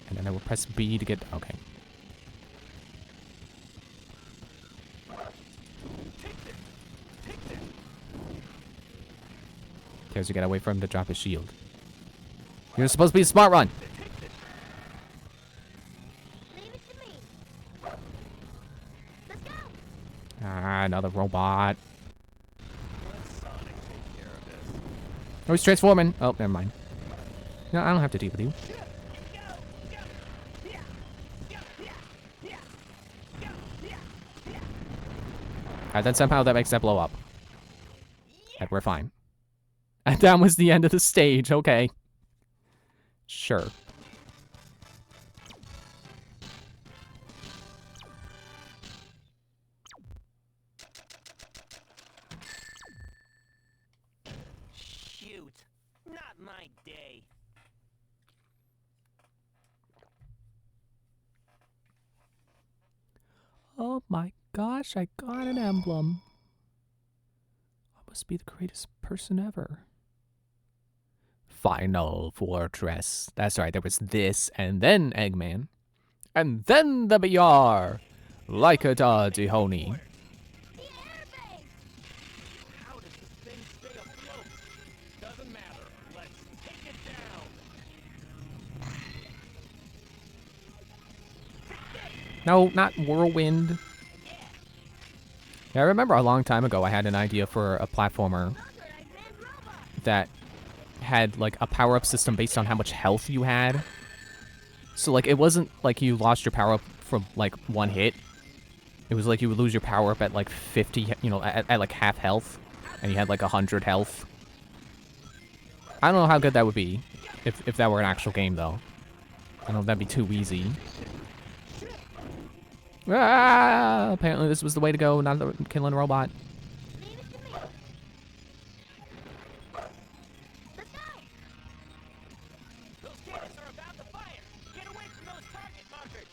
and then I will press B to get... Okay. Cares to get away from him to drop his shield. You're supposed to be a smart run. Leave it to me. Let's go. Ah, another robot. Oh, he's transforming. Oh, never mind. No, I don't have to deal with you. Alright, then somehow that makes that blow up. And we're fine. And that was the end of the stage. Okay. Sure. Shoot. Not my day. Oh my gosh, I got an emblem. I must be the greatest person ever. Final Fortress. That's right, there was this, and then Eggman. And then the BR. Like a Dihoni. The airbase. How does this thing stay afloat? Doesn't matter. Let's take it down. No, not Whirlwind. Yeah, I remember a long time ago I had an idea for a platformer that had like a power-up system based on how much health you had. So, like, it wasn't like you lost your power up from, like, one hit. It was like you would lose your power up at, like, 50, you know, at like, half health. And you had, like, 100 health. I don't know how good that would be. If that were an actual game, though. I don't know if that'd be too easy. Ah, apparently this was the way to go, not killing a robot. Leave it to me. Let's go. Those cannons are about to fire. Get away from those target markers.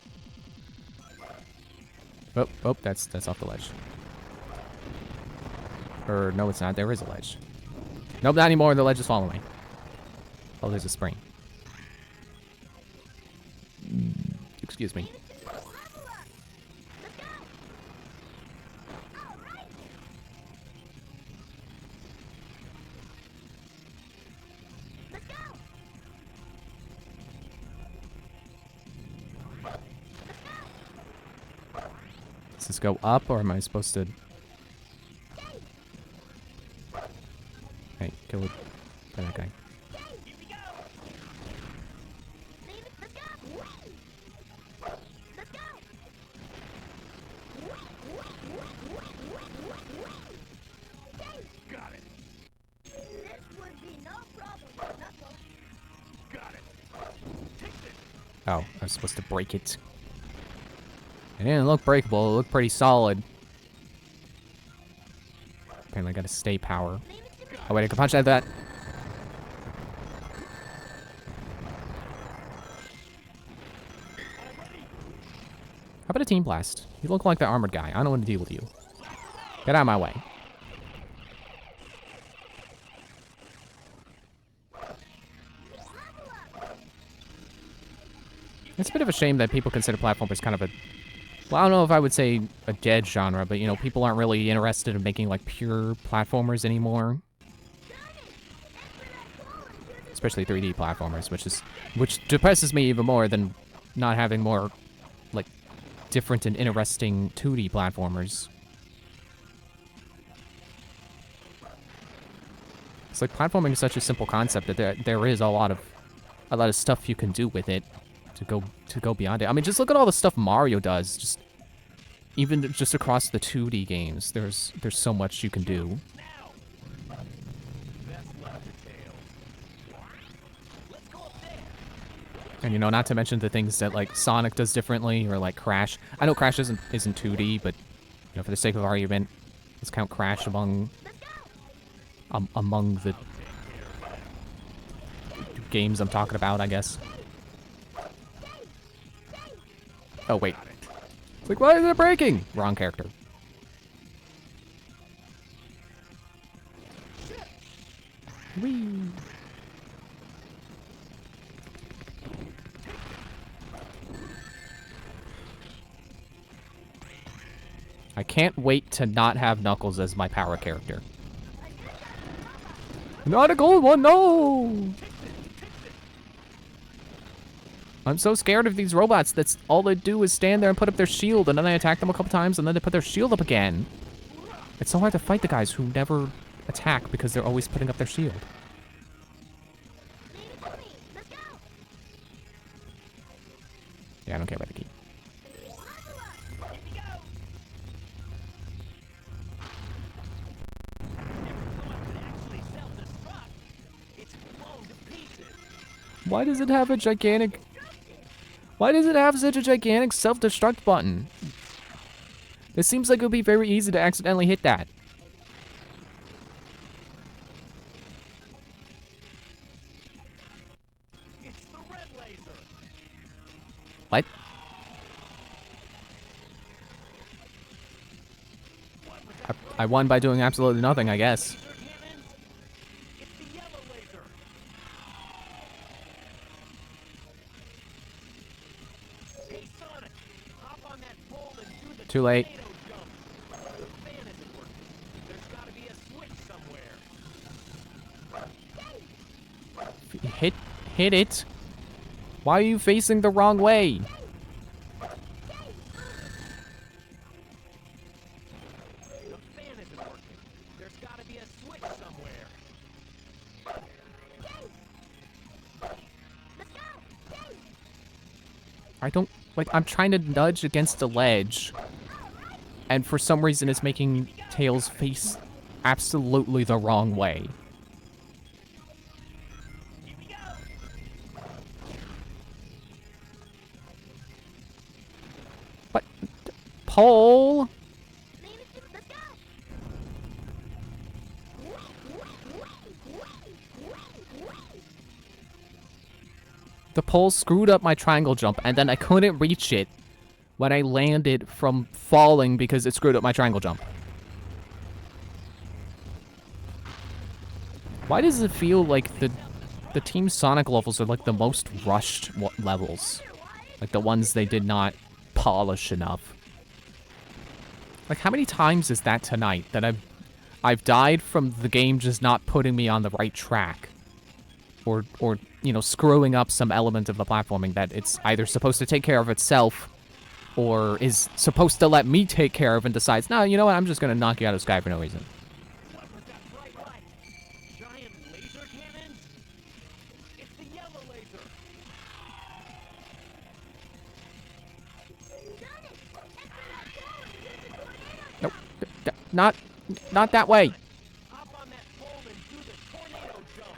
Oh, that's off the ledge. Or, no, it's not. There is a ledge. Nope, not anymore. The ledge is following me. Oh, there's a spring. Excuse me. Level up. Let's go. All right. Let's go. Does this go up, or am I supposed to... Hey, kill that guy. Here we go. Leave it. Let's go. Let's go. Got it. This would be no problem, Knuckles. Got it. Oh, I was supposed to break it. It didn't look breakable. It looked pretty solid. Apparently I gotta stay power. Leave it to me. Oh, wait, I can punch at that. How about a team blast? You look like the armored guy. I don't want to deal with you. Get out of my way. It's a bit of a shame that people consider platformers kind of a... Well, I don't know if I would say a dead genre, but, you know, people aren't really interested in making, like, pure platformers anymore. Especially 3D platformers, which depresses me even more than not having more, like, different and interesting 2D platformers. It's like platforming is such a simple concept that there is a lot of stuff you can do with it to go beyond it. I mean, just look at all the stuff Mario does. Even just across the 2D games, there's so much you can do. And, you know, not to mention the things that, like, Sonic does differently, or, like, Crash. I know Crash isn't 2D, but, you know, for the sake of argument, let's count Crash among the games I'm talking about, I guess. Oh, wait. It's like, why is it breaking? Wrong character. Whee! I can't wait to not have Knuckles as my power character. Not a gold one, no! I'm so scared of these robots that's all they do is stand there and put up their shield, and then I attack them a couple times, and then they put their shield up again. It's so hard to fight the guys who never attack because they're always putting up their shield. Leave it to me. Let's go. Yeah, I don't care about the key. Why does it have a gigantic... Why does it have such a gigantic self-destruct button? It seems like it would be very easy to accidentally hit that. It's the red laser. What? I won by doing absolutely nothing, I guess. Laser cannons. It's the yellow laser. Hey Sonic, hop on that pole and do the Too late. tornado jump. The fan isn't working. There's got to be a switch somewhere. Hit it. Why are you facing the wrong way? The fan isn't working. There's got to be a switch somewhere. I don't... Like, I'm trying to nudge against the ledge. And for some reason, it's making Tails face absolutely the wrong way. But... Pole! Let's go! The pole screwed up my triangle jump, and then I couldn't reach it when I landed from falling because it screwed up my triangle jump. Why does it feel like the Team Sonic levels are like the most rushed levels? Like the ones they did not polish enough. Like how many times is that tonight that I've died from the game just not putting me on the right track? Or you know, screwing up some element of the platforming that it's either supposed to take care of itself or is supposed to let me take care of and decides, no, you know what, I'm just gonna knock you out of the sky for no reason. What was that bright light? Giant laser cannon? It's the yellow laser. Nope. Not that way. Hop on that pole and do the tornado jump.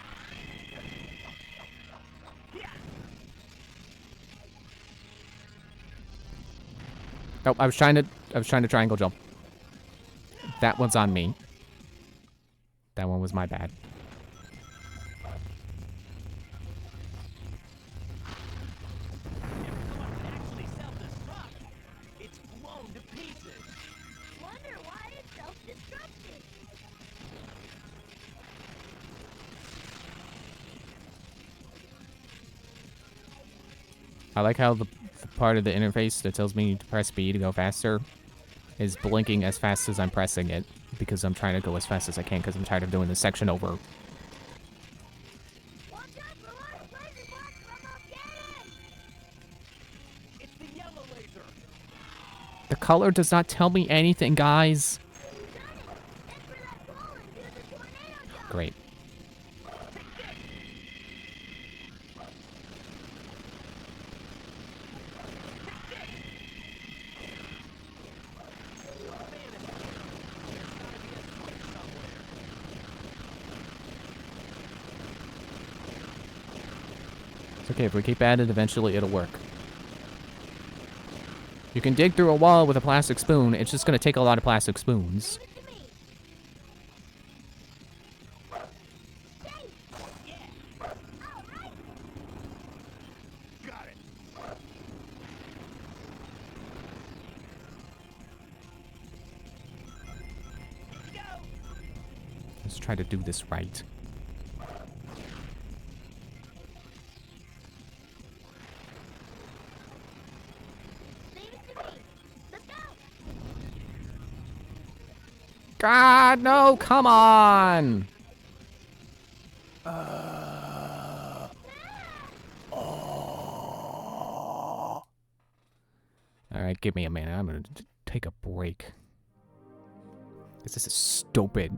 Nope, I was trying to triangle jump. That one's on me. That one was my bad. Actually self-destruct. It's blown to pieces. Wonder why it self-destructed. I like how the part of the interface that tells me to press B to go faster is blinking as fast as I'm pressing it because I'm trying to go as fast as I can because I'm tired of doing this section over. Watch out for large laser blocks from Armageddon! It's the yellow laser. The color does not tell me anything, guys. Head for that pole and do the tornado jump! Great. It's okay, if we keep at it, eventually it'll work. You can dig through a wall with a plastic spoon, it's just gonna take a lot of plastic spoons. Leave it to me! Got it. Let's try to do this right. Leave it to me! Let's go! God, no, come on! Alright, give me a minute. I'm gonna take a break. This is stupid.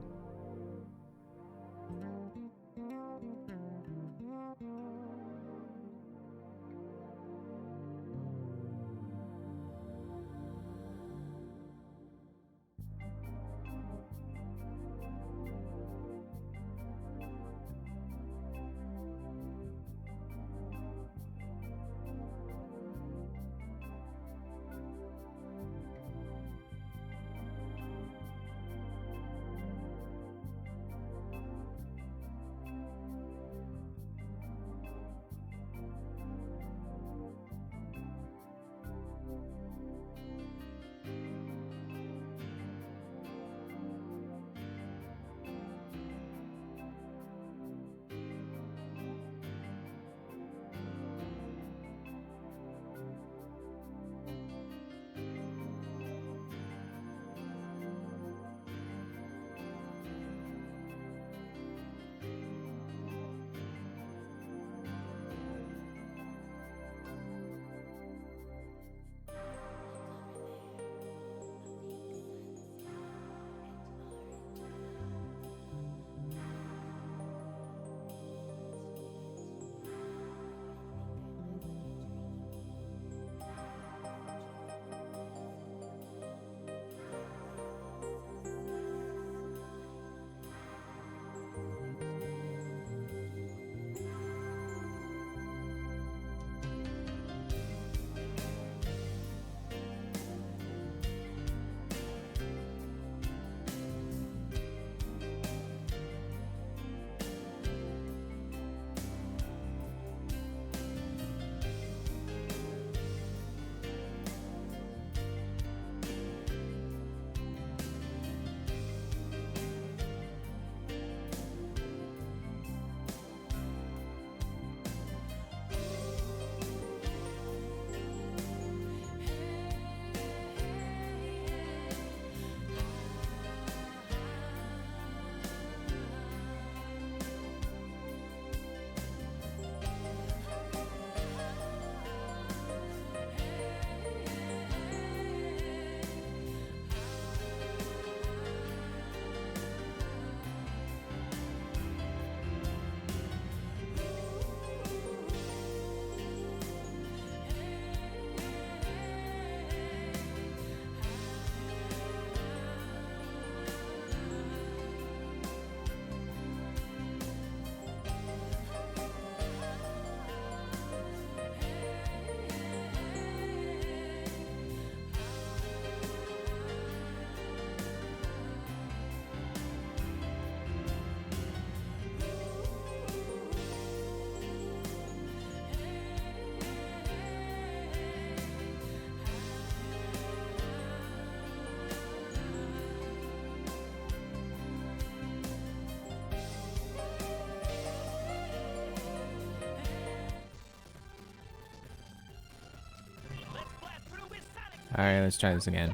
Alright, let's try this again.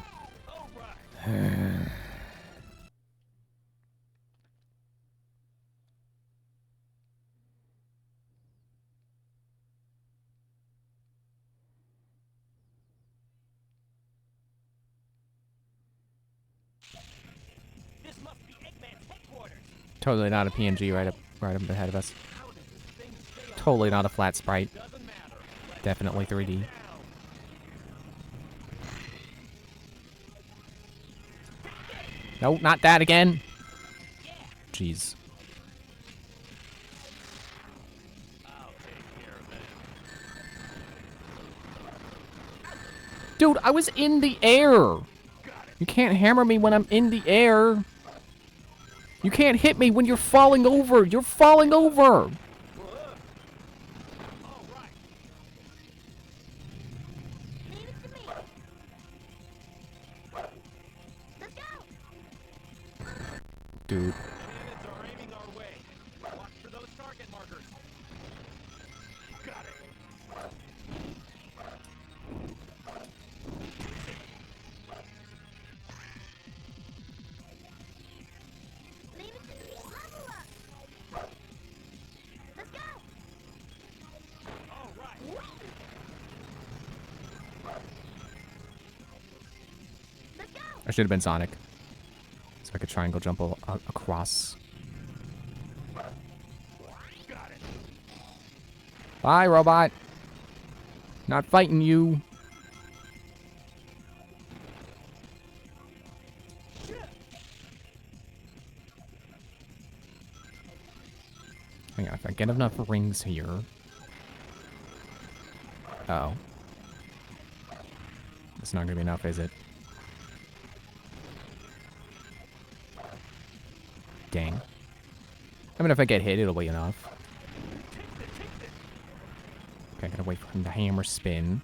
This must be Eggman's headquarters. Totally not a PNG right up ahead of us. Totally not a flat sprite. Definitely 3D. No, not that again. Jeez. Dude, I was in the air. You can't hammer me when I'm in the air. You can't hit me when you're falling over. You're falling over. Leave it to me. Let's go. Dude. Cannons are aiming our way. Watch for those target markers. Got it. Leave it to me. Level up. Let's go. All right. Let's go. I should have been Sonic. So I could triangle jump across. Got it. Bye, robot. Not fighting you. Hang on, if I get enough rings here. Uh-oh. It's not gonna be enough, is it? Dang. I mean, if I get hit, it'll be enough. Okay, I gotta wait for him to hammer spin.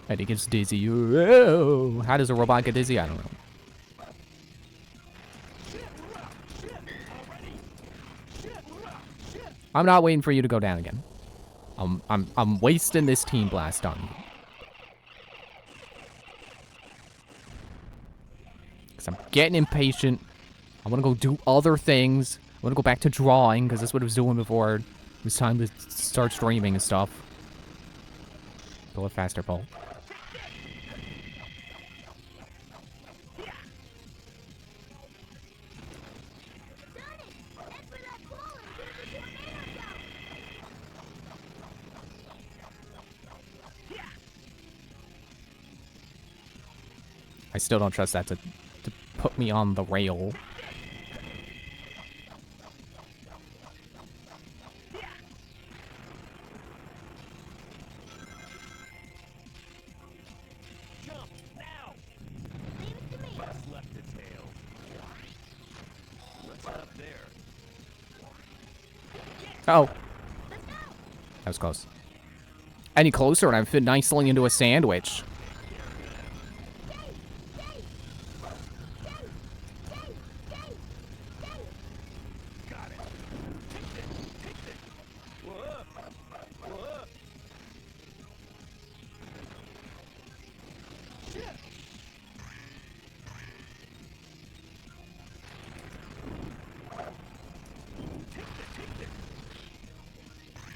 And he gets dizzy. Oh, how does a robot get dizzy? I don't know. I'm not waiting for you to go down again. I'm wasting this team blast on you. Cause I'm getting impatient. I want to go do other things. I want to go back to drawing because that's what I was doing before it was time to start streaming and stuff. Go a faster, Paul. Head for that pole and give the tornado down. I still don't trust that to put me on the rail. Jump now. Leave it to me. What's left to tail? What's up there? Oh, Let's go. that was close. Any closer and I fit nicely into a sandwich. Got it. Take this. Take this. Whoa. Whoa.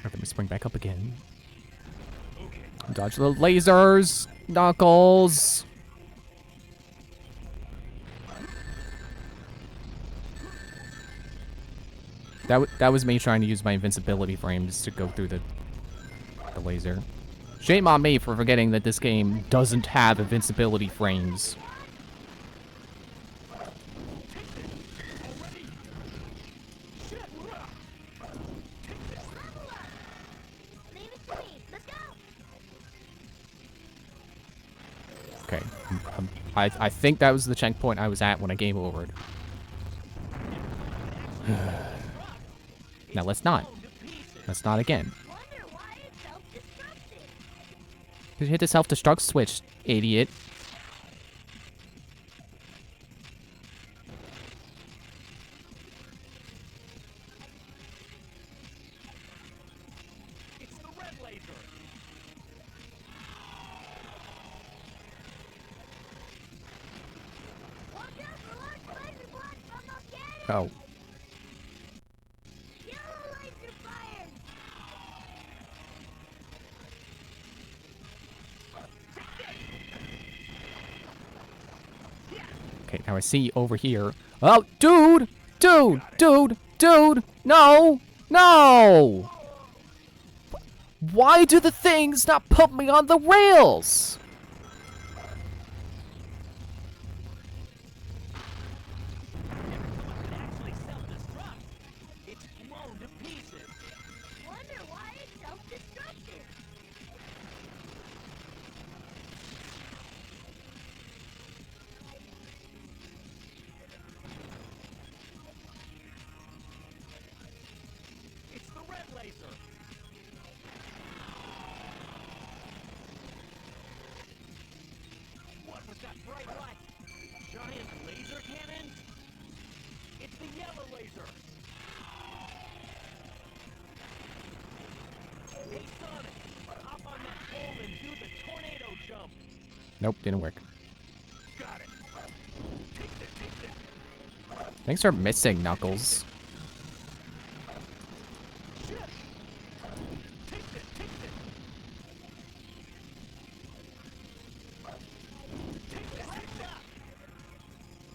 Okay, let me spring back up again. Okay. Dodge the lasers, Knuckles. That was me trying to use my invincibility frames to go through the laser. Shame on me for forgetting that this game doesn't have invincibility frames. Leave it to me. Let's go. Okay, I think that was the checkpoint I was at when I game overed. Now let's not. Let's not again. Wonder why it self-destructed. You hit the self-destruct switch, idiot. It's the red laser. Oh. Yellow laser fired! Okay, now I see over here. Oh, dude! Dude! Dude! Dude! No! No! Why do the things not put me on the rails? Actually self-destruct. It's blown to pieces. Wonder why it's self-destructive. It's the red laser. What was that bright light? Giant laser cannon? It's the yellow laser. Hey Sonic, hop on that pole and do the tornado jump. Nope, didn't work. Got it. Things are missing, Knuckles.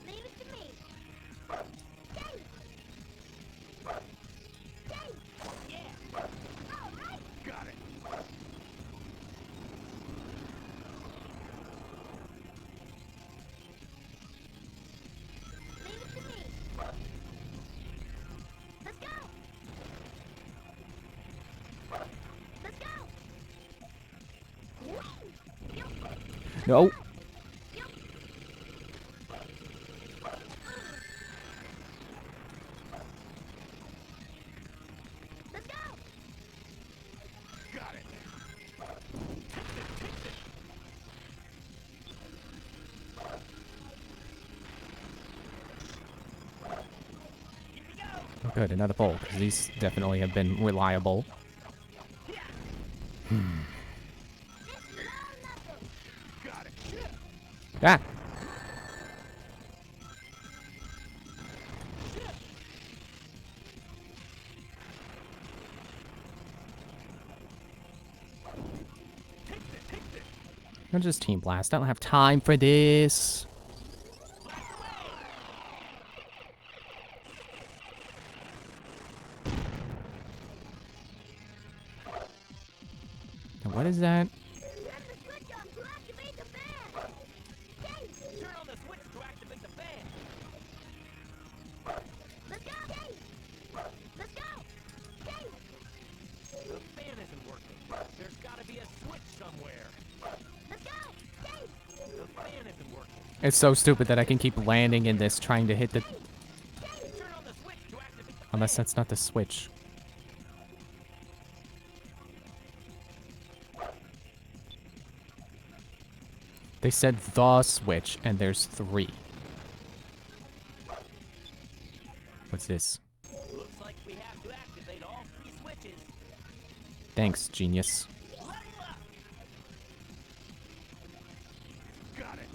Leave it to me. Dang! Dang! Yeah! All right! Got it. Leave it to me. Let's go! Let's go! Whee! Yo! No. Yo! Let's go! Got it. Here we go. Oh, good, another pole, because these definitely have been reliable. It's low knuckles! Got it. Ah! I'll just Team Blast. I don't have time for this. Now, what is that? Turn the switch on to activate the fan! Dang! Turn on the switch to activate the fan. Let's go! Dang! Let's go! Dang! The fan isn't working. There's got to be a switch somewhere. Let's go! Dang! The fan isn't working. It's so stupid that I can keep landing in this trying to hit the... Turn on the switch to activate the Unless that's not the switch. They said the switch, and there's 3. What's this? Looks like we have to activate all 3 switches. Thanks, genius. Level up. Got it.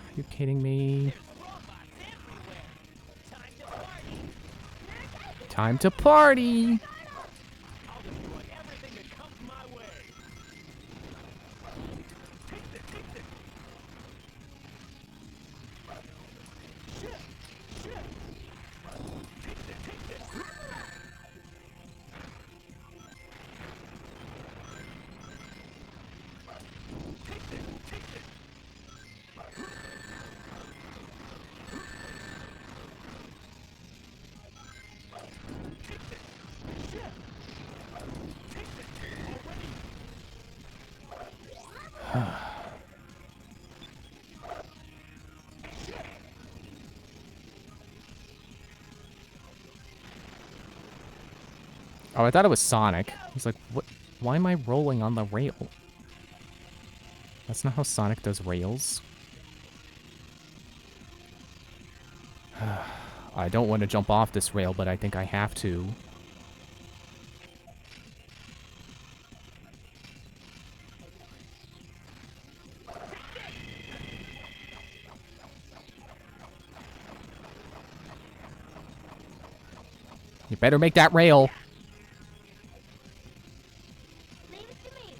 Are you kidding me? There's robots everywhere. Time to party. Time to party! I'll destroy everything that comes my way. Take this. Oh, I thought it was Sonic. I was like, what? Why am I rolling on the rail? That's not how Sonic does rails. I don't want to jump off this rail, but I think I have to. You better make that rail. Leave it to me.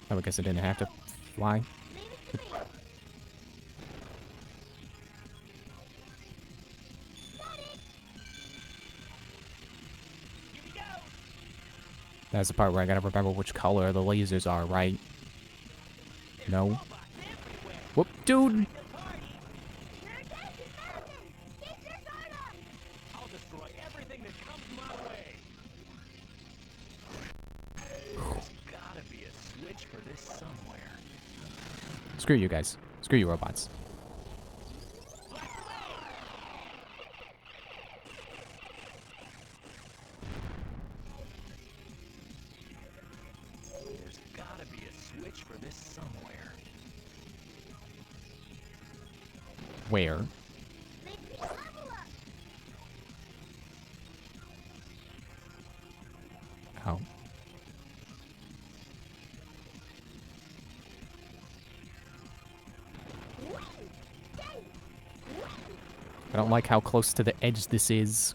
Oh, I guess I didn't have to fly. Leave it to me. That's the part where I gotta remember which color the lasers are, right? No. Whoop, dude! You're taking mountain. Keep your guard up. I'll destroy everything that comes my way. There's gotta be a switch for this somewhere. Screw you guys. Screw you, robots. There's gotta be a switch for this somewhere. Where? Make me level up. Oh. I don't like how close to the edge this is.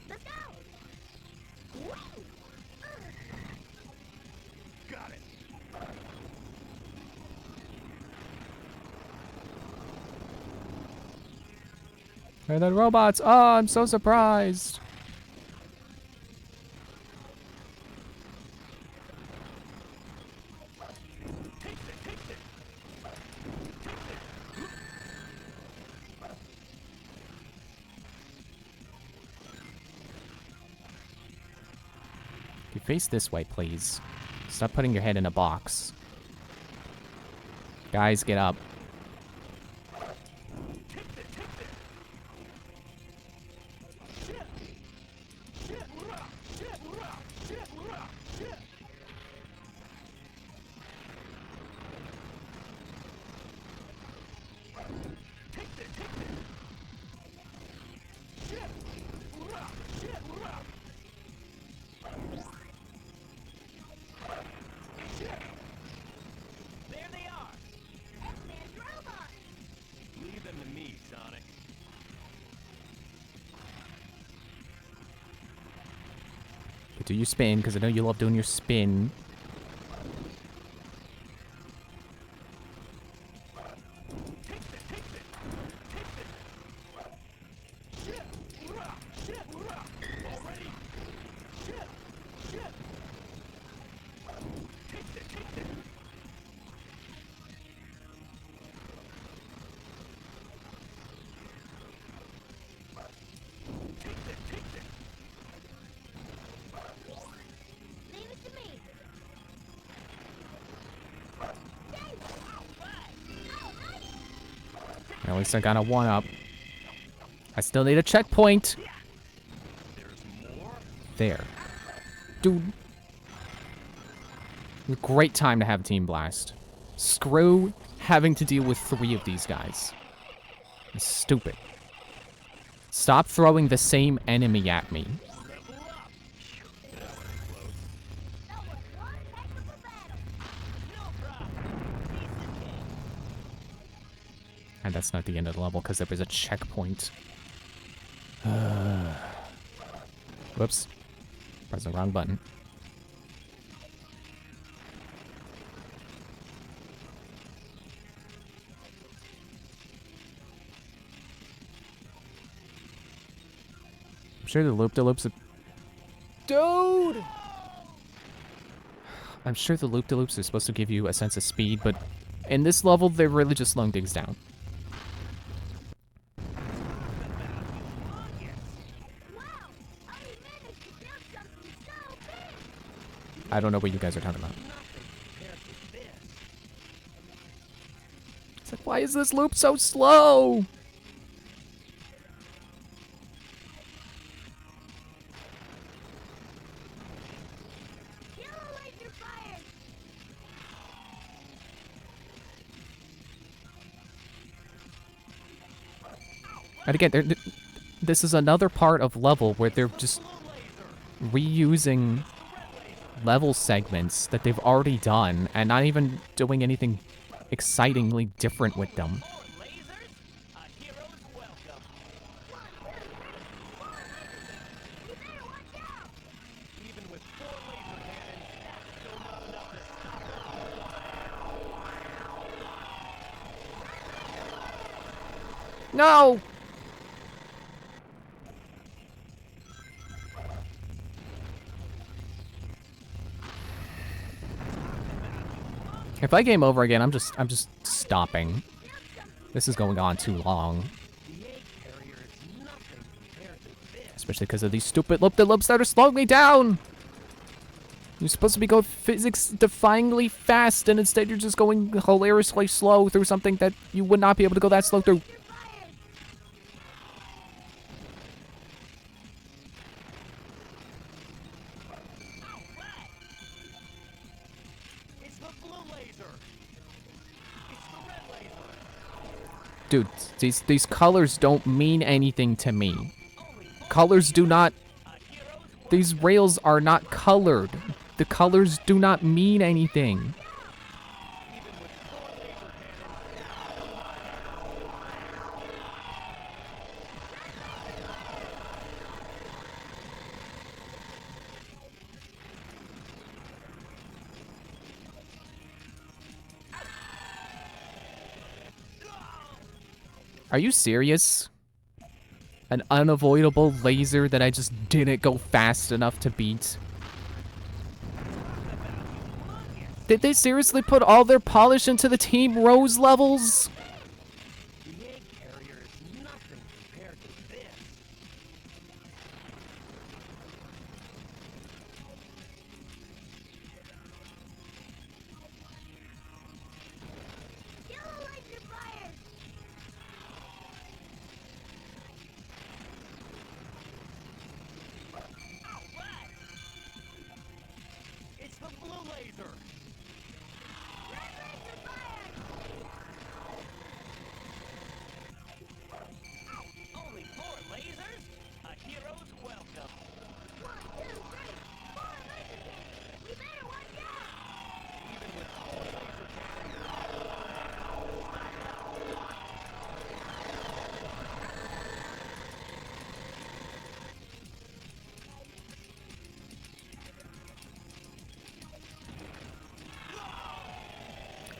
Let's go. Got it. And then robots. Oh, I'm so surprised. You face this way, please. Stop putting your head in a box. Guys, get up. There they are. X-Man's robot. Leave them to me, Sonic. Do your spin, because I know you love doing your spin. Leave it to me. At least I got a 1-up. I still need a checkpoint. There. Dude. Great time to have Team Blast. Screw having to deal with 3 of these guys. It's stupid. Stop throwing the same enemy at me. That was one heck of a battle. And that's not the end of the level because there was a checkpoint. Whoops. Press the wrong button. I'm sure the loop-de-loops... Dude! I'm sure the loop-de-loops are supposed to give you a sense of speed, but in this level, they're really just slowing things down. Wow. How he managed to build something so big. I don't know what you guys are talking about. It's like, why is this loop so slow? Killer laser fire. And again, this is another part of level where they're just reusing level segments that they've already done and not even doing anything excitingly different with them. No! If I game over again, I'm just stopping. This is going on too long. The egg carrier is nothing compared to this. Especially because of these stupid loop-de-loops that are slowing me down! You're supposed to be going physics-defyingly fast, and instead you're just going hilariously slow through something that you would not be able to go that slow through. It's the blue laser. It's the red laser. Dude, these colors don't mean anything to me. Colors do not... These rails are not colored. The colors do not mean anything. Are you serious? An unavoidable laser that I just didn't go fast enough to beat? Did they seriously put all their polish into the Team Rose levels? The egg carrier is nothing compared to this. Yellow laser fired! It's the blue laser. Red laser fired! Only 4 lasers? A hero's welcome. 1, 2, 3, 4 laser cannons! We better watch out!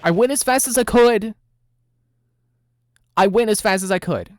I went as fast as I could. I went as fast as I could.